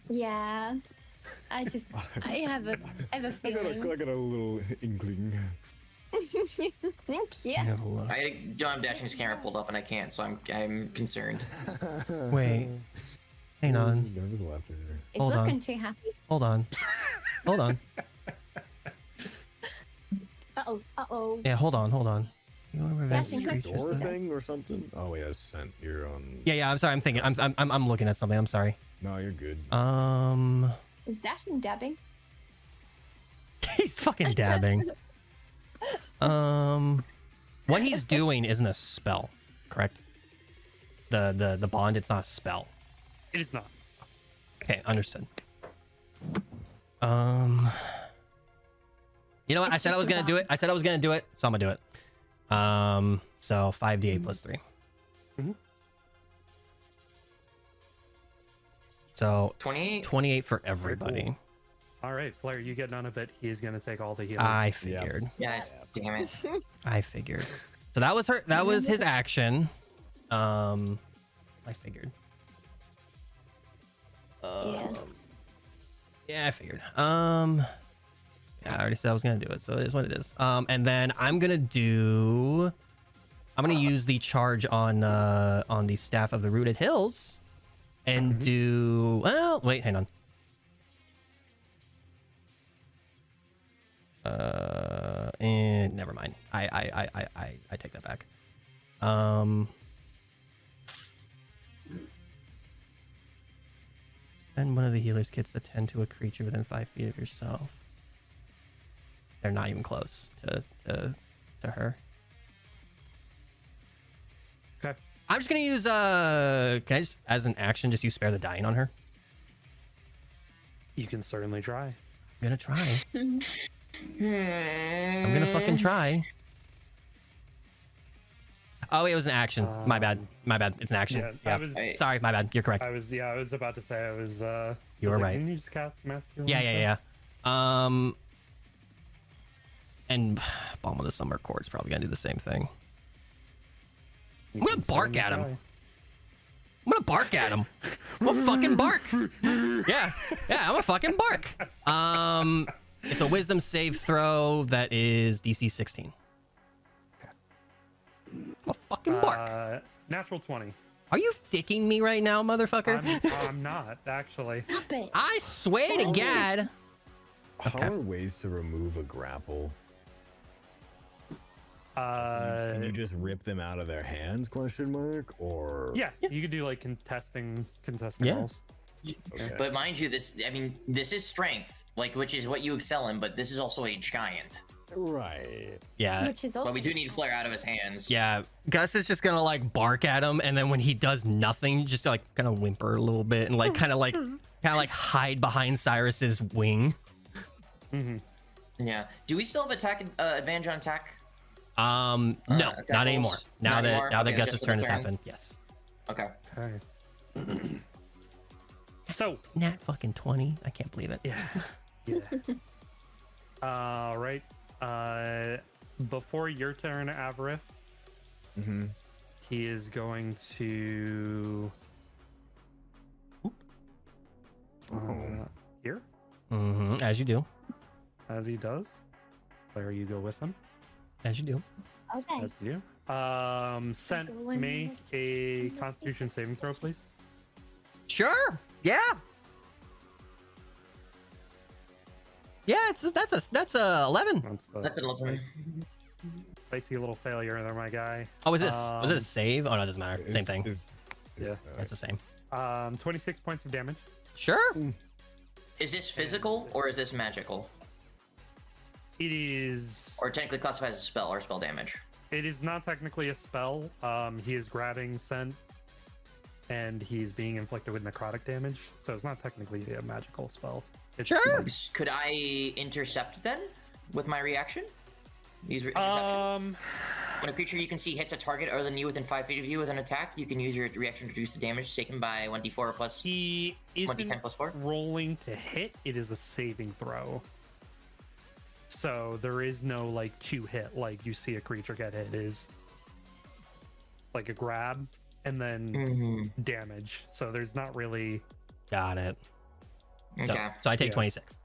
Yeah. I have a I feeling. got a little inkling. Yeah. I don't have Dashing's camera pulled up and I can't, so I'm concerned. Wait. Hang on. Nervous laughter. He's Hold on. looking too happy. Hold on. Uh-oh. Yeah, hold on. You want to prevent Dashing, creatures Door that- thing or something? Oh yeah, scent. You're on. Yeah, I'm sorry. I'm thinking. I'm looking at something. I'm sorry. No, you're good. Is Dashing dabbing? He's fucking dabbing. What he's doing isn't a spell, correct? The bond, it's not a spell. It is not. Okay, understood. You know what? I said I was gonna do it. So I'm gonna do it. So 5d8 plus 3. Mhm. So 28. 28 for everybody. cool. All right, Flair, you get none of it. He's going to take all the healing. I figured. Yeah, damn it. I figured. So that was her. That was his action. I figured. Yeah. Yeah, I figured. Yeah, I already said I was gonna do it, so it is what it is. And then I'm gonna use the charge on the Staff of the Rooted Hills, and do. Well, wait, hang on. And never mind. I take that back. Send one of the healer's kits to tend to a creature within 5 feet of yourself. They're not even close to her. Okay. I'm just gonna use can I just as an action just use spare the dying on her? You can certainly try. I'm gonna try. Mhm. I'm gonna fucking try. Oh, wait, it was an action. My bad. My bad. It's an action. Yeah, Yeah. Sorry, my bad. You're correct. I was about to say I was. You were was it, right. Can you just cast Master? Yeah. And Balm of the Summer Court's probably gonna do the same thing. I'm gonna bark at him. I'm gonna bark at him. I'm gonna fucking bark. Yeah, I'm gonna fucking bark. It's a Wisdom save throw that is DC 16. I'm gonna fucking bark. Natural 20. Are you dicking me right now, motherfucker? I'm not actually. Stop it. I swear to God. How are ways to remove a grapple? Can you just rip them out of their hands? Question mark. Or Yeah, you could do like contesting Yeah. rolls. Okay. But mind you, this is strength, like which is what you excel in, but this is also a giant. Right. Yeah. Which is also But we do need Flair out of his hands. Yeah, Gus is just gonna like bark at him, and then when he does nothing, just like kind of whimper a little bit and like kind of like hide behind Cyrus's wing. Yeah. Do we still have attack advantage on attack? No, attack not anymore. rolls? Now Not that anymore? now that Okay, Gus's just for turn the has turn. happened, yes. Okay. Okay. So Nat fucking 20. I can't believe it. yeah. All right. Before your turn, Avarith, Mm-hmm. he is going to. Here, As you do. as he does. There you go with him. As you do. okay. As you. Sent Go in make there. a Constitution saving throw, please. Sure. Yeah. Yeah, that's a 11. That's an 11. Spicy little failure there, my guy. Oh, was it a save? Oh no, it doesn't matter. Same thing. Yeah. It's the same. 26 points of damage. Sure. Is this physical or is this magical? It is. Or technically classified as a spell or spell damage? It is not technically a spell. He is grabbing scent, and he's being inflicted with necrotic damage, so it's not technically a magical spell. It's Sure. like- Could I intercept then with my reaction? Use interception. When a creature you can see hits a target other than you within 5 feet of you with an attack, you can use your reaction to reduce the damage taken by 1d4 plus. He isn't 1d10 plus 4? rolling to hit. It is a saving throw. So there is no like 2-hit like you see a creature get hit. It is like a grab and then damage. So there's not really. Got it. Okay. So I take Yeah. 26.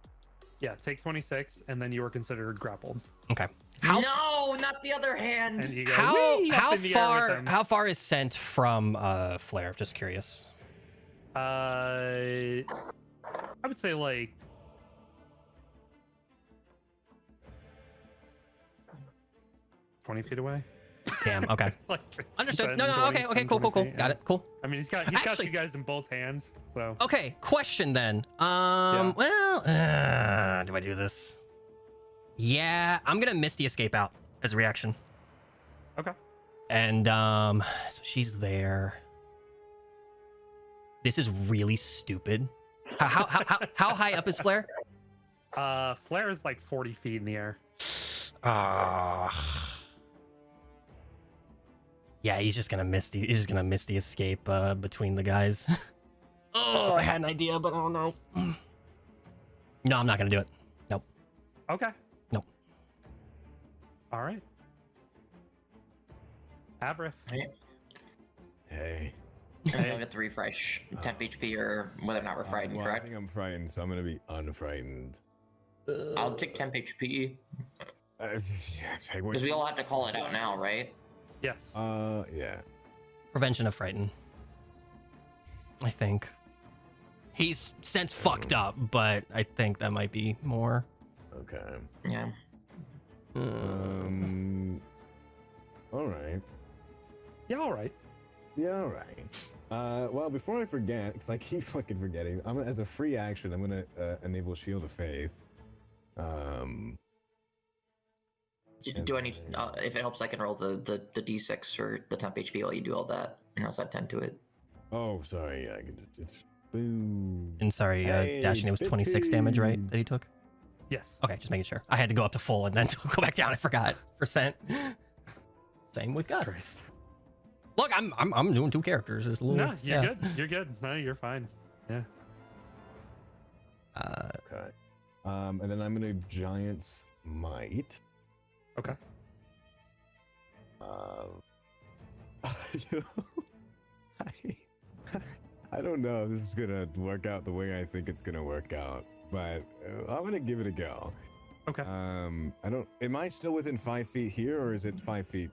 Yeah, take 26, and then you are considered grappled. Okay. No, not the other hand. And you go How way up in the air with him. how far is sent from Flair? Just curious. I would say like 20 feet away. Damn. Okay. Like, Understood. 10, No. 20, Okay. 10, Cool. 20 feet, Got yeah. it. Cool. I mean, he's got Actually- you guys in both hands, so Okay. Question then. Yeah. Well, do I do this? Yeah, I'm gonna Misty Escape out as a reaction. okay. And so she's there. This is really stupid. How high up is Flair? Flair is like 40 feet in the air. Yeah, he's just gonna Misty Escape between the guys. Oh, I had an idea, but I don't know. No, I'm not gonna do it. Nope. Okay. Nope. All right. Avrith. Hey. And you'll get the refresh temp HP or whether or not we're frightened, Well, I correct? think I'm frightened, so I'm gonna be unfrightened. I'll take temp HP. Because we all have to call it out now, right? Yes. Yeah. Prevention of Frighten. I think. He's since fucked up, but I think that might be more. Okay. Yeah. All right. Yeah. All right. Yeah, all right. Well, before I forget, because I keep fucking forgetting, as a free action, I'm gonna enable Shield of Faith. Do I need? If it helps, I can roll the d6 or the temp HP while you do all that, and also add 10 to it. Oh, sorry. Yeah, I can just, Boom. And sorry, Hey, Dashing, it was 26 damage, right? 15. That he took? Yes. Okay, just making sure. I had to go up to full and then go back down. I forgot. Percent. Same with Gus. Christ. Look, I'm doing 2 characters. It's a little, No, you're good. You're good. No, you're fine. Yeah. Okay. And then I'm gonna Giant's Might. Okay. You know, I don't know if this is gonna work out the way I think it's gonna work out, but I'm gonna give it a go. Okay. I don't. Am I still within 5 feet here, or is it 5 feet?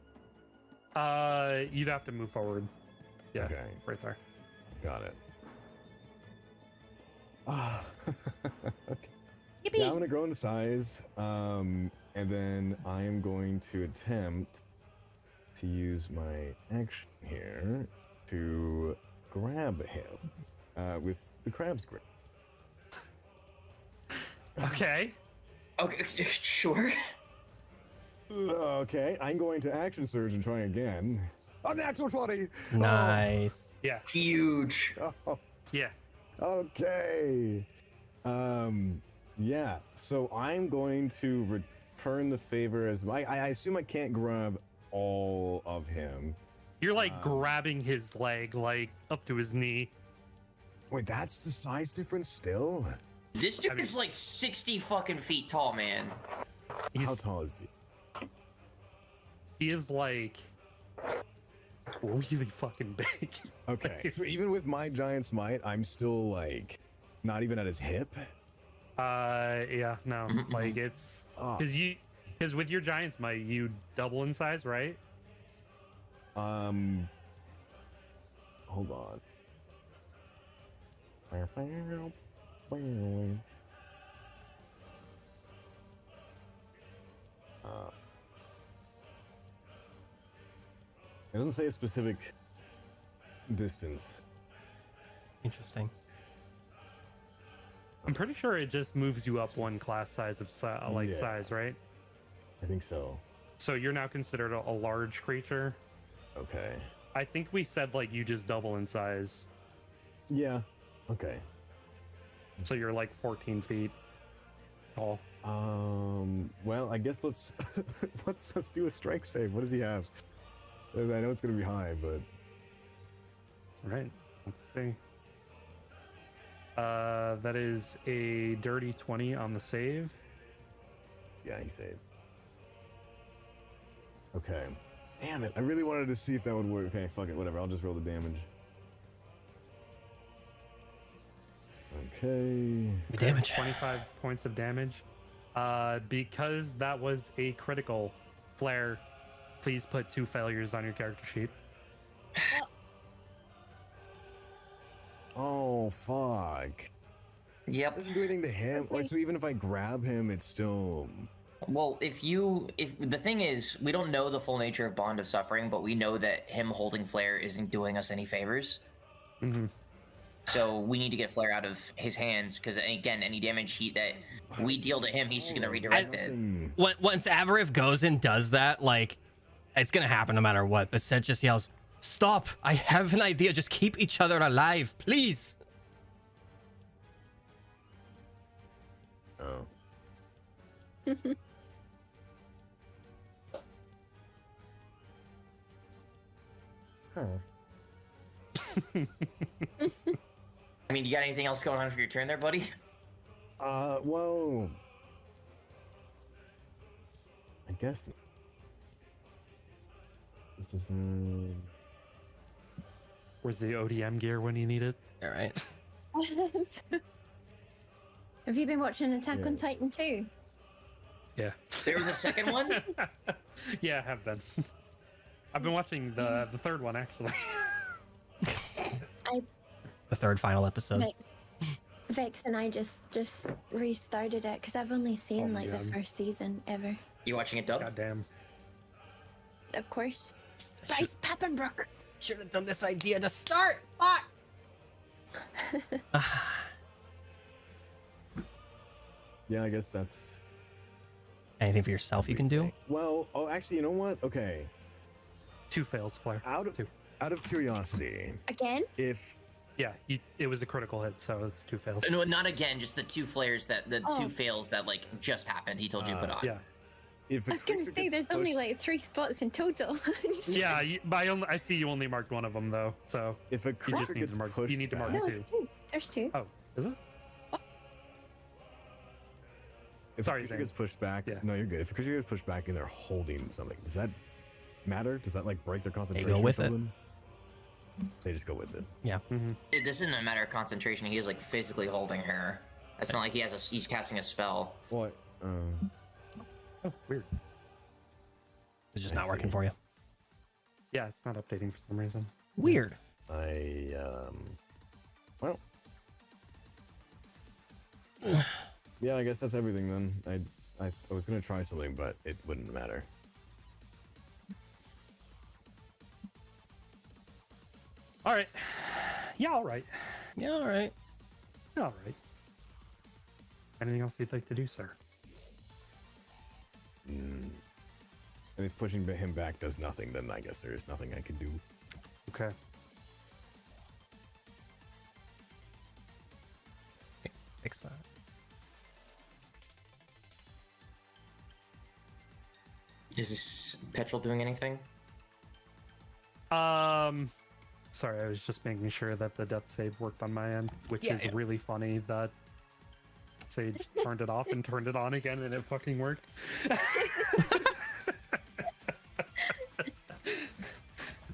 You'd have to move forward. Yeah. Okay. Right there. Got it. Ah. Okay. Yippee! Yeah, I'm gonna grow in size, and then I am going to attempt to use my action here to grab him with the crab's grip. Okay. Okay, sure. Okay, I'm going to action surge and try again. A natural 20. nice. Yeah. Huge. Oh, Yeah. okay. Yeah. So I'm going to return the favor as I assume I can't grab all of him. You're like grabbing his leg, like up to his knee. Wait, that's the size difference still? This dude is like 60 fucking feet tall, man. How He's, tall is he? he is like really fucking big. Okay, so even with my giant's might, I'm still like not even at his hip. Yeah, no, Mhm, like it's Oh, because with your giant's might, you double in size, right? hold on. It doesn't say a specific distance. Interesting. I'm pretty sure it just moves you up one class size of Yeah. size, right? I think so. So you're now considered a large creature. Okay. I think we said like you just double in size, Yeah. Okay. so you're like 14 feet tall. Well, I guess let's let's do a strike save. What does he have? I know it's gonna be high, but All right, let's see. That is a dirty 20 on the save. yeah, he saved. Okay. Damn it! I really wanted to see if that would work. Okay, fuck it, whatever. I'll just roll the damage. Okay. The damage. 25 points of damage. Because that was a critical, Flair, please put 2 failures on your character sheet. Oh fuck! Yep. Doesn't do anything to him. Wait, so even if I grab him, it's still. Well, if the thing is, we don't know the full nature of Bond of Suffering, but we know that him holding Flair isn't doing us any favors. Mm-hmm. So we need to get Flair out of his hands, because again, any damage that we deal to him, he's just gonna redirect it. Nothing. Once Avarif goes and does that, like, it's gonna happen no matter what. But Seth just yells, "Stop! I have an idea. Just keep each other alive, please." Oh. I mean, you got anything else going on for your turn there, buddy? Well, I guess this is. Where's the ODM gear when you need it? All right. Have you been watching Attack on Yeah. Titan too? Yeah. There was a second one? Yeah, I have been. I've been watching the third one actually. The third final episode. Vex and I just restarted it because I've only seen Oh, like the man. first season ever. You watching it, Dub? Goddamn. Of course. Bryce Pappenbrook. Should have done this idea to start. Fuck. Yeah, I guess that's. Anything for yourself you can do? Well, oh, actually, you know what? Okay. 2 fails, Flair. Out of 2. out of curiosity, Again? if Yeah, it was a critical hit, so it's 2 fails. No, not again. Just the 2 flares the 2 fails that like just happened. He told you to put on. Yeah. If a I was gonna creature say gets there's only pushed- like 3 spots in total. Yeah, but I see you only marked one of them though, so If a you creature just need gets to mark. pushed You need to mark back, No, 2. there's 2. Oh, is it? if Sorry, a creature Zane. gets pushed back, Yeah. no, you're good. If a creature gets pushed back and they're holding something, does that matter? Does that like break their go concentration? with or it. something? They just go with it. Mm-hmm. This isn't a matter of concentration. He is like physically holding her. It's not like he's casting a spell. What? Oh, weird. It's just I not working see. for you. Yeah, it's not updating for some reason. Weird. Well. Yeah, I guess that's everything then. I was gonna try something, but it wouldn't matter. All right. Yeah, all right. Yeah, all right. Yeah, all right. Anything else you'd like to do, sir? And if pushing him back does nothing, then I guess there is nothing I can do. Okay. Fix that. Is this petrol doing anything? Sorry, I was just making sure that the death save worked on my end, which Yeah, is yeah. really funny that Sage turned it off and turned it on again and it fucking worked.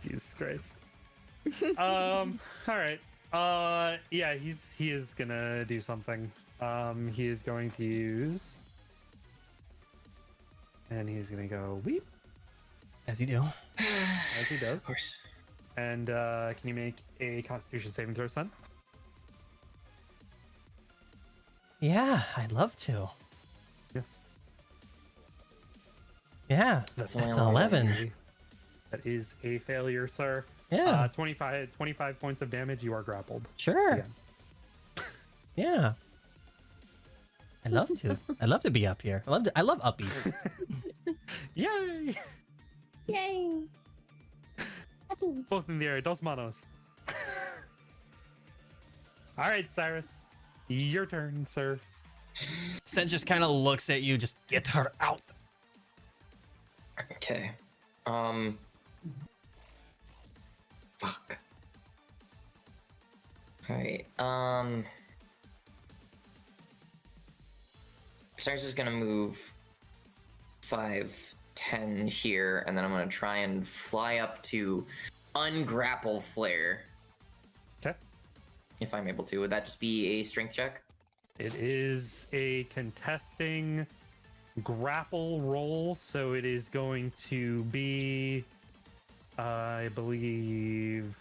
Jesus Christ. All right. Yeah, he is gonna do something. He is going to use, and he's gonna go weep As you do. as he does. Of course. And can you make a Constitution saving throw, son? Yeah, I'd love to. Yes. Yeah, That's that's only 11. That is a failure, sir. Yeah, 25 points of damage. You are grappled. sure. Again. Yeah. I love to. I love to be up here. I love upbeats. Yay! Yay! Puppies. Both in the air. Dos manos. All right, Cyrus. Your turn, sir. Sen just kind of looks at you. Just get her out. Okay. Fuck. Alright, Cyrus is gonna move 5, 10 here, and then I'm gonna try and fly up to ungrapple Flair, Okay. if I'm able to. Would that just be a strength check? It is a contesting grapple roll, so it is going to be, I believe,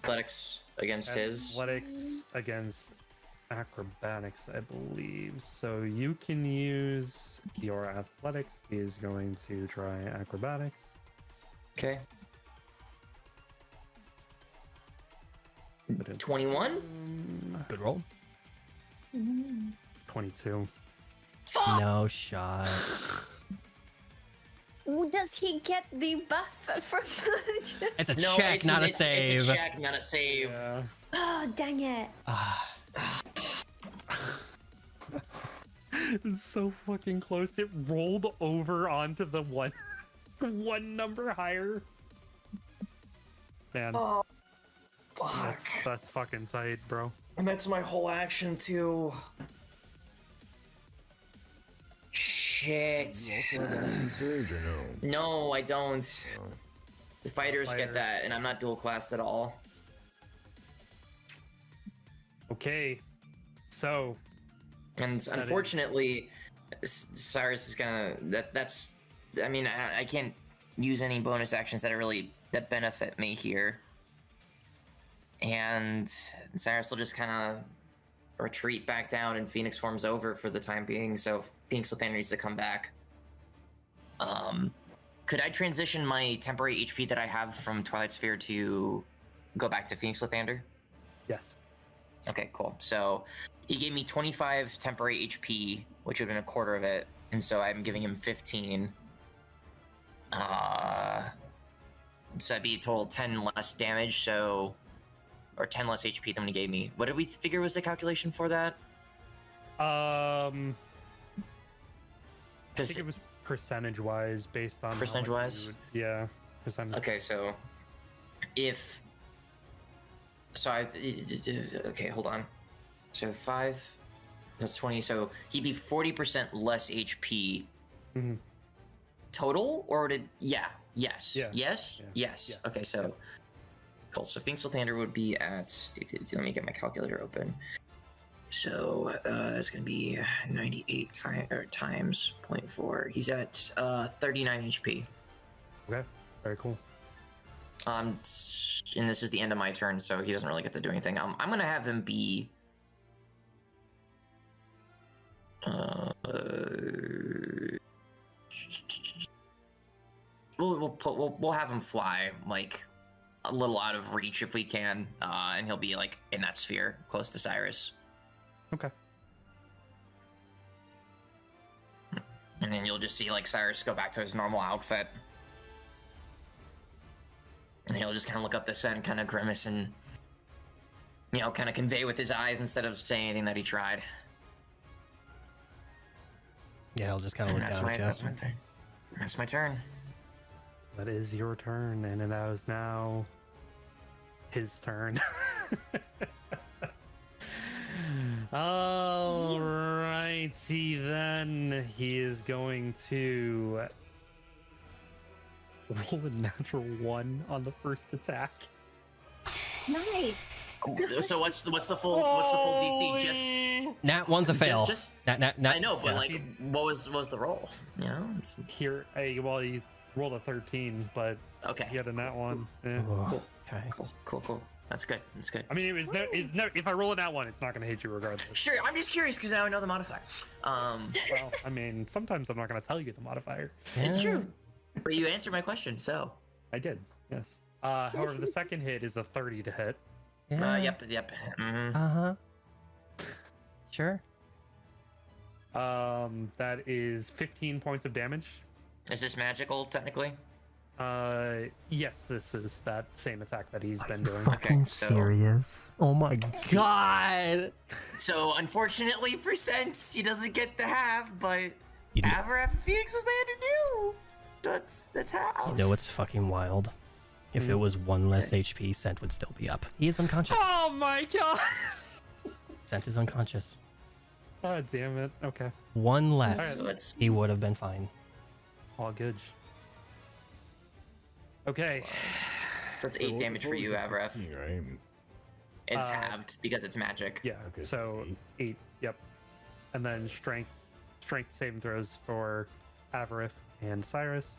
Athletics against his. athletics against acrobatics, I believe. So you can use your athletics. He is going to try acrobatics. Okay. 21? Good roll. 22. No shot. Ooh, does he get the buff from the... It's a No, check, not a it's save. a check, not a save. Yeah. Oh, dang it. Ah, It's so fucking close. It rolled over onto the one number higher. Man, Oh, fuck. that's fucking tight, bro. And that's my whole action too. Shit. You also have action surge or no? No, I don't. Oh. The fighters Fighter. get that, and I'm not dual classed at all. Okay, so And is- unfortunately, Cyrus is gonna. That's. I mean, I can't use any bonus actions that benefit me here. And Cyrus will just kind of retreat back down, and Phoenix form's over for the time being. So Phoenix Lathander needs to come back. Could I transition my temporary HP that I have from Twilight Sphere to go back to Phoenix Lathander? yes. Okay, cool. So he gave me 25 temporary HP, which would have been a quarter of it, and so I'm giving him 15. So that'd be a total 10 less damage, so... Or 10 less HP than he gave me. What did we figure was the calculation for that? I Because think it was percentage-wise based on how much Percentage-wise? you would- yeah, percentage. okay, so if okay, hold on. So 5, that's 20. So he'd be 40% less HP Mhm. total, or did yes, Yeah. yes, Yeah. yes. Yeah. Okay, so cool. So Finksel Thunder would be at. Let me get my calculator open. So that's gonna be 98 times 0.4. He's at 39 HP. Okay, very cool. And this is the end of my turn, so he doesn't really get to do anything. I'm gonna have him be. We'll have him fly like a little out of reach if we can, and he'll be like in that sphere close to Cyrus. Okay. And then you'll just see like Cyrus go back to his normal outfit. And he'll just kind of look up this end, kind of grimace and, you know, kind of convey with his eyes instead of saying anything that he tried. Yeah, I'll just kind of And look down at you. that's my turn. That's my turn. That is your turn, and that was now his turn. Alrighty then. He is going to roll a natural 1 on the first attack. Nice. So what's the full DC? Just Nat one's a fail. just Nat, I know, but yeah. like, what was the roll? You know, it's, Here, well, he rolled a 13, but okay. he had a nat 1. Eh. Oh, okay. Cool. That's good. That's good. I mean, it's no. If I roll a nat 1, it's not going to hit you regardless. Sure, I'm just curious because now I know the modifier. Well, I mean, sometimes I'm not going to tell you the modifier. It's Yeah. true. But you answered my question, so. I did, yes. However, the second hit is a 30 to hit. Yeah. Yep. Mhm. Uh-huh. Sure. That is 15 points of damage. Is this magical technically? Yes, this is that same attack that he's been doing. Fucking so- serious? Oh my god! So unfortunately for Sense, he doesn't get the half, but You know, Avaraf and Phoenix is there to do. That's half. you know what's fucking wild? If it was 1 less HP, Scent would still be up. He is unconscious. Oh my god! Scent is unconscious. God damn it. Okay. 1 less, Alright, So it's he would have been fine. All good. Okay. so it's 8 damage for you, Avaraf. 16, right? It's Uh, halved because it's magic. Yeah. Okay, So so 8. Yep. And then strength saving throws for Avarith and Cyrus.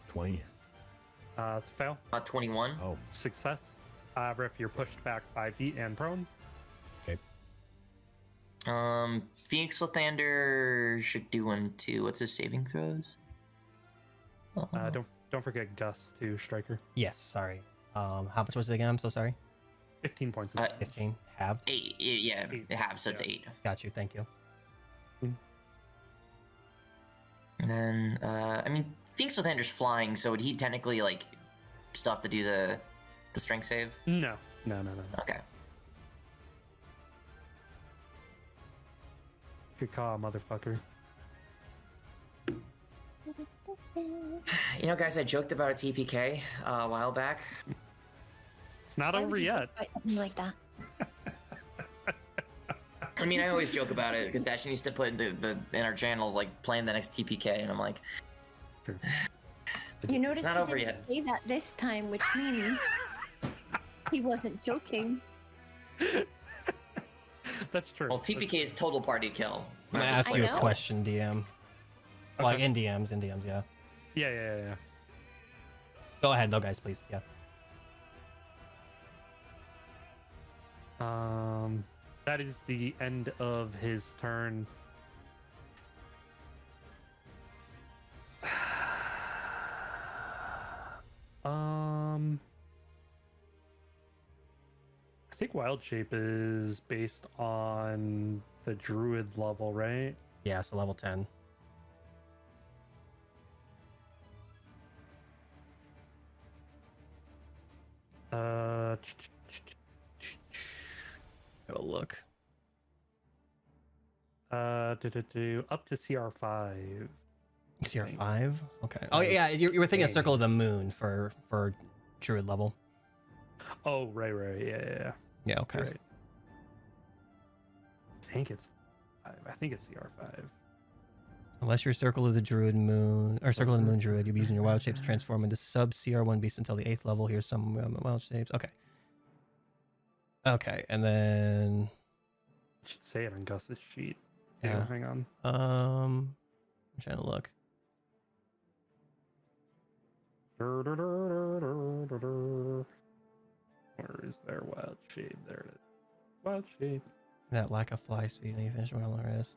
20. It's a fail. 21. Oh, Success. Avarith, you're pushed back 5 feet and prone. okay. Phoenix Lathander should do one too. What's his saving throws? Don't forget Gus too, Striker. Yes, sorry. How much was it again? I'm so sorry. 15 points of Uh, damage. 15. Halved. 8. Yeah, Eight. it halves, so it's Yeah. 8. Got you, thank you. And then, I mean, Phoenix Lathander's flying, so would he technically like still have to do the strength save? No. Okay. Good call, motherfucker. You know, guys, I joked about a TPK a while back. It's not Why over would you yet. talk about something like that? I mean, I always joke about it because Dashin used to put in our channels like playing the next TPK, and I'm like, You noticed not he over didn't yet. say that this time, which means he wasn't joking. That's true. well, TPK is total party kill. I'm gonna Not just ask I you know. a question, DM. Like Okay. in DMs, yeah. Yeah. Go ahead though, guys, please. Yeah. That is the end of his turn. I think Wild Shape is based on the Druid level, right? Yeah, so level 10. look? Up to CR5. CR5. Okay. Oh yeah, you were thinking of Circle of the Moon for druid level. Oh right, yeah. Yeah. Okay. Right. I think it's CR5. Unless you're Circle of the Druid Moon or Circle of the Moon Druid, you'll be using your wild shapes to transform into sub CR1 beasts until the 8th level. Here's some wild shapes. Okay. Okay, and then I should say it on Gus's sheet. Yeah. Hang on. I'm trying to look. Where is their wild shape? There it is. Wild shape. That lack of fly speed when you finish well on the rest.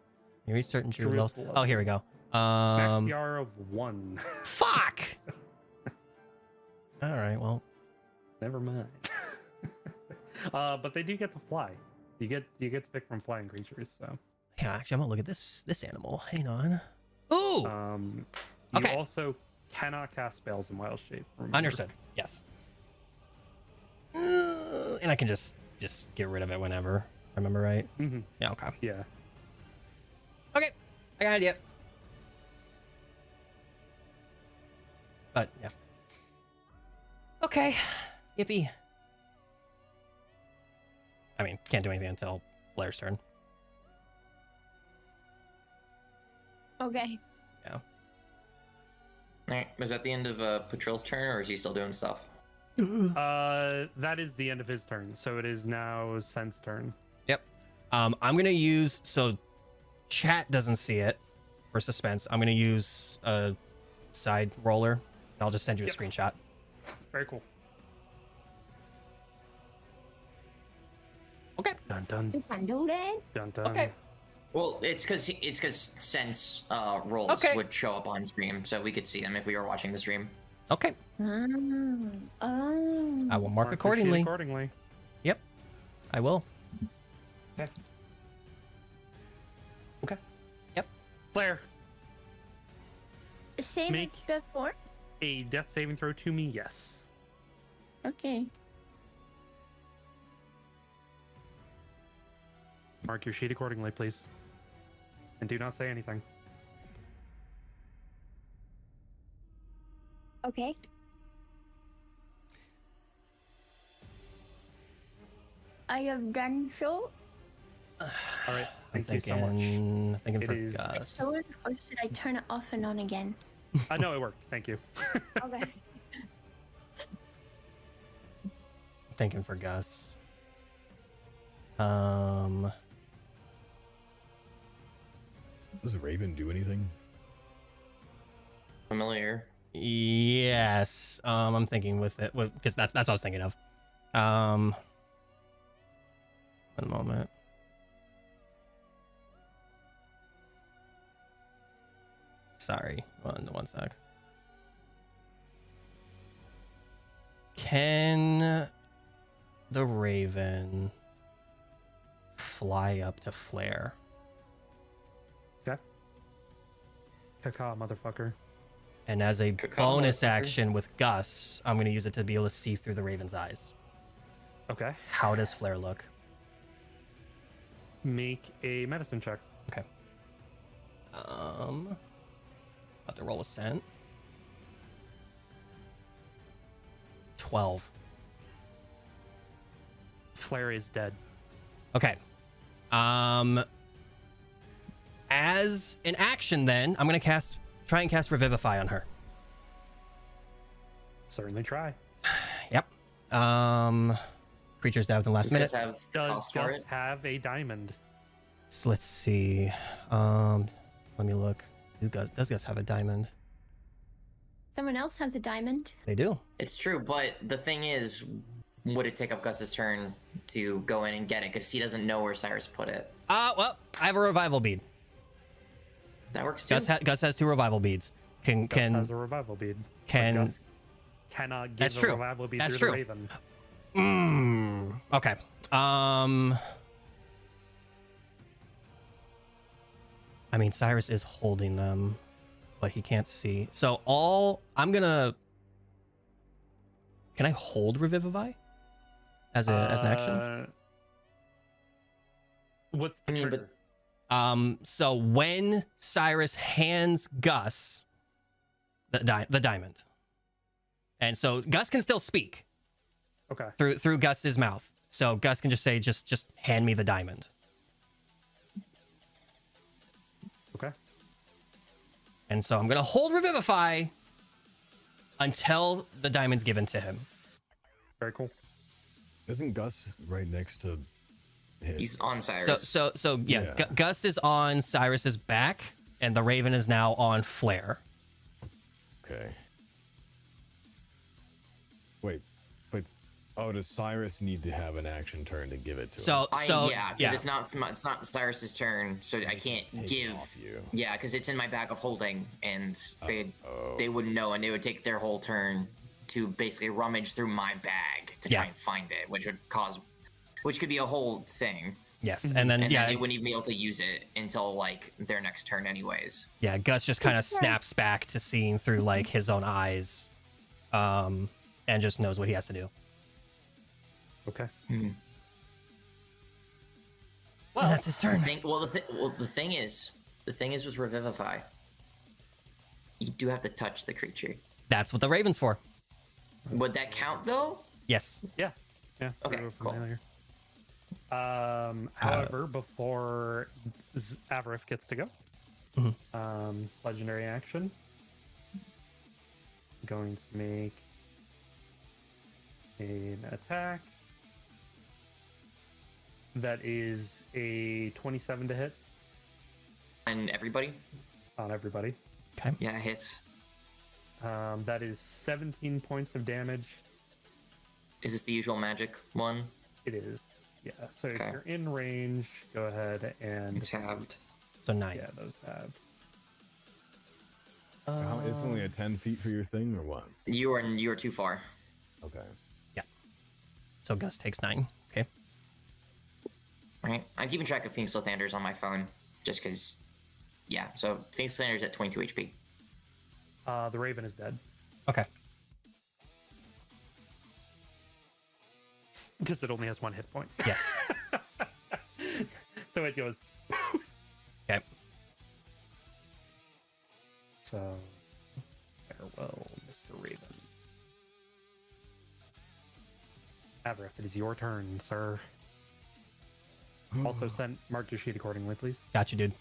You reach certain druid Druid levels. level. Oh, here we go. Max CR of 1. Fuck. All right. Well, Never mind. But they do get to fly. You get to pick from flying creatures. So. yeah. Actually, I'm gonna look at this animal. Hang on. Ooh. You Okay. also cannot cast spells in wild shape. remember. Understood. Yes. And I can just get rid of it whenever. Remember right? Mhm. Yeah. Okay. Yeah. Okay. I got an idea. But yeah. Okay. Yippee. I mean, can't do anything until Flair's turn. Okay. Alright, was that the end of Patril's turn, or is he still doing stuff? That is the end of his turn. So it is now Sen's turn. Yep. I'm gonna use, so chat doesn't see it for suspense. I'm gonna use a side roller. I'll just send you a Yep. screenshot. Very cool. Okay. Dun dun You can do that. dun dun. Okay. Well, it's because Sense rolls Okay. would show up on stream, so we could see them if we were watching the stream. Okay. Oh. I will mark Mark your sheet accordingly. accordingly. Yep. I will. Okay. Yep. Flair, Same Make- as before. a death saving throw to me. Yes. Okay. Mark your sheet accordingly, please. And do not say anything. Okay. I have done so. All right. I'm Thank you so much. thinking It for is- Gus. So, or should I turn it off and on again? I know it worked. Thank you. Okay. Thinking for Gus. Does Raven do anything? Familiar. Yes. I'm thinking with it because that's what I was thinking of. One moment. Sorry. One sec. Can the Raven fly up to Flair? Caca, motherfucker. And as a Caca, bonus motherfucker. action with Gus, I'm going to use it to be able to see through the Raven's eyes. Okay. How does Flair look? Make a medicine check. Okay. About to roll a cent. 12. Flair is dead. Okay. As an action, then I'm gonna try and cast Revivify on her. Certainly try. Yep. Creatures die within the last Does minute. Gus have Does cost for Gus it? have a diamond? So let's see. Let me look. Does Gus have a diamond? Someone else has a diamond. They do. It's true, but the thing is, would it take up Gus's turn to go in and get it? Because he doesn't know where Cyrus put it. Well, I have a revival bead. That works too. Gus has 2 revival beads. Gus has a revival bead. but can- Gus cannot give That's a true. revival bead That's through true. the Raven. Okay. I mean, Cyrus is holding them, but he can't see. So I'm gonna. Can I hold Revivify as an action? What's the I mean, trigger? So when Cyrus hands Gus the diamond, and so Gus can still speak Okay. through Gus's mouth. So Gus can just say, just hand me the diamond. Okay. And so I'm gonna hold Revivify until the diamond's given to him. Very cool. Isn't Gus right next to his? He's on Cyrus. So yeah, Yeah. Gus is on Cyrus's back, and the Raven is now on Flair. Okay. Wait, but does Cyrus need to have an action turn to give it to him? Yeah, because it's not Cyrus's turn, so I can't Take it give. off you. Yeah, because it's in my bag of holding, and they wouldn't know, and they would take their whole turn to basically rummage through my bag to try and find it, which could be a whole thing. Yes, and then Then they wouldn't even be able to use it until like their next turn, anyways. Yeah, Gus just kind of snaps back to seeing through like his own eyes, and just knows what he has to do. Okay. And that's his turn. The thing is with Revivify, you do have to touch the creature. That's what the Raven's for. Would that count though? Yes. Yeah. Yeah. Okay, we were cool. familiar. However, before Avarith gets to go, legendary action. Going to make an attack. That is a 27 to hit And everybody? on everybody. Okay. Yeah, it hits. That is 17 points of damage. Is this the usual magic one? It is. Yeah. So Okay. if you're in range, go ahead and It's halved. So 9. yeah, those have. It's only a 10 feet for your thing, or what? You are too far. Okay. So Gus takes 9. Okay. Right? I'm keeping track of Phoenix Lathanders on my phone, just because. Yeah. So Phoenix Lathanders at 22 HP. The Raven is dead Okay. because it only has 1 hit point. Yes. So it goes. Okay. So farewell, Mr. Raven. Avarith, it is your turn, sir. Also mark your sheet accordingly, please. Got you, dude.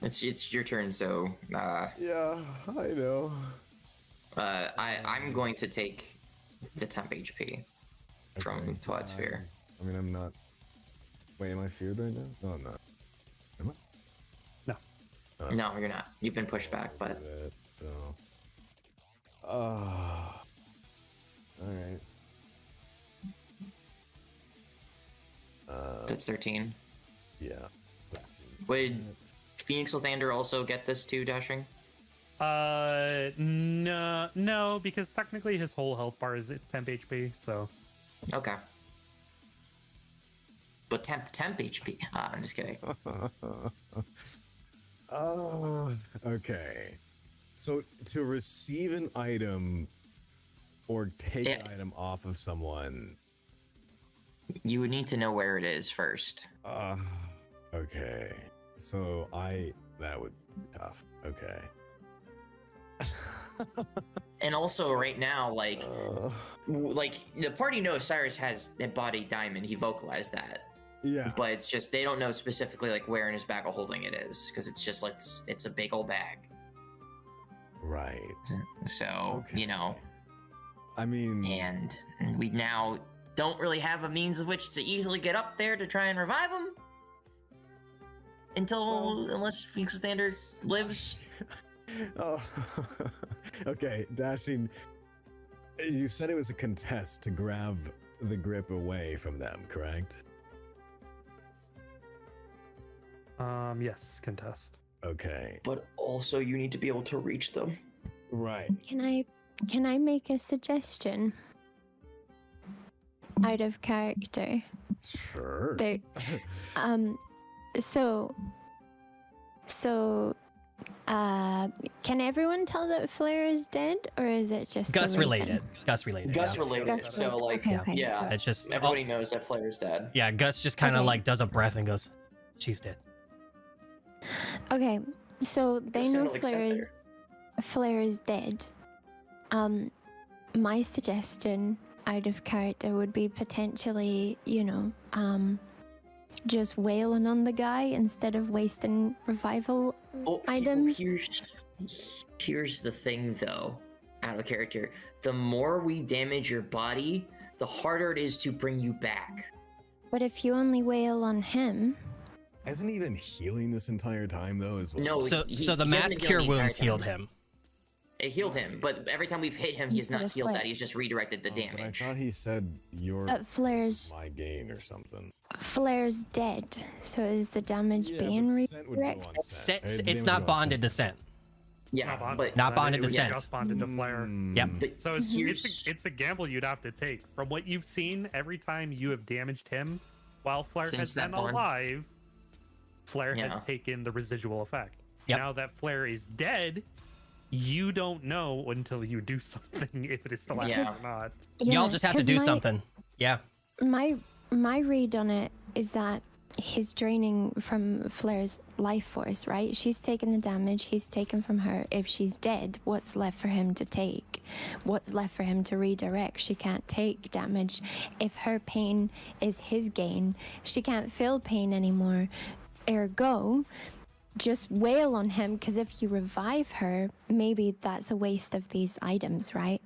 It's your turn. So Yeah, I know. I'm going to take the temp HP from Twad Sphere. I mean, I'm not. Wait, am I feared right now? No, I'm not. Am I? No, you're not. You've been pushed back, but So. All right. that's 13. Yeah. Would Phoenix Lathander also get this too, Dashing? No, because technically his whole health bar is at temp HP, so. Okay. But temp HP. I'm just kidding. Oh, okay. So to receive an item or take an item off of someone. You would need to know where it is first. Okay. So that would be tough. Okay. And also right now, like the party knows Cyrus has embodied diamond. He vocalized that. Yeah. But it's just they don't know specifically like where in his bag of holding it is because it's just like it's a big old bag. Right. So Okay. you know, I mean, and we now don't really have a means of which to easily get up there to try and revive him unless Phoenix Standard lives. oh, okay, Dashing. You said it was a contest to grab the grip away from them, correct? Yes, contest. Okay. But also, you need to be able to reach them. Right. Can I make a suggestion? Out of character. Sure. There, so Can everyone tell that Flair is dead, or is it just the Gus Raven? related. Gus related. Gus yeah. related. Gus So related. like, Okay, okay. yeah, It's just everybody knows that Flair's dead. Yeah, Gus just kind of Okay. like does a breath and goes, "She's dead." Okay, so they Gus know sounded like Center. Flair is dead. My suggestion out of character would be potentially, just wailing on the guy instead of wasting revival items. Here's the thing, though, out of character. The more we damage your body, the harder it is to bring you back. But if you only wail on him, Hasn't he been healing this entire time though? As well? No, So he the hasn't mass been cure healing the wounds entire healed time. him. It healed him, but every time we've hit him, he's Instead not of healed Flair. that. He's just redirected the But I damage. thought he said you're Flair's my gain or something. dead. So is the damage being but scent would go redirected? on scent. It's Damage not would go on bonded to scent. scent. Yeah, but Not bonded it to was scent. just bonded to Flair. Yep. but So here's it's a gamble you'd have to take. From what you've seen, every time you have damaged him, while Flair Since has that been bond. alive, Flair has Yeah. taken the residual effect. Yep. Now that Flair is dead, you don't know until you do something if it is still active Yeah. or not. Y'all just have to 'cause do something. Yeah. My read on it is that he's draining from Flair's life force, right? She's taken the damage, he's taken from her. If she's dead, what's left for him to take? What's left for him to redirect? She can't take damage. If her pain is his gain, she can't feel pain anymore. Ergo, just wail on him, because if you revive her, maybe that's a waste of these items, right?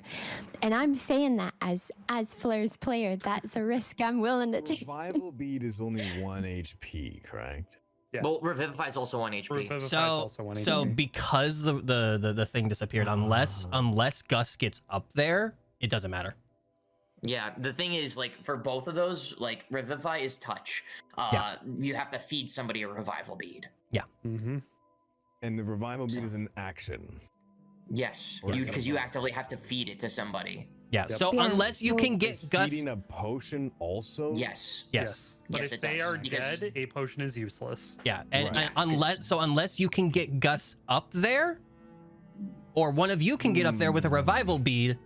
And I'm saying that as Flair's player, that's a risk I'm willing to take. Revival bead is only 1 HP, correct? Yeah. well, Revivify is also 1 HP. Revivify is So also 1 so HP. because the thing disappeared, unless Gus gets up there, it doesn't matter. Yeah, the thing is, like, for both of those, like, Revivify is touch. Yeah. You have to feed somebody a revival bead. Mm-hmm. And the revival bead is an action. Yes, Or because you sometimes. actively have to feed it to somebody. Yeah. Yep. So Yeah, unless you so- can get Is Gus. feeding a potion also? Yes. Yes. But Yes, if it they does, are because- dead, a potion is useless. Yeah. And, Right. and unless you can get Gus up there, or one of you can get up there with a revival bead,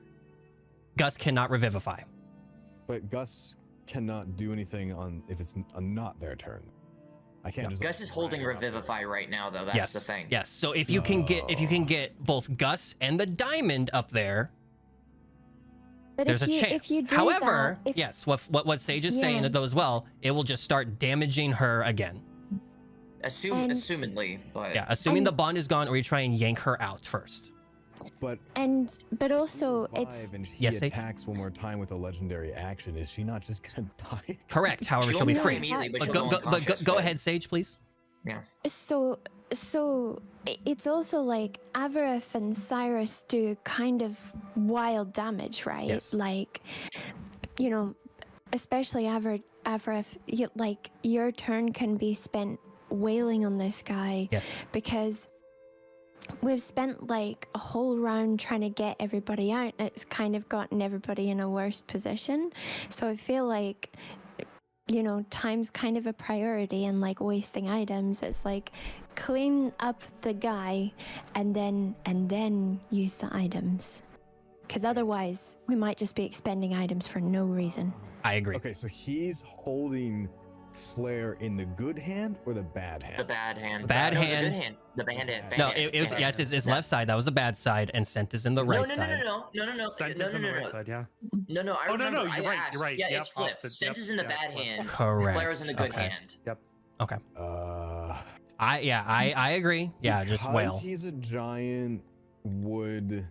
Gus cannot revivify. But Gus cannot do anything on if it's not their turn. I can't just. Gus is holding Revivify right now, though. That's yes. the thing. Yes. So if you can get both Gus and the diamond up there, But there's if a you, chance. If you do However, that, if, yes, what Sage is saying Yeah. though as well, it will just start damaging her again. And- Assumedly, but Yeah, assuming And- the bond is gone, or you try and yank her out first. But but also revive it's and he Yes, Sage? attacks one more time with a legendary action. Is she not just gonna die? Correct. However, she'll be die free. immediately, but But she'll go, go go, but go, unconscious, go but- ahead, Sage, please. so it's also like Avarith and Cyrus do kind of wild damage, right? Yes. Like, especially Avarith, like your turn can be spent wailing on this guy Yes. because we've spent like a whole round trying to get everybody out, and it's kind of gotten everybody in a worse position. So I feel like time's kind of a priority, and like wasting items, it's like clean up the guy and then use the items, because otherwise we might just be expending items for no reason. I agree. Okay, so he's holding Flair in the good hand or the bad hand? the bad hand. Bad no, hand. The good hand. The bad hand. No, bad it was hand. yeah, it's his left side. That was the bad side, and Scent is in the right side. No. Scent is on the right side, yeah. No, I Oh, no, remember. you're I right, asked. you're right. Yeah, Yep, it's flipped. opposite, Scent yep, is in the yeah, bad flipped. hand. Correct. Flair is in the good Okay. hand. Okay. Uh, I agree. Yeah, just because wail. he's a giant, would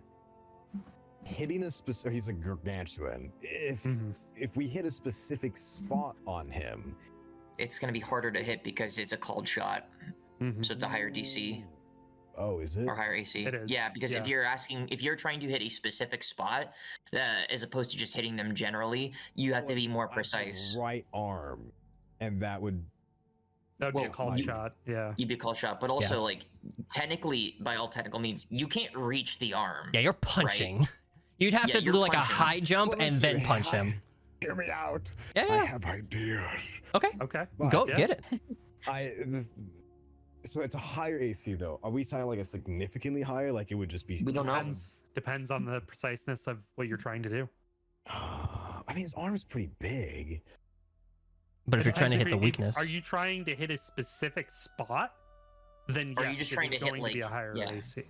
hitting a specific. He's a gargantuan. Mhm. If we hit a specific spot on him, It's gonna be harder to hit because it's a called shot, Mhm. so it's a higher DC oh, is it? or higher AC. It is, Yeah, because yeah. if you're trying to hit a specific spot, as opposed to just hitting them generally, you have So, to be more I have precise. Right arm, and that would. That would be a Well, called you- shot, yeah. You'd be called shot, but also like technically, by all technical means, you can't reach the arm. Yeah, you're punching. You'd have Yeah, to do you're like a punching. high jump Well, and listen, then punch him. Hear me out. I Yeah. have ideas. Okay. Okay. But Go Yeah. get it. So it's a higher AC though. Are we signing like a significantly higher? Like it would just be. We don't know. Depends on the preciseness of what you're trying to do. I mean, his arm's pretty big. But if you're trying to hit Depends the weakness, Are you trying to hit a specific spot? Then Or are yes, you just it trying is to hit, going to be a like- higher yeah. AC.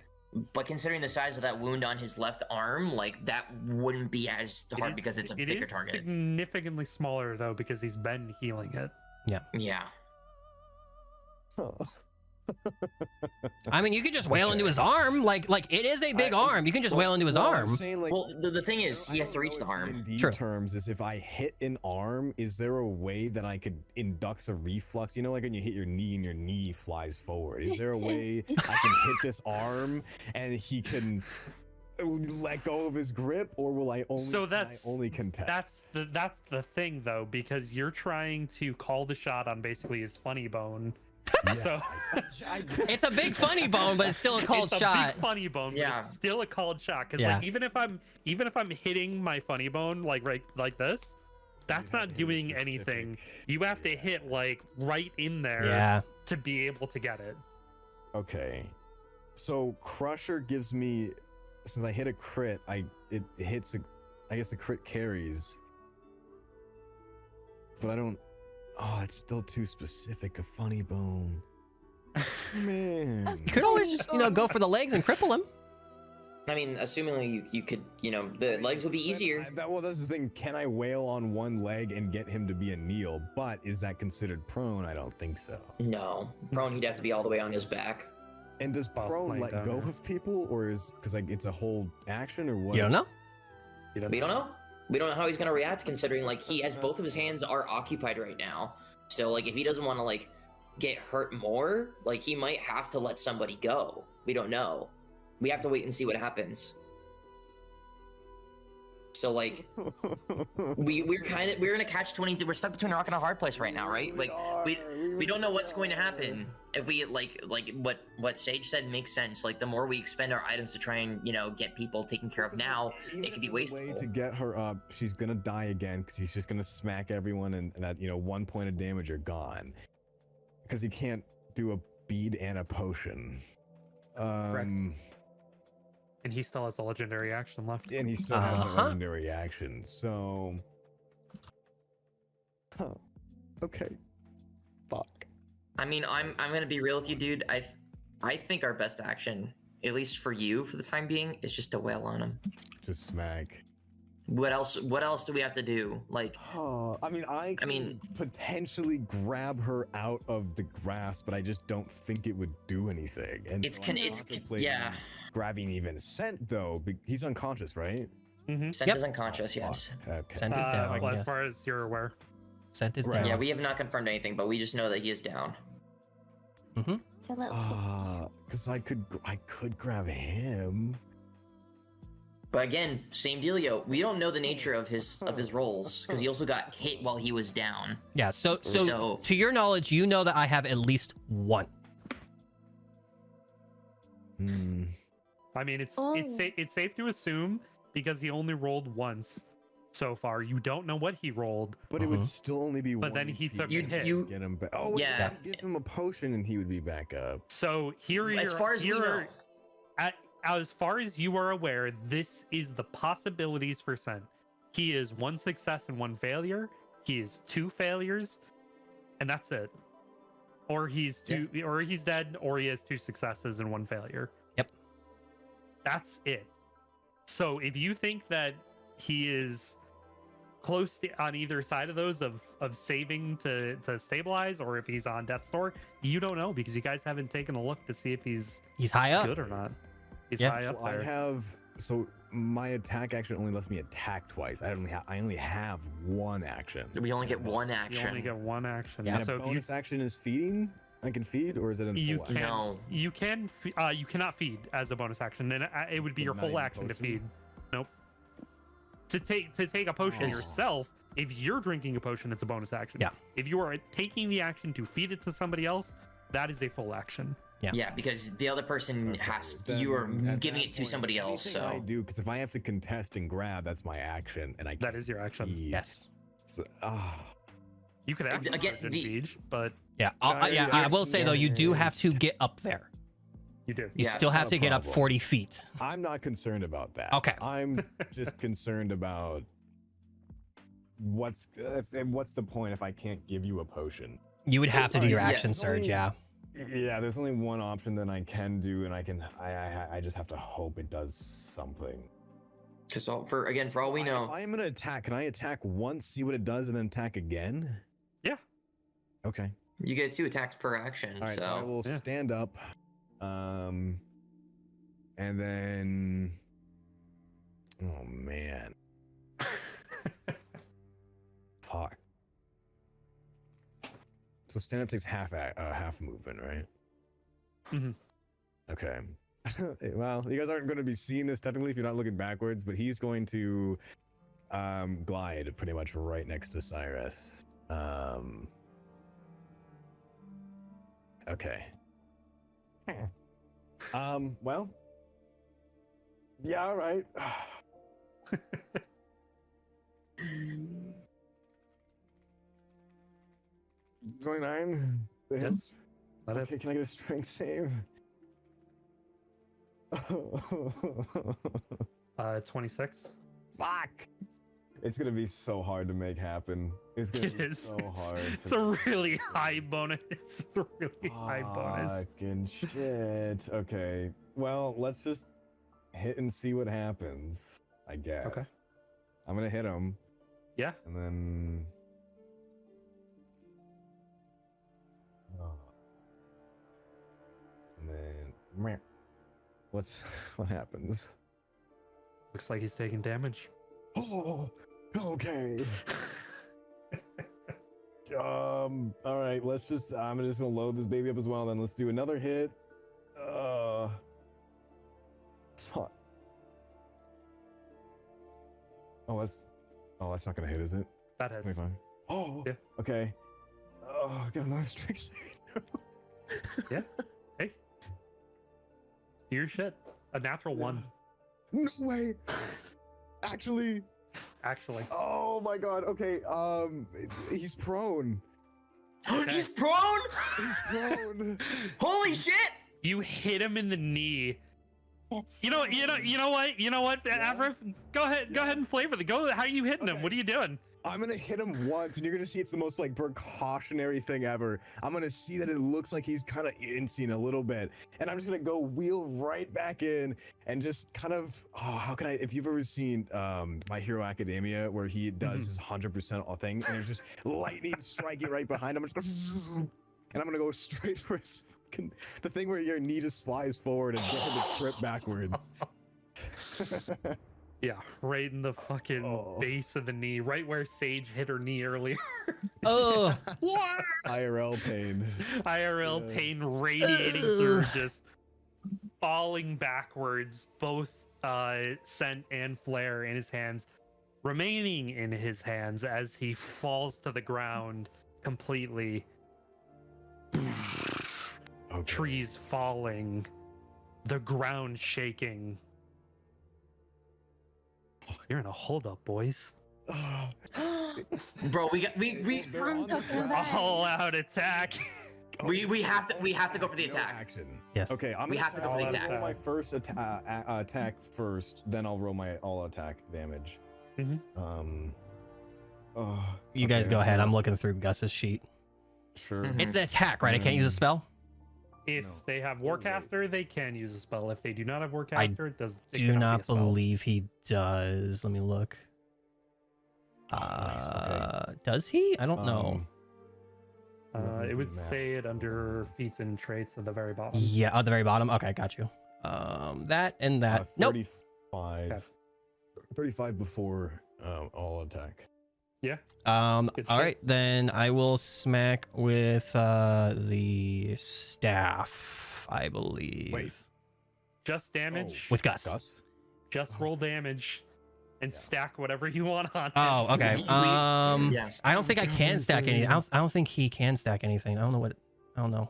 But considering the size of that wound on his left arm, like that wouldn't be as hard because it's a bigger target. Significantly smaller though because he's been healing it. Yeah. Huh. I mean, you could just wail into his arm. Like it is a big arm. You can just wail into his Well, I'm arm. saying, like, Well, the thing is, I he has don't to reach know the if arm. D&D True. terms is if I hit an arm, is there a way that I could induct a reflux? You know, like when you hit your knee and your knee flies forward. Is there a way I can hit this arm and he can let go of his grip, or will I only? So can I only contest. That's the thing though, because you're trying to call the shot on basically his funny bone. Yeah, So It's a big funny bone, but it's still a called it's shot. a big funny bone, but Yeah. it's still a called shot. Because Yeah. like even if I'm hitting my funny bone like right like this, that's You have not to hit a doing anything. specific- You have to hit like right in there Yeah. to be able to get it. Okay, so Crusher gives me, since I hit a crit, it hits a, I guess the crit carries, but I don't. Oh, it's still too specific. A funny bone. Man. You could always just, go for the legs and cripple him. I mean, assumingly you could, the legs would be easier. Well, that's the thing. Can I wail on one leg and get him to be a kneel? But is that considered prone? I don't think so. No, prone. He'd have to be all the way on his back. And does Well, prone lying let down go here. of people, or is because like it's a whole action, or what? You don't know? You We don't know. We don't know how he's gonna react, considering like he has both of his hands are occupied right now. So like if he doesn't want to like get hurt more, like he might have to let somebody go. We don't know. We have to wait and see what happens. So like we're in a catch-22. We're stuck between a rock and a hard place right now, right? Like we don't know what's going to happen if we like what Sage said makes sense. Like the more we expend our items to try and get people taken care of now, Even it could if be there's a wasteful. way to get her up, she's gonna die again because he's just gonna smack everyone, and that 1 point of damage are gone. Because he can't do a bead and a potion. And he still has a legendary action left. And he still has a Uh-huh. legendary action. So, okay, fuck. I mean, I'm gonna be real with you, dude. I think our best action, at least for you for the time being, is just to wail on him. Just smack. What else do we have to do? Like, I mean, I can potentially grab her out of the grass, but I just don't think it would do anything. And it's so can I'm it's contemplating yeah. grabbing even Scent though. He's unconscious, right? Mm-hmm. Scent is unconscious, yes. Okay. Scent is down. Well, as yes. far as you're aware. Scent is Right. down. Yeah, we have not confirmed anything, but we just know that he is down. It's a little. Because I could grab him. But again, same dealio. We don't know the nature of his rolls because he also got hit while he was down. Yeah, so So- to your knowledge, you know that I have at least one. Hmm. I mean, it's Oh. it's safe to assume because he only rolled once so far. You don't know what he rolled. But it would still only be But one. then he HP took a to hit. get him back. Oh, wait, Yeah. yeah. Give him a potion and he would be back up. So here As you're- far as we here- know. as far as you are aware, this is the possibilities for Scent. He is 1 success and 1 failure. He is 2 failures, and that's it. Or he's or he's dead, or he has 2 successes and 1 failure. Yep. That's it. So if you think that he is close on either side of those of saving to stabilize, or if he's on death's door, you don't know because you guys haven't taken a look to see if he's high up. good or not. He's Yeah. high up there. So my attack action only lets me attack twice. I only have one action. We only get one You action. only get 1 action. Yeah. And So a if you bonus action is feeding. I can feed, or is it in you full can action? No. you can you cannot feed as a bonus action, and it would be your Not whole even action to potion? feed. Nope. To take a potion Oh. yourself, if you're drinking a potion, it's a bonus action. Yeah. If you are taking the action to feed it to somebody else, that is a full action. Yeah. Yeah, because the other person Okay, you are then at giving that it to point, somebody else. anything So I do, because if I have to contest and grab, that's my action, and I That can't is your action. feed. Yes. So, You could action Again, surge and the- siege, but Yeah, I will say though, you do have to get up there. You do. You Yeah, still it's have not to a get up problem. 40 feet. I'm not concerned about that. Okay. I'm just concerned about what's the point if I can't give you a potion? You would have to do your yeah, action it's surge, only- yeah. Yeah, there's only one option that I can do, and I just have to hope it does something. Because for all we If know, I am gonna attack, can I attack once, see what it does, and then attack again? Yeah. Okay. you get 2 attacks per action. All right, so I will Yeah. stand up, and then, oh man, fuck. So stand up takes half movement, right? Mhm. Okay. Well, you guys aren't going to be seeing this technically if you're not looking backwards, but he's going to glide pretty much right next to Cyrus. Okay. Well. Yeah, all right. 29. Yes. Let Okay, it. can I get a strength save? 26. Fuck! It's gonna be so hard to make happen. It's gonna It be is. so hard. It's a really high bonus. It's a really high bonus. Fucking shit. Okay. Well, let's just hit and see what happens, I guess. Okay. I'm gonna hit him. Yeah. And then. Oh. And then. What happens? Looks like he's taking damage. Oh, okay. All right, I'm just gonna load this baby up as well. Then let's do another hit. Fuck. That's not gonna hit, is it? That hits. 25. Oh, Yeah. okay. Oh, I got another strength save. Yeah. Hey. Do your shit. A natural 1. No way. Actually. Oh my god. Okay. He's prone. He's prone. He's prone. Holy shit! You hit him in the knee. That's You know what? Yeah? Avrith, go ahead and flavor the go. How are you hitting him? Okay. What are you doing? I'm gonna hit him once, and you're gonna see it's the most like precautionary thing ever. I'm gonna see that it looks like he's kind of inching a little bit, and I'm just gonna go wheel right back in and just kind of. Oh, how can I? If you've ever seen My Hero Academia, where he does his 100% thing, and there's just lightning striking right behind him, I'm just gonna, and I'm gonna go straight for his fucking the thing where your knee just flies forward and get him to trip backwards. Yeah, right in the fucking base of the knee, right where Sage hit her knee earlier. Oh, yeah. IRL pain. IRL Yeah. pain radiating through, just falling backwards, both Scent and Flair in his hands, remaining in his hands as he falls to the ground completely. Okay. Trees falling, the ground shaking. You're in a holdup, boys. Bro, we They're on the talking ground. about- All out attack. we have to go for the No attack. action. yes. Okay, We have to go for the I'll attack. roll my first attack first, then I'll roll my all attack damage. Mhm. You guys go ahead. I'm looking through Gus's sheet. Sure. Mhm. It's an attack, right? I can't use a spell? If No. they have Oh, wait. Warcaster, they can use a spell. If they do not have Warcaster, it Do cannot not be a spell. believe he does. Let me look. Nice, okay. Does he? I don't know. Let me It would do math. say it under feats and traits at the very bottom. Yeah, at the very bottom. Okay, got you. That and that. Nope. 35. Okay. 35 before all attack. Yeah. All Good right, shit. then I will smack with the staff, I believe. Wait. Just damage. With Gus. Gus? Just roll damage and stack whatever you want on. Oh, okay. Yeah. I don't think I can stack anything. I don't think he can stack anything. I don't know.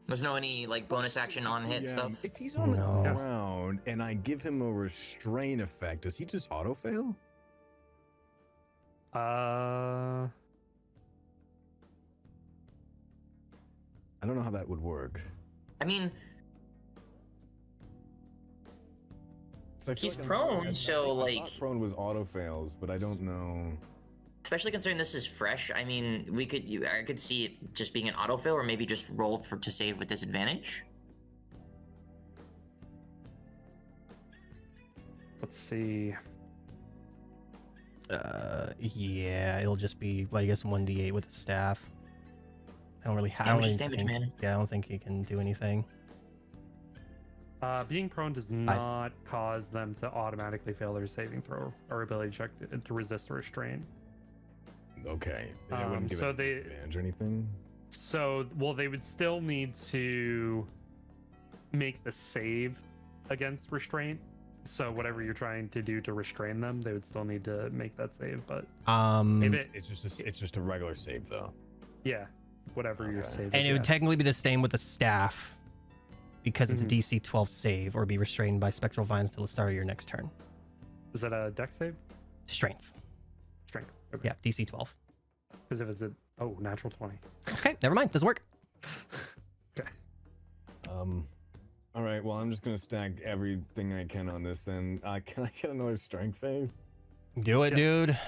There's no any like bonus action on hit stuff. If he's on the No. ground and I give him a restrain effect, does he just auto fail? I don't know how that would work. I mean, So I feel he's like prone, I so, thought like- prone was auto fails, but I don't know. especially considering this is fresh. I mean, I could see it just being an autofill, or maybe just roll to save with disadvantage. Let's see. Yeah, it'll just be, well, I guess 1d8 with the staff. I don't really have. Damage is damage, man. Yeah, I don't think he can do anything. Being prone does not cause them to automatically fail their saving throw or ability check to resist restraint. Okay. It wouldn't give so it they- disadvantage or anything. So, well, they would still need to make the save against restraint. So whatever you're trying to do to restrain them, they would still need to make that save. But if it, It's just a regular save though. yeah, whatever your Okay. save is. and it would yeah. technically be the same with the staff, because it's a Mhm. DC 12 save, or be restrained by spectral vines till the start of your next turn. Is that a dex save? Strength. Strength. Okay. Yeah, DC 12. Because if it's a natural 20. Okay, never mind. Doesn't work. Okay. All right. Well, I'm just gonna stack everything I can on this. Then can I get another strength save? Do it, dude.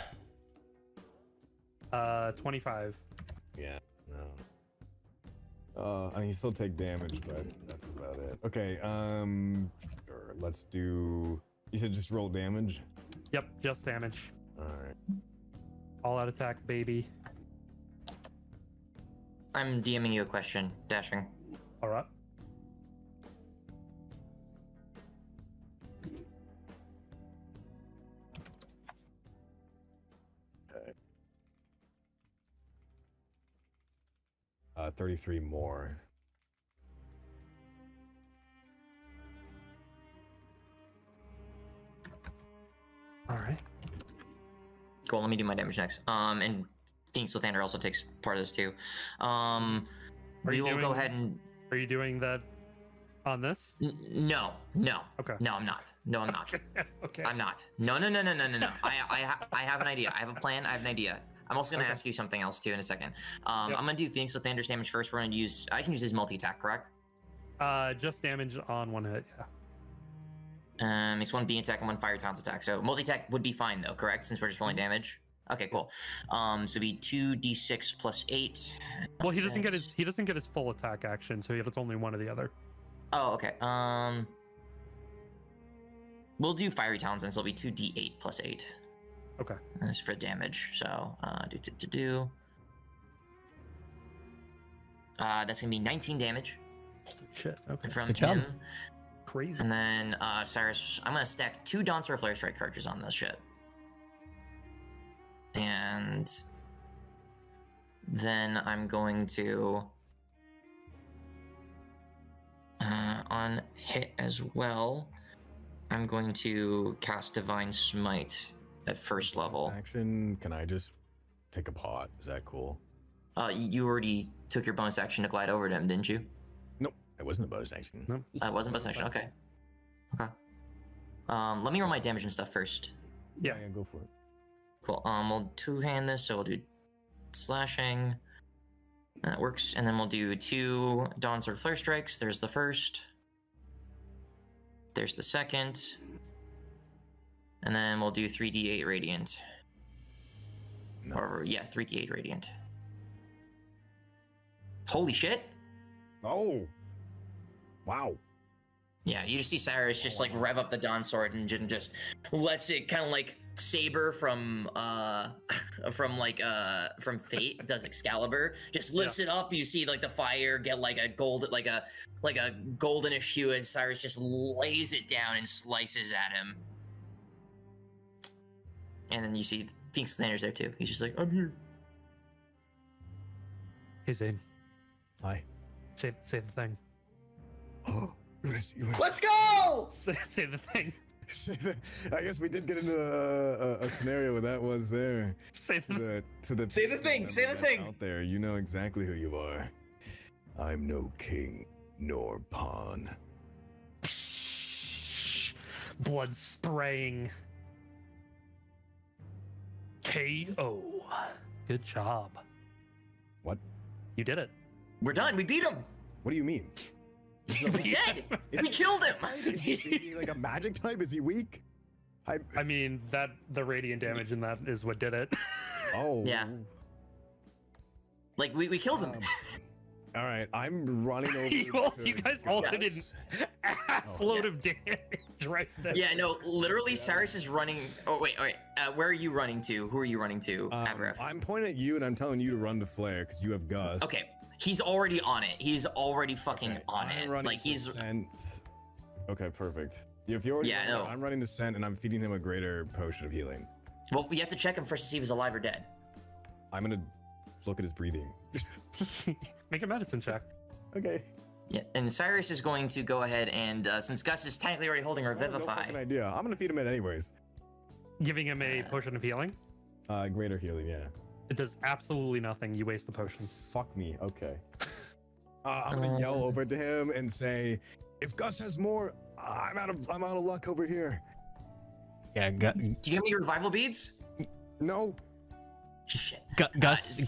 25. Yeah. No. I mean, you still take damage, but that's about it. Okay. Sure, let's do. You said just roll damage. Yep, just damage. All right. All out attack, baby. I'm DMing you a question, Dashing. All right. Okay. 33 more. All right. Cool, let me do my damage next. And Phoenix Lathander also takes part of this too. We you will go doing- ahead and Are you doing that on this? no. Okay. No, I'm not. No, I'm not. Okay. I'm not. No. I have an idea. I have a plan. I have an idea. I'm also gonna Okay. ask you something else too in a second. Yep. I'm gonna do Phoenix Lathander's damage first. We're gonna use. I can use his multi-attack, correct? Just damage on one hit. Yeah. Makes one beam attack and one fire taunt attack. So multi-attack would be fine though, correct? Since we're just rolling damage. Okay, cool. So it'd be 2d6 plus 8. Well, he doesn't get his full attack action, so it's only one or the other. Oh, okay. We'll do fiery talons, and so it'll be 2d8 plus 8. Okay. And that's for damage. So that's gonna be 19 damage Holy shit. Okay. from Good job. him. Crazy. And then Cyrus, I'm gonna stack 2 Dawnspur Flare Strike cartridges on this shit. And then I'm going to on hit as well. I'm going to cast Divine Smite at first level. Action. Can I just take a pot? Is that cool? You already took your bonus action to glide over to him, didn't you? Nope. It wasn't a bonus action. No. That wasn't bonus action. Okay. Okay. Let me roll my damage and stuff first. Yeah. Go for it. Cool. We'll two-hand this, so we'll do slashing. That works. And then we'll do 2 Dawn Sword Flare Strikes. There's the first. There's the second. And then we'll do 3d8 Radiant. Or, Nice. yeah, 3d8 Radiant. Holy shit! Oh. Wow. Yeah, you just see Cyrus just like rev up the Dawn Sword and just lets it kind of like Saber from Fate does Excalibur, just lifts it up. You see like the fire get like a goldenish hue as Cyrus just lays it down and slices at him. And then you see Phoenix Lathander's there too. He's just like, I'm here. Hey Zane, Hi. say the thing. Oh. Let's go! Say the thing. I guess we did get into a scenario where that was there. Say the To the Say the thing, say the thing. out there. You know exactly who you are. I'm no king nor pawn. blood spraying. KO. Good job. What? You did it. We're done. We beat him. What do you mean? He's dead. We killed him. Is he like a magic type? Is he weak? I mean, the radiant damage in that is what did it. Oh. Yeah. Like we killed him. All right, I'm running over. You guys all did an assload of damage right there. Yeah, no, literally Cyrus is running. Oh wait. Where are you running to? Who are you running to? Avrif? I'm pointing at you and I'm telling you to run to Flair because you have Gus. Okay, he's already on it. He's already fucking on I'm it. running Like to he's. Scent. Okay, perfect. If you're already I'm running to Scent and I'm feeding him a greater potion of healing. Well, we have to check him first to see if he's alive or dead. I'm gonna look at his breathing. Make a medicine check. Okay. Yeah, and Cyrus is going to go ahead and since Gus is technically already holding Revivify. No fucking idea. I'm gonna feed him it anyways. Giving him a potion of healing. Greater healing, yeah. It does absolutely nothing. You waste the potion. Fuck me. Okay. I'm gonna yell over to him and say, "If Gus has more, I'm out of luck over here." Yeah, Do you give me your revival beads? No. Shit. Gus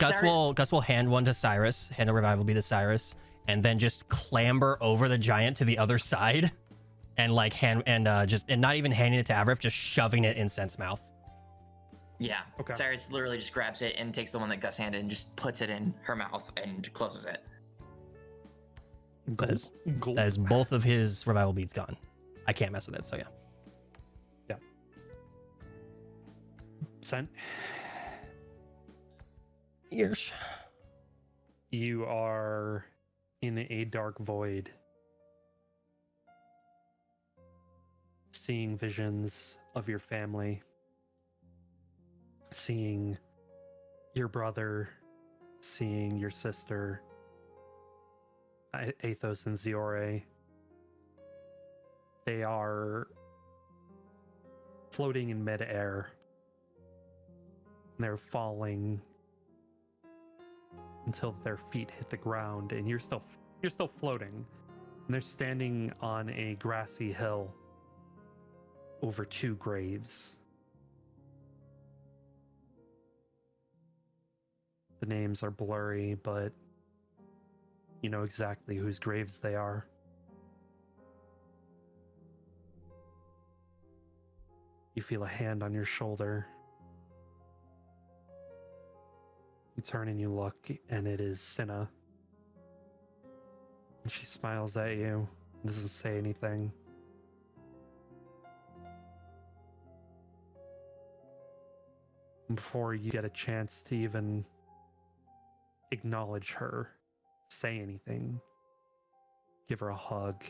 will hand one to Cyrus, hand a revival bead to Cyrus, and then just clamber over the giant to the other side, and like not even handing it to Avrif, just shoving it in Scent's mouth. Yeah. Okay. Cyrus literally just grabs it and takes the one that Gus handed and just puts it in her mouth and closes it. That is both of his revival beads gone. I can't mess with it, so yeah. Yeah. Scent. Ears. You are in a dark void, seeing visions of your family, seeing your brother, seeing your sister, Athos and Ziore. They are floating in midair. They're falling until their feet hit the ground, and you're still floating. And they're standing on a grassy hill over two graves. The names are blurry, but you know exactly whose graves they are. You feel a hand on your shoulder. You turn and you look, and it is Cinna. And she smiles at you, doesn't say anything. Before you get a chance to even acknowledge her, say anything, give her a hug.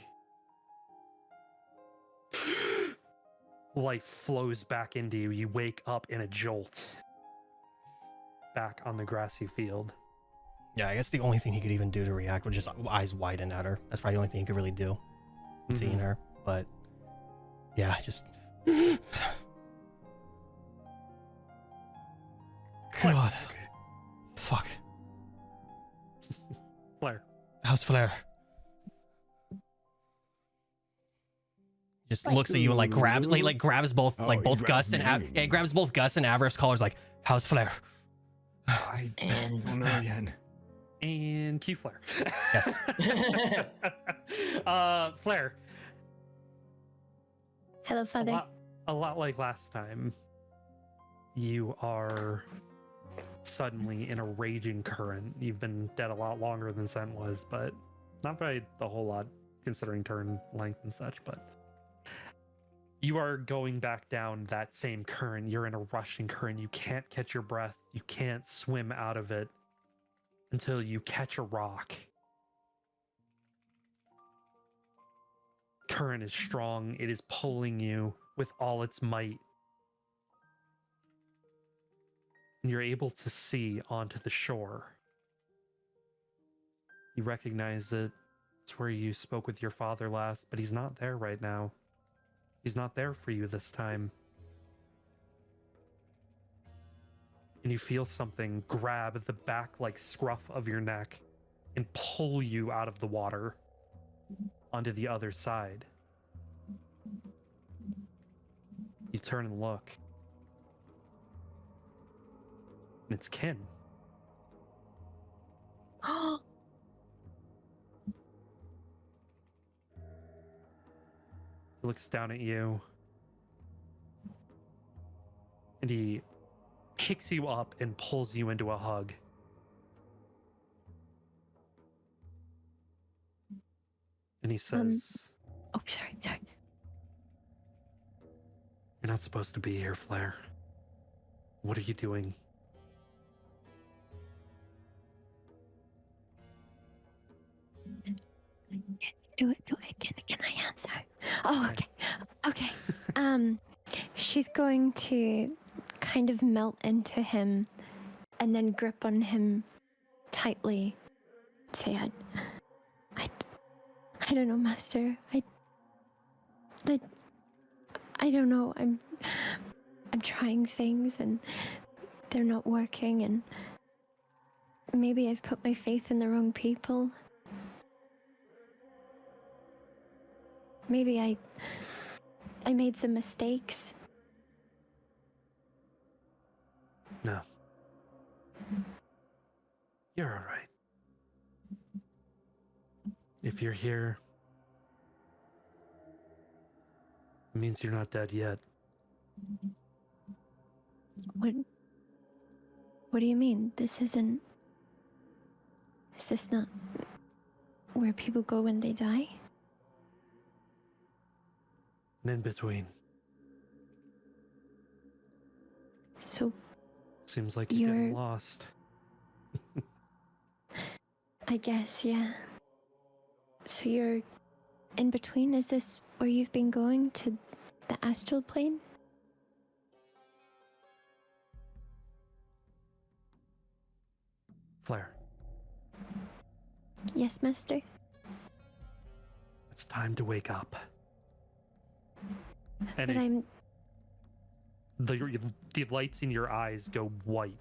Life flows back into you. You wake up in a jolt. Back on the grassy field. Yeah, I guess the only thing he could even do to react was just eyes widen at her. That's probably the only thing he could really do, seeing her. But yeah, just God, fuck. Flair. How's Flair? Just looks at you and like grabs both both Gus and grabs both Gus and Avrif's collars like, how's Flair? I don't know yet. And Q Flair. Yes. Flair. Hello, Father. A lot like last time, you are suddenly in a raging current. You've been dead a lot longer than Scent was, but not by a whole lot considering turn length and such, but you are going back down that same current. You're in a rushing current. You can't catch your breath. You can't swim out of it until you catch a rock. Current is strong. It is pulling you with all its might. And you're able to see onto the shore. You recognize it. It's where you spoke with your father last, but he's not there right now. He's not there for you this time. And you feel something grab the back like scruff of your neck and pull you out of the water onto the other side. You turn and look. And it's Kin. looks down at you, and he picks you up and pulls you into a hug. And he says, Oh, sorry. "You're not supposed to be here, Flair. What are you doing?" Do it. Can I answer? Oh, okay. She's going to kind of melt into him and then grip on him tightly. Say, I don't know, Master. I don't know. I'm trying things and they're not working, and maybe I've put my faith in the wrong people. Maybe I made some mistakes. No. You're all right. If you're here, it means you're not dead yet. What do you mean? Is this not where people go when they die? And in between. So Seems like you're getting lost. I guess, yeah. So you're in between? Is this where you've been going, to the astral plane? Flair, Yes, Master? it's time to wake up. But And the lights in your eyes go white.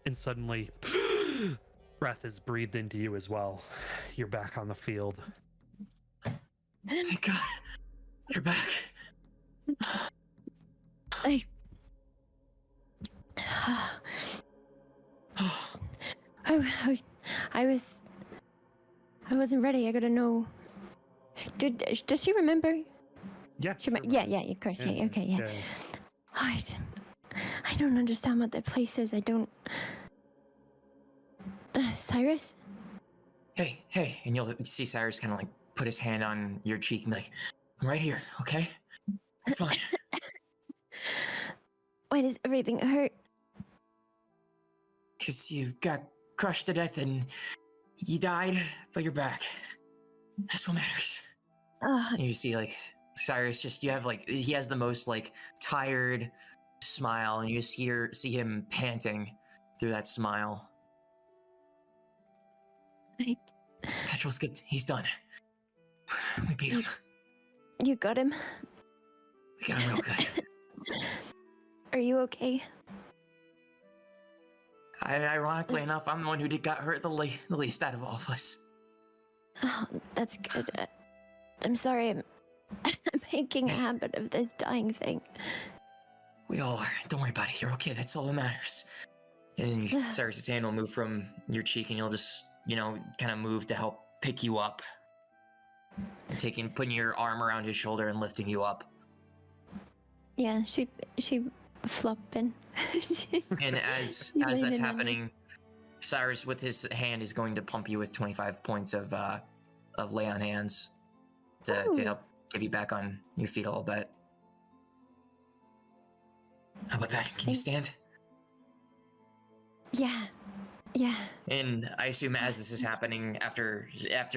And suddenly, breath is breathed into you as well. You're back on the field. Thank God. You're back. I wasn't ready. I gotta know. Does she remember? Yeah. Yeah, of course. Yeah, okay, yeah. Oh, I don't understand what that place is. I don't. Cyrus? Hey, and you'll see Cyrus kind of like put his hand on your cheek and be like, I'm right here, okay? I'm fine. Why does everything hurt? Because you got crushed to death and you died, but you're back. That's what matters. And you see like Cyrus he has the most like tired smile, and you just see him panting through that smile. Petrol's good. He's done. We beat him. You got him? We got him real good. Are you okay? Ironically enough, I'm the one who got hurt the least out of all of us. Oh, that's good. I'm sorry. I'm making a habit of this dying thing. We all are. Don't worry about it. You're okay. That's all that matters. And then Cyrus's hand will move from your cheek, and you'll just, kind of move to help pick you up. Putting your arm around his shoulder and lifting you up. Yeah, she flopping. And as that's happening, Cyrus with his hand is going to pump you with 25 points of lay on hands to help give you back on your feet a little bit. How about that? Can you stand? Yeah. And I assume as this is happening, after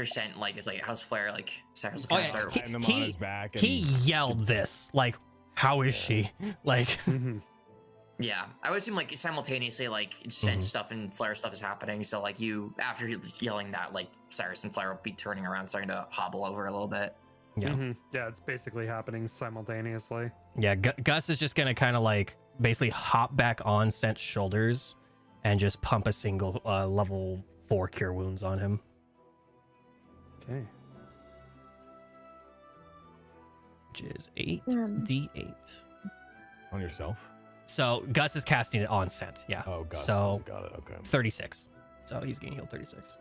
Scent is like, how's Flair? Like Cyrus is gonna start. Patting him on his back. He yelled this, like, how is she? Like, Yeah, I would assume simultaneously Scent stuff and Flair stuff is happening. So you after yelling that, Cyrus and Flair will be turning around, starting to hobble over a little bit. yeah. Yeah, it's basically happening simultaneously. Yeah, Gus is just gonna kind of basically hop back on Scent's shoulders and just pump a single level 4 cure wounds on him. Okay. Which is 8d8. On yourself? So Gus is casting it on Scent, yeah. Oh, Gus. So Got it, okay. 36. So he's getting healed 36.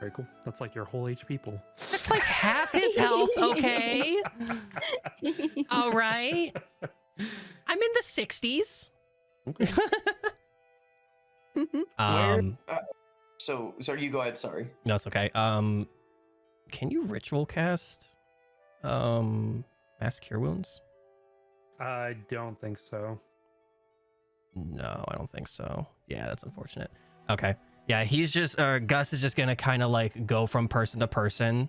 Very cool. That's like your whole HP pool. That's like half his health, okay? All right. I'm in the 60s. Okay. So you go ahead. Sorry. No, it's okay. Can you ritual cast mass cure wounds? I don't think so. No, I don't think so. Yeah, that's unfortunate. Okay. Yeah, he's just Gus is just gonna kind of like go from person to person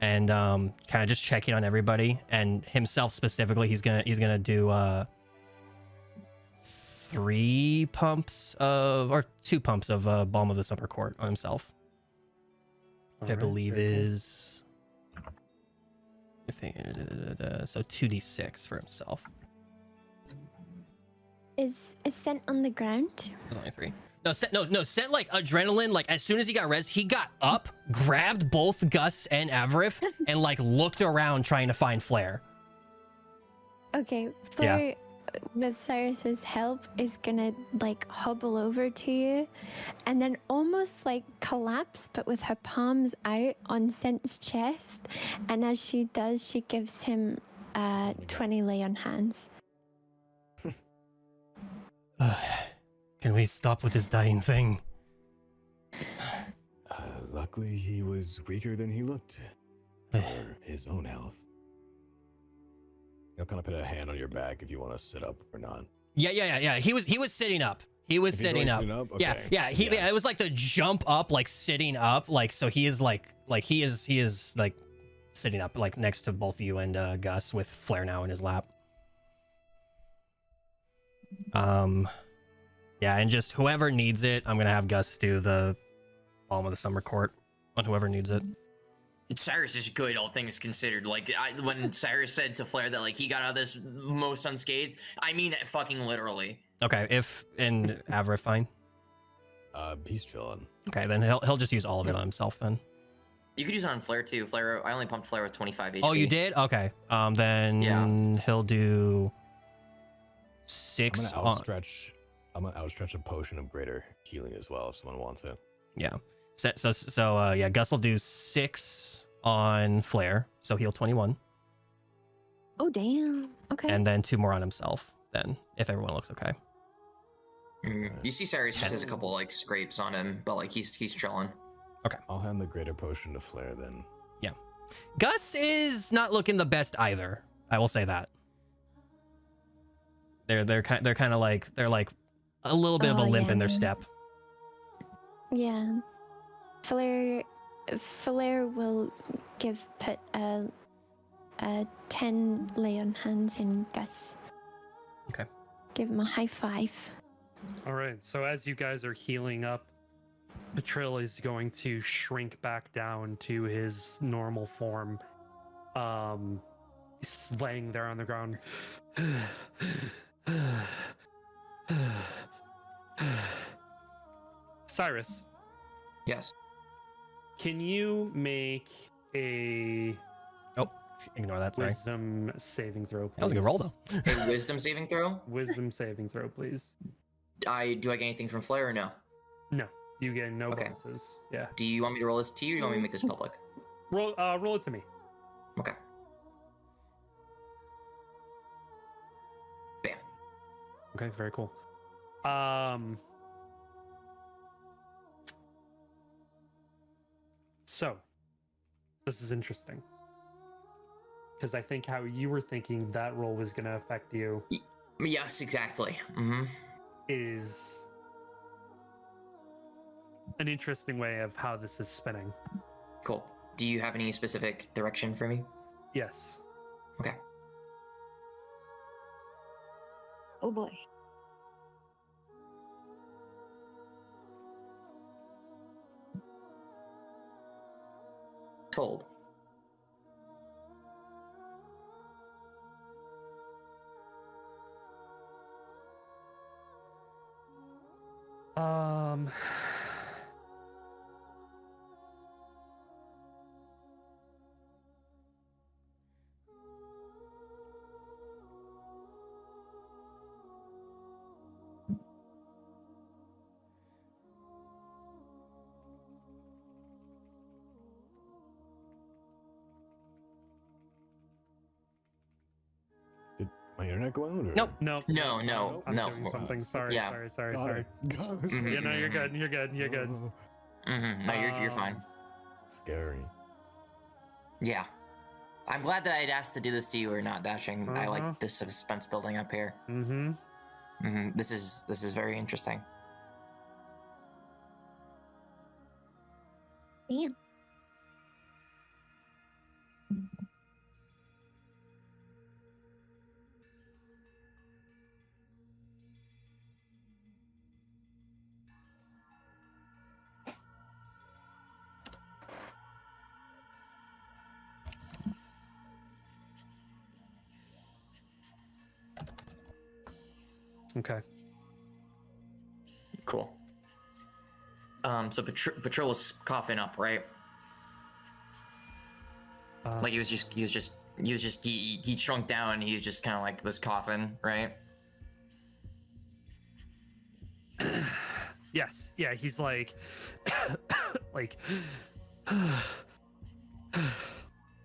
and kind of just checking on everybody, and himself specifically, he's gonna do 2 pumps of Balm of the Summer Court on himself, which I believe is, I think, so 2d6 for himself. Is scent on the ground? There's only 3. No, sent like adrenaline. Like as soon as he got res, he got up, grabbed both Gus and Avarif, and like looked around trying to find Flair. Okay, Flair, with Cyrus's help, is gonna like hobble over to you, and then almost like collapse, but with her palms out on Scent's chest. And as she does, she gives him 20 lay on hands. Can we stop with this dying thing? Luckily, he was weaker than he looked for his own health. I'll kind of put a hand on your back if you want to sit up or not. Yeah. He was sitting up. He was sitting up. Okay. Yeah. It was like the jump up, like sitting up, like so he is like he is like sitting up, like next to both you and Gus, with Flair now in his lap. Yeah, and just whoever needs it, I'm gonna have Gus do the Balm of the Summer Court on whoever needs it. Cyrus is good, all things considered. Like, when Cyrus said to Flair that, like, he got out of this most unscathed, I mean that fucking literally. Okay, and Avarif fine? He's chilling. Okay, then he'll just use all of it on himself then. You could use it on Flair, too. Flair, I only pumped Flair with 25 HP. Oh, you did? Okay. Then he'll do 6 I'm gonna outstretch a potion of greater healing as well if someone wants it. Yeah. So Gus will do 6 on Flair, so heal 21. Oh damn. Okay. And then 2 more on himself, then, if everyone looks okay. You see Cyrus just has a couple like scrapes on him, but like he's chilling. Okay. I'll hand the greater potion to Flair then. Yeah. Gus is not looking the best either. I will say that. They're kind of like a little bit of a limp in their step. Yeah. Flair will put a 10 lay on hands in Gus. Okay. Give him a high 5. All right. So as you guys are healing up, Patril is going to shrink back down to his normal form. He's laying there on the ground. Cyrus. Yes. Can you make a Ignore that, sorry. wisdom saving throw, please? That was a good roll, though. A wisdom saving throw? Wisdom saving throw, please. Do I get anything from Flair or no? No, you get no Okay. bonuses. Yeah. Do you want me to roll this to you or do you want me to make this public? Roll it to me. Okay. Bam. Okay, very cool. So, this is interesting. Because I think how you were thinking that roll was going to affect you Yes, exactly. Mm-hmm. is an interesting way of how this is spinning. Cool. Do you have any specific direction for me? Yes. Okay. Oh boy. Told. My internet go out? Or? Nope. Nope. No, nope, no, I'm no. doing something. Sorry, Yeah. sorry. Got it. Got it. You know, you're good. You're good. You're good. No, you're fine. Scary. Yeah. I'm glad that I'd asked to do this to you or not, Dashing. I Uh-huh. like this suspense building up here. Mm-hmm. This is very interesting. Damn. Okay. Cool. So Patrol was coughing up, right? Like he shrunk down and he was just kind of like was coughing, right? Yes. Yeah. He's like, like,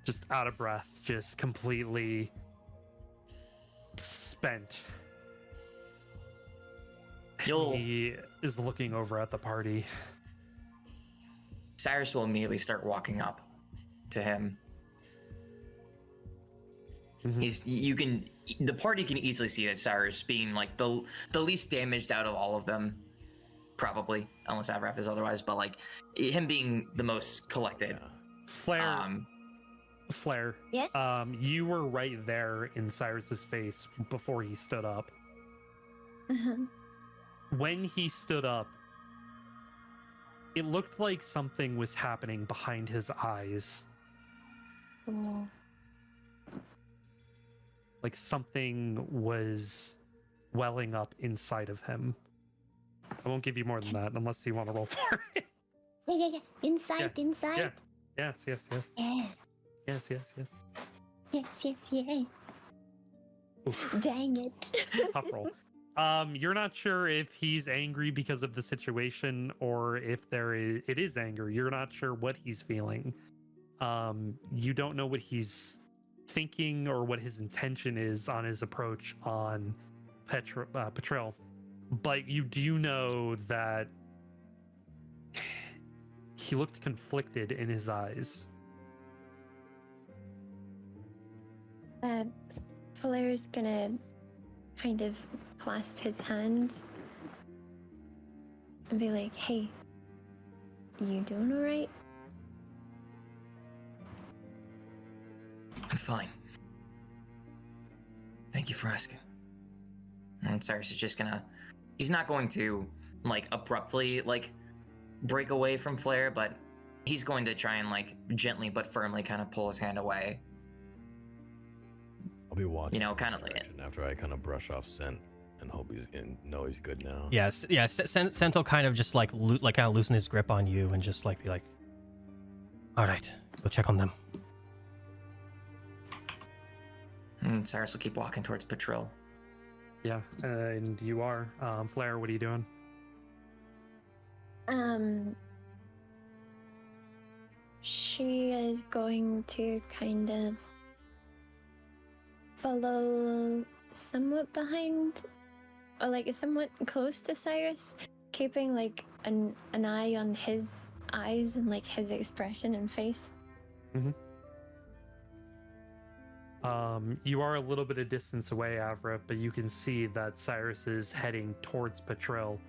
just out of breath, just completely spent. He is looking over at the party. Cyrus will immediately start walking up to him. Mm-hmm. The party can easily see that Cyrus being like the least damaged out of all of them, probably, unless Avraf is otherwise, but like him being the most collected. Yeah. Flair. Yeah? You were right there in Cyrus's face before he stood up. Uh-huh. When he stood up, it looked like something was happening behind his eyes. Cool. Like something was welling up inside of him. I won't give you more than that unless you want to roll for it. Yeah. Inside. Yeah. Yes. Yeah. Yes. Yes. Oof. Dang it. Tough roll. You're not sure if he's angry because of the situation or if it is anger. You're not sure what he's feeling. You don't know what he's thinking or what his intention is on his approach on Patrol. But you do know that he looked conflicted in his eyes. Flair's gonna kind of clasp his hands and be like, hey, you doing all right? I'm fine. Thank you for asking. And Cyrus is just he's not going to like abruptly like break away from Flair, but he's going to try and like gently but firmly kind of pull his hand away. I'll be watching. Kind of like after I kind of brush off scent and hope know he's good now. Yes, yeah. Sent will kind of just like kind of loosen his grip on you and just like be like, "All right, go check on them." And Cyrus will keep walking towards Patrol. Yeah, and you are. Flair, what are you doing? She is going to kind of follow somewhat behind, or like somewhat close to Cyrus, keeping like an eye on his eyes and like his expression and face. You are a little bit of distance away, Avra, but you can see that Cyrus is heading towards Patrol.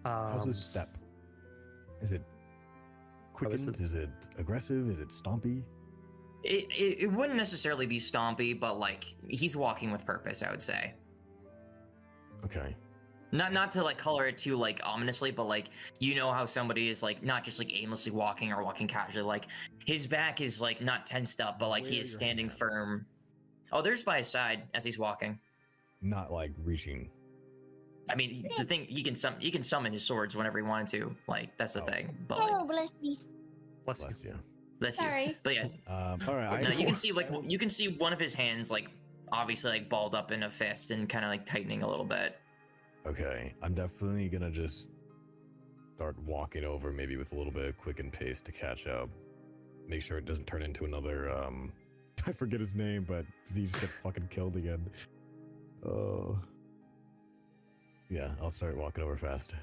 How's his step? Is it quickened? Is it aggressive? Is it stompy? It wouldn't necessarily be stompy, but like he's walking with purpose, I would say. Okay. Not to like color it too like ominously, but like how somebody is like not just like aimlessly walking or walking casually, like his back is like not tensed up, but like he is standing firm. Oh, there's by his side as he's walking. Not like reaching. I mean, the thing he can summon his swords whenever he wanted to. Like that's the thing. But Oh, bless me. Bless you. bless Sorry. you. But yeah, all right. no, you can see one of his hands like obviously like balled up in a fist and kind of like tightening a little bit. Okay, I'm definitely gonna just start walking over, maybe with a little bit of quickened pace to catch up. Make sure it doesn't turn into another, I forget his name, but he just got fucking killed again. Oh. Yeah, I'll start walking over faster.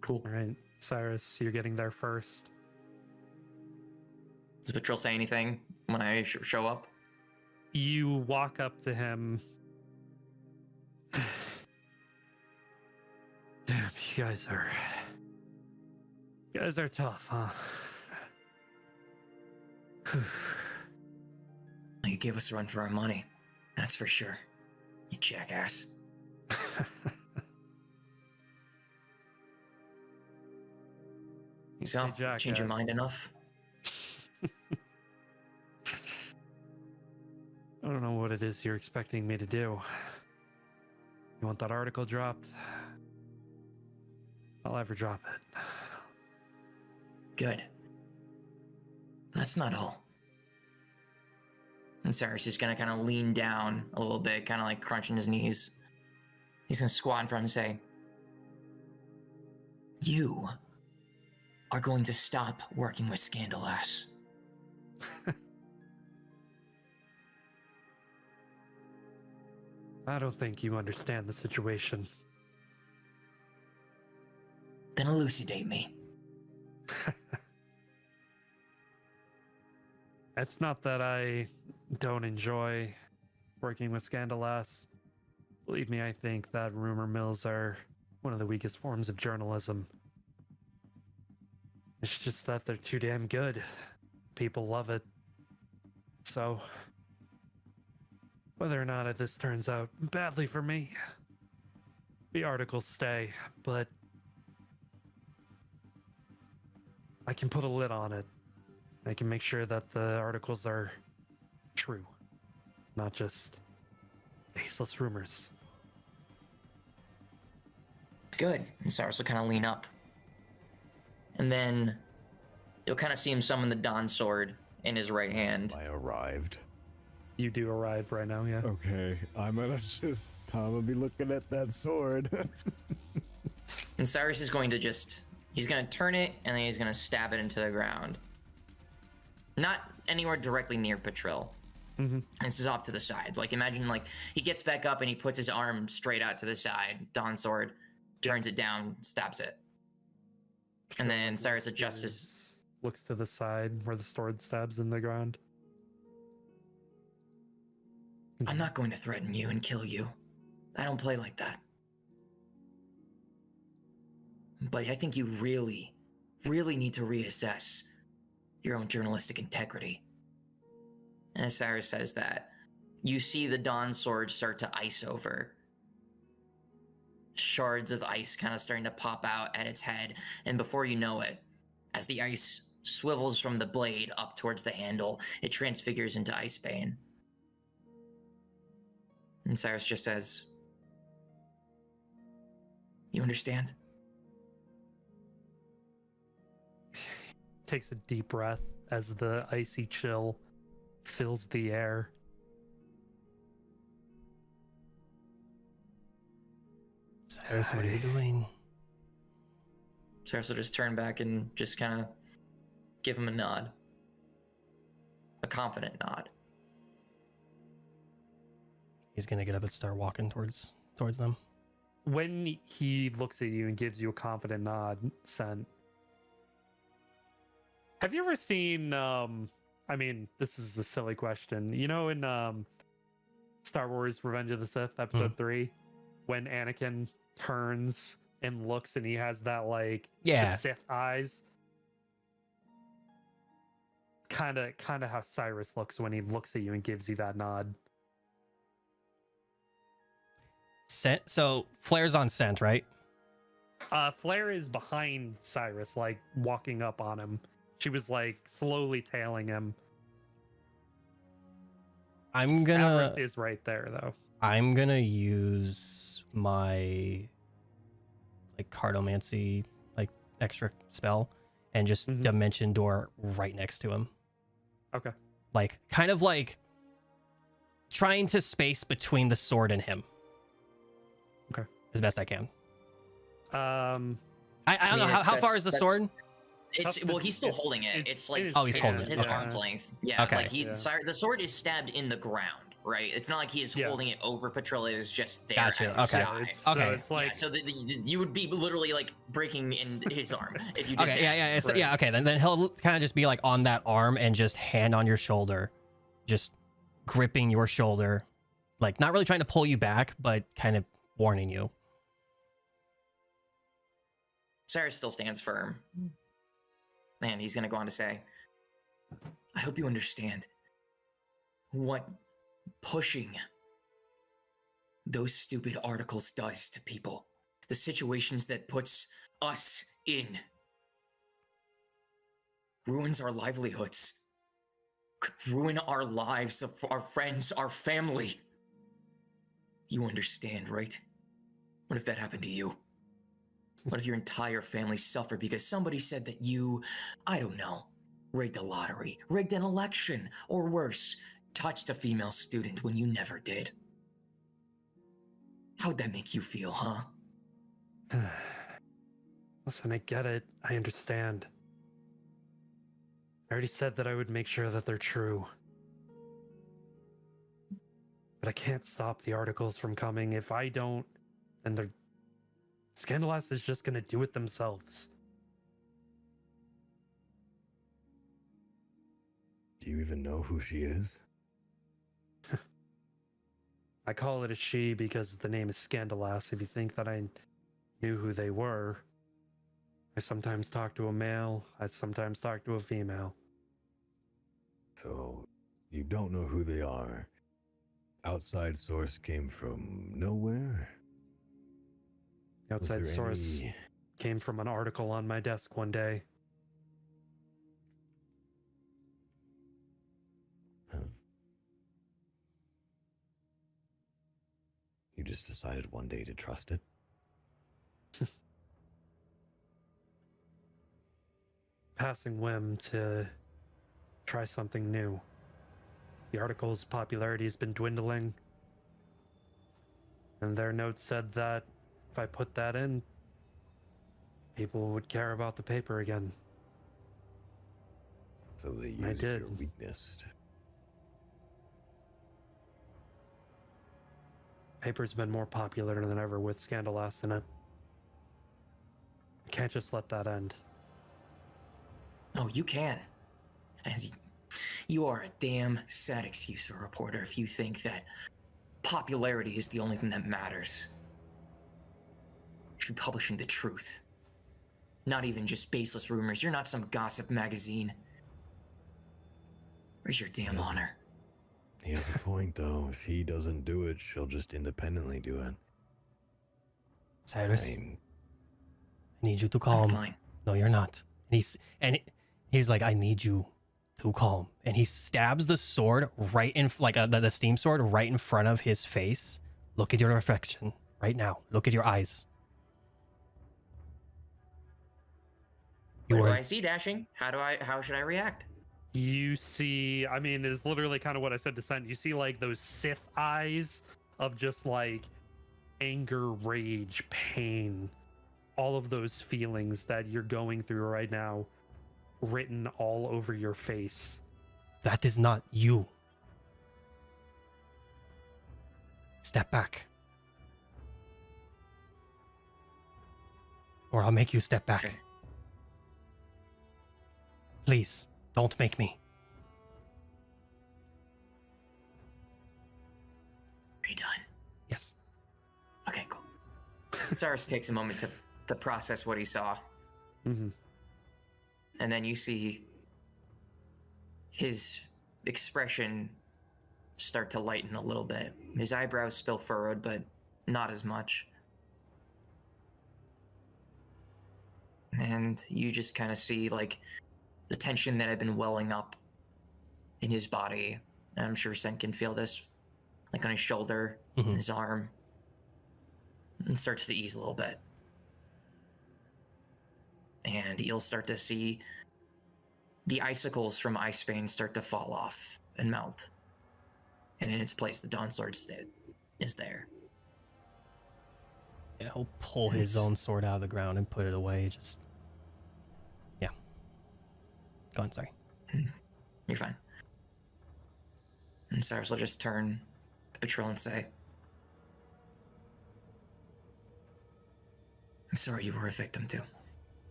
Cool. All right, Cyrus, you're getting there first. Does Patrol say anything when I show up? You walk up to him. Damn, you guys are tough, huh? You gave us a run for our money. That's for sure. You jackass. You Say so change your jackass. mind enough? I don't know what it is you're expecting me to do. You want that article dropped? I'll ever drop it. Good. That's not all. And Cyrus is gonna kind of lean down a little bit, kind of like crunching his knees. He's gonna squat in front and say, "You are going to stop working with Scandalass." I don't think you understand the situation. Then elucidate me. It's not that I don't enjoy working with Scandalass. Believe me, I think that rumor mills are one of the weakest forms of journalism. It's just that they're too damn good. People love it. So, whether or not this turns out badly for me, the articles stay, but I can put a lid on it. I can make sure that the articles are true, not just baseless rumors. Good. And Cyrus will kind of lean up. And then you'll kind of see him summon the Dawn Sword in his right hand. I arrived. You do arrive right now, yeah? Okay, I'm gonna be looking at that sword. And Cyrus is going to he's going to turn it and then he's going to stab it into the ground. Not anywhere directly near Patril. Mm-hmm. This is off to the sides. Like, imagine, like, he gets back up and he puts his arm straight out to the side. Dawn Sword turns it down, stabs it. And then Cyrus adjusts his... Looks to the side where the sword stabs in the ground. I'm not going to threaten you and kill you. I don't play like that. But I think you really, really need to reassess your own journalistic integrity. And as Cyrus says that, you see the Dawn Sword start to ice over. Shards of ice kind of starting to pop out at its head, and before you know it, as the ice swivels from the blade up towards the handle, it transfigures into Icebane. And Cyrus just says, "You understand?" Takes a deep breath as the icy chill fills the air. Cyrus, what are you doing? Cyrus will just turn back and just kind of give him a nod. A confident nod. He's gonna get up and start walking towards them. When he looks at you and gives you a confident nod, Sen, have you ever seen, I mean, this is a silly question. You know, in Star Wars Revenge of the Sith, Episode 3, when Anakin turns and looks and he has that, like, Yeah. the Sith eyes? Kind of how Cyrus looks when he looks at you and gives you that nod. Scent. So Flair's on scent, right? Flair is behind Cyrus, like, walking up on him. She was, like, slowly tailing him. I'm gonna... Aerith is right there, though. I'm gonna use my like cardomancy, like extra spell, and just dimension door right next to him. Okay. Like kind of like trying to space between the sword and him. Okay. As best I can. I I don't know how far is the sword? It's well, he's still holding it. It's like Oh, he's holding his it. Okay. arm's length. Yeah, Okay. like the sword is stabbed in the ground. right? It's not like he is Yeah. holding it over Petrilla. It is just there. Gotcha, At his okay. side. So Okay. it's like So you would be literally like breaking in his arm if you did Okay, that. yeah. So, Right. yeah, okay. Then he'll kind of just be like on that arm and just hand on your shoulder, just gripping your shoulder, like not really trying to pull you back, but kind of warning you. Cyrus still stands firm. And he's going to go on to say, I hope you understand what pushing those stupid articles does to people. The situations that puts us in. Ruins our livelihoods. Could ruin our lives, of our friends, our family. You understand, right? What if that happened to you? What if your entire family suffered because somebody said that you, I don't know, rigged a lottery, rigged an election, or worse, touched a female student when you never did? How'd that make you feel, huh? listen, I get it. I understand. I already said that I would make sure that they're true. But I can't stop the articles from coming. If I don't, then they're... Scandalous is just gonna do it themselves. Do you even know who she is? I call it a she because the name is Scandalous. If you think that I knew who they were, I sometimes talk to a male, I sometimes talk to a female. So, you don't know who they are. Outside source came from nowhere? The Was outside there source any- came from an article on my desk one day. Huh. You just decided one day to trust it? Passing whim to try something new. The article's popularity has been dwindling, and their note said that if I put that in, people would care about the paper again. So they I used your did. weakness. Paper's been more popular than ever with Scandalous in it. I can't just let that end. Oh, you can. As you are a damn sad excuse for a reporter if you think that popularity is the only thing that matters. You should be publishing the truth. Not even just baseless rumors. You're not some gossip magazine. Where's your damn Yes. honor? He has a point, though. If he doesn't do it, she'll just independently do it. Cyrus, I I mean, need you to I'm calm. fine. No, you're not. He's like, I need you to calm. And he stabs the sword right in, like the steam sword right in front of his face. Look at your reflection right now. Look at your eyes. You What do are I see dashing? How should I react? You see, I mean, it's literally kind of what I said to Sen. You see, like, those Sith eyes of just, like, anger, rage, pain, all of those feelings that you're going through right now, written all over your face. that is not you. Step back. Or I'll make you step back. Okay. Please, don't make me. Are you done? Yes. Okay, cool. Cyrus takes a moment to process what he saw. Mm-hmm. And then you see his expression start to lighten a little bit. His eyebrows still furrowed, but not as much. And you just kind of see, like, the tension that had been welling up in his body. And I'm sure Sen can feel this, like on his shoulder, Mhm. his arm. And starts to ease a little bit. And you'll start to see the icicles from Icebane start to fall off and melt. And in its place, the Dawn Sword is there. Yeah, he'll pull his Yes. own sword out of the ground and put it away. Just, yeah. Go on, sorry. You're fine. And Cyrus will just turn the patrol and say, I'm sorry you were a victim too.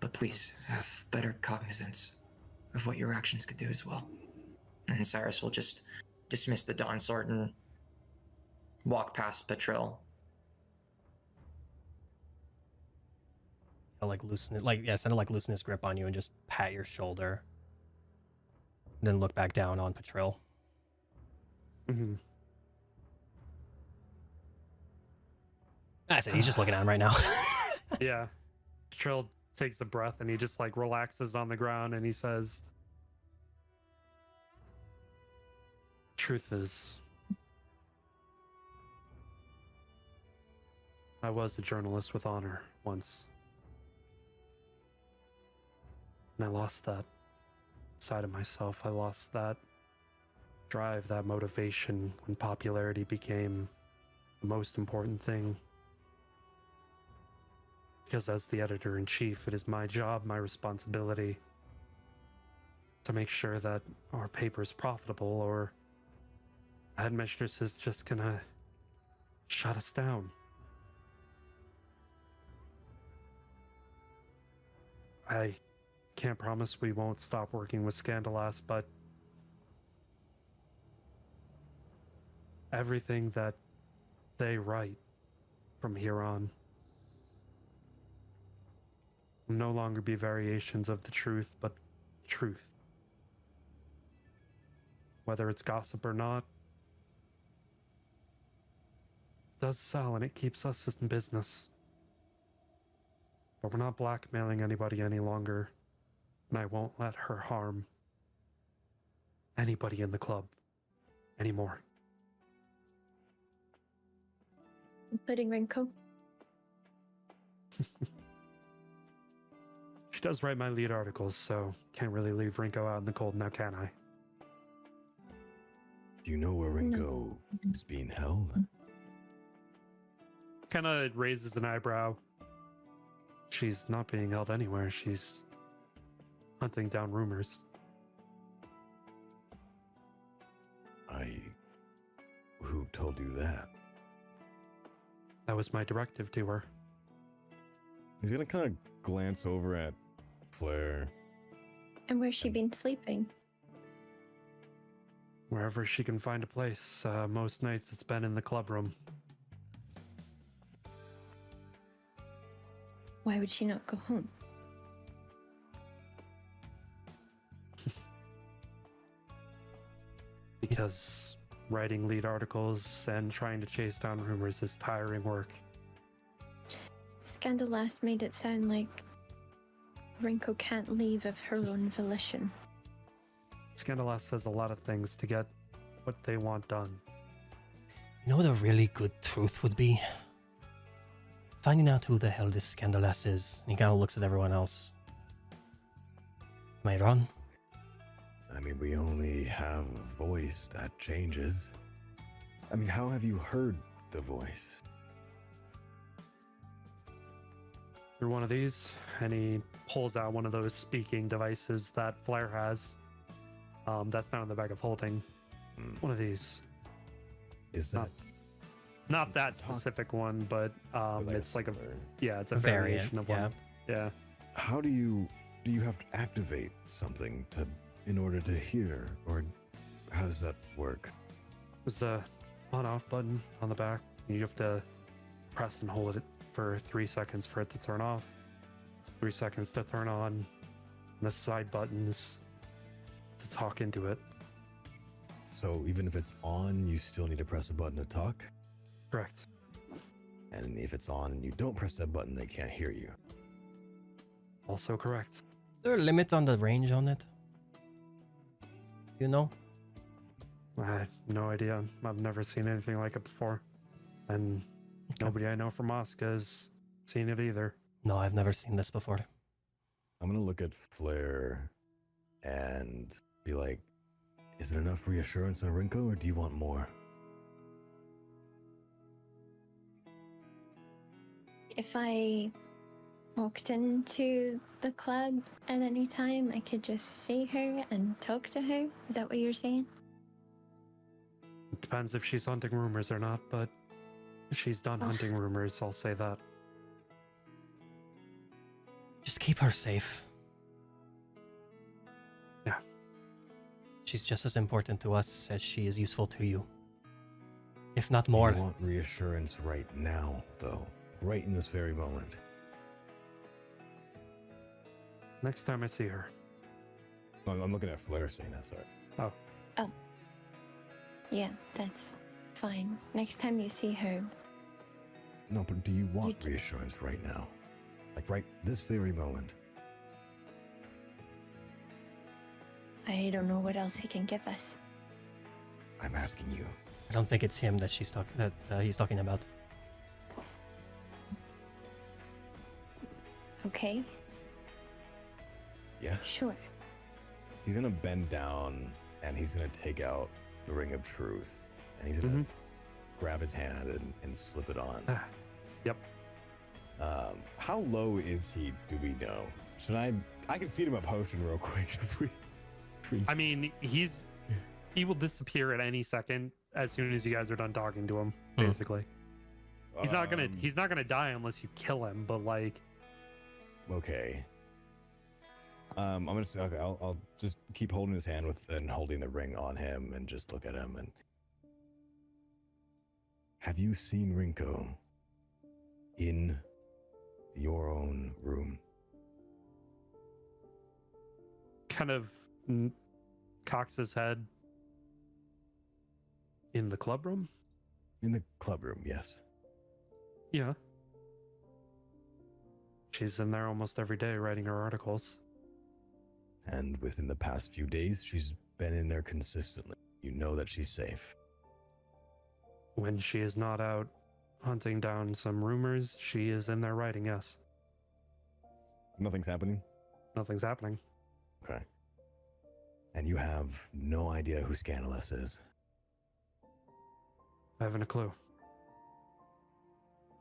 But please have better cognizance of what your actions could do as well. And Cyrus will just dismiss the Dawn Sword and walk past Patril. I'll like loosen it, like, yeah, kind of like loosen his grip on you and just pat your shoulder. Then look back down on Patril. Mm-hmm. That's it. He's just looking at him right now. Yeah. Trill takes a breath and he just like relaxes on the ground and he says, truth is, I was a journalist with honor once. And I lost that side of myself. I lost that drive, that motivation when popularity became the most important thing. Because as the editor-in-chief, it is my job, my responsibility to make sure that our paper is profitable, or the headmistress is just gonna shut us down. I can't promise we won't stop working with Scandalas, but everything that they write from here on will no longer be variations of the truth, but truth. Whether it's gossip or not, it does sell and it keeps us in business. But we're not blackmailing anybody any longer, and I won't let her harm anybody in the club anymore. Including Rinko. She does write my lead articles, so can't really leave Rinko out in the cold now, can I? Do you know where Ringo is being held? Kind of raises an eyebrow. She's not being held anywhere. She's hunting down rumors. Who told you that? That was my directive to her. He's gonna kind of glance over at Flair. And where's she been sleeping? Wherever she can find a place. Most nights it's been in the club room. Why would she not go home? Because writing lead articles and trying to chase down rumors is tiring work. Scandalas made it sound like Rinko can't leave of her own volition. Scandalas says a lot of things to get what they want done. You know what a really good truth would be? Finding out who the hell this Scandalas is. And he kind of looks at everyone else. Am I wrong? I mean, we only have a voice that changes. I mean, how have you heard the voice? Through one of these, and he pulls out one of those speaking devices that Flair has. That's not in the bag of holding. One of these. Is that Not that specific one, but it's like it's a variant, variation of yeah. one. Yeah. How do you have to activate something in order to hear, or how does that work? There's a on-off button on the back. You have to press and hold it for 3 seconds for it to turn off, 3 seconds to turn on, and the side buttons to talk into it. So even if it's on, you still need to press a button to talk? Correct. And if it's on and you don't press that button, they can't hear you. Also correct. Is there a limit on the range on it? You know? I had no idea. I've never seen anything like it before. And nobody I know from Moscow has seen it either. No, I've never seen this before. I'm gonna look at Flair and be like, is it enough reassurance on Rinko, or do you want more? If I walked into the club at any time, I could just see her and talk to her? Is that what you're saying? It depends if she's hunting rumors or not, but she's done hunting rumors, I'll say that. Just keep her safe. Yeah. She's just as important to us as she is useful to you. If not Do more. you want reassurance right now, though? Right in this very moment? Next time I see her. No, I'm looking at Flair saying that, sorry. Oh. Oh. Yeah, that's fine. Next time you see her, No, but do you want reassurance right now? Like right this very moment? I don't know what else he can give us. I'm asking you. I don't think it's him that he's talking about. Okay, Yeah? sure. He's gonna bend down and he's gonna take out the Ring of Truth. And he's gonna grab his hand and slip it on. Yep. How low is he, do we know? Should I can feed him a potion real quick if we I mean, he will disappear at any second as soon as you guys are done talking to him, basically. He's not gonna die unless you kill him, but like Okay. I'm gonna say, okay, I'll just keep holding his hand and holding the ring on him and just look at him and. Have you seen Rinko in your own room? kind of cocks his head. In the club room? In the club room, yes. Yeah. She's in there almost every day writing her articles. And within the past few days, she's been in there consistently. You know that she's safe. When she is not out hunting down some rumors, she is in there writing, yes. Nothing's happening? Nothing's happening. Okay. And you have no idea who Scandalous is? I haven't a clue.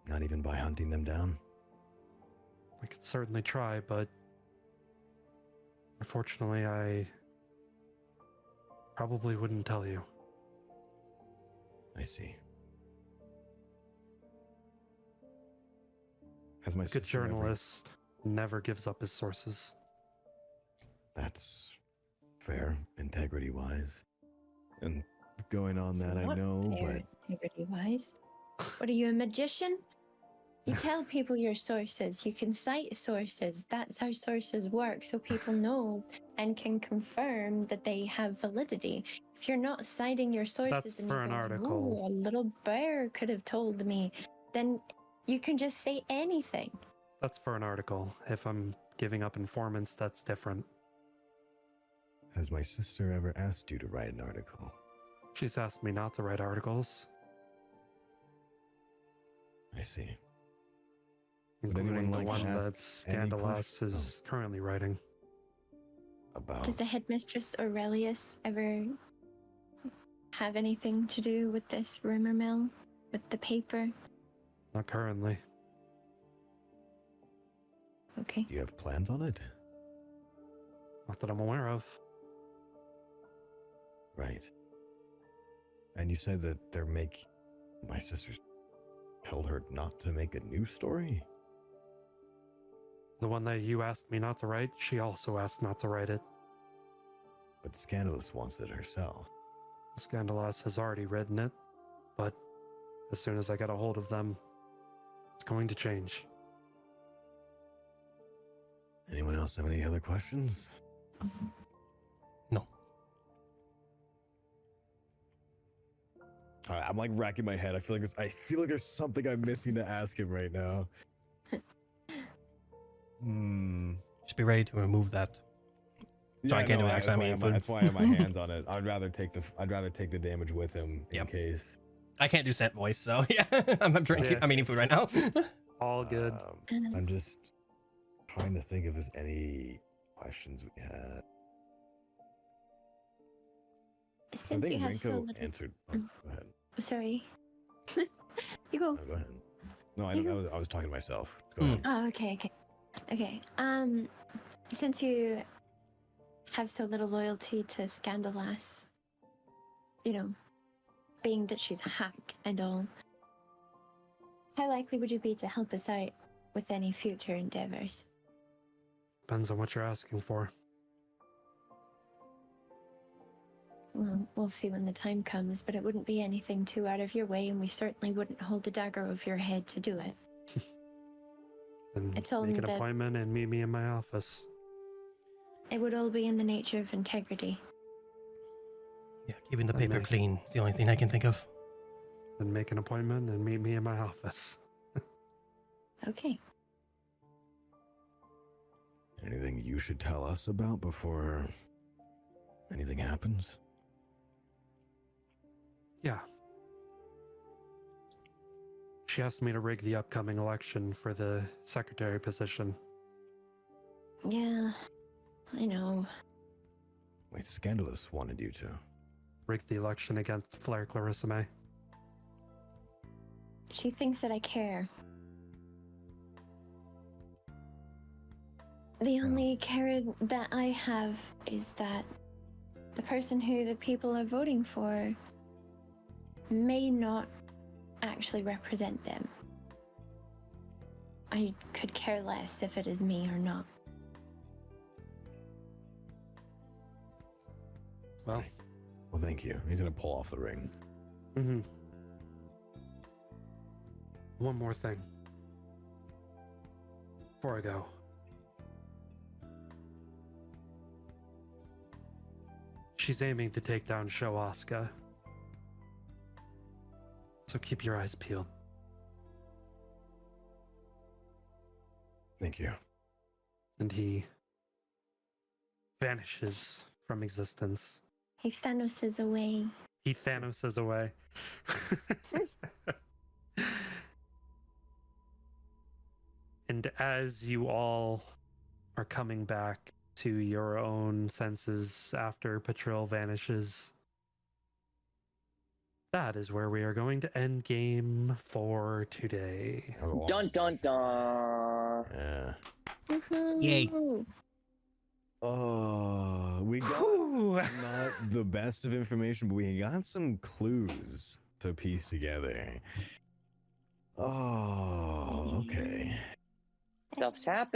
Not even by hunting them down? I could certainly try, but unfortunately, I probably wouldn't tell you. I see. Has my A good sister ever- journalist never gives up his sources. That's fair, integrity-wise. And going on that, I Not know, fair, but integrity-wise. What are you, a magician? You tell people your sources. You can cite sources. That's how sources work, so people know and can confirm that they have validity. If you're not citing your sources That's and for you're an going, article. "Oh, a little bear could have told me," then you can just say anything. That's for an article. If I'm giving up informants, that's different. has my sister ever asked you to write an article? She's asked me not to write articles, I see. Would anyone including the like one to ask that any Scandalous questions? is currently writing. About Does the headmistress Aurelius ever have anything to do with this rumor mill? With the paper? Not currently. Okay. do you have plans on it? Not that I'm aware of. Right. And you said that my sisters told her not to make a news story? The one that you asked me not to write, she also asked not to write it. But Scandalous wants it herself. Scandalous has already written it, but as soon as I get a hold of them, it's going to change. Anyone else have any other questions? No. All right, I'm like racking my head. I feel like there's something I'm missing to ask him right now. Just be ready to remove that. I can't do it, actually, I mean, food. that's why I have my hands on it. I'd rather take the damage with him in Yep. case. I can't do set voice, so yeah, I'm drinking. Yeah. I'm eating food right now. All good. I'm just trying to think if there's any questions we had. I Since think you have so Rinko little... answered. Oh, go ahead. Sorry. You go. No, go ahead. No, You go. I was talking to myself. Go ahead. Oh, okay. Okay. Since you have so little loyalty to Scandalas, you know, being that she's a hack and all, how likely would you be to help us out with any future endeavors? Depends on what you're asking for. Well, we'll see when the time comes, but it wouldn't be anything too out of your way, and we certainly wouldn't hold the dagger over your head to do it. And It's all make an that- appointment and meet me in my office. It would all be in the nature of integrity. Yeah, keeping the And paper me. clean is the only thing I can think of. Then make an appointment and meet me in my office. Okay. Anything you should tell us about before anything happens? Yeah. She asked me to rig the upcoming election for the secretary position. Yeah, I know. Wait, Scandalous wanted you to. Rig the election against Flair Clarissa May. She thinks that I care. The only care that I have is that the person who the people are voting for may not actually represent them. I could care less if it is me or not. Well, Well, thank you. He's gonna pull off the ring. One more thing. Before I go. She's aiming to take down Showstopper. So keep your eyes peeled. Thank you. And he vanishes from existence. He Thanos away. He Thanos away. And as you all are coming back to your own senses after Patril vanishes, that is where we are going to end game for today. Oh, Dun dun dun. Yeah. Yay. Oh, we got Whew. not the best of information, but we got some clues to piece together. Oh, okay. Stuff's happening.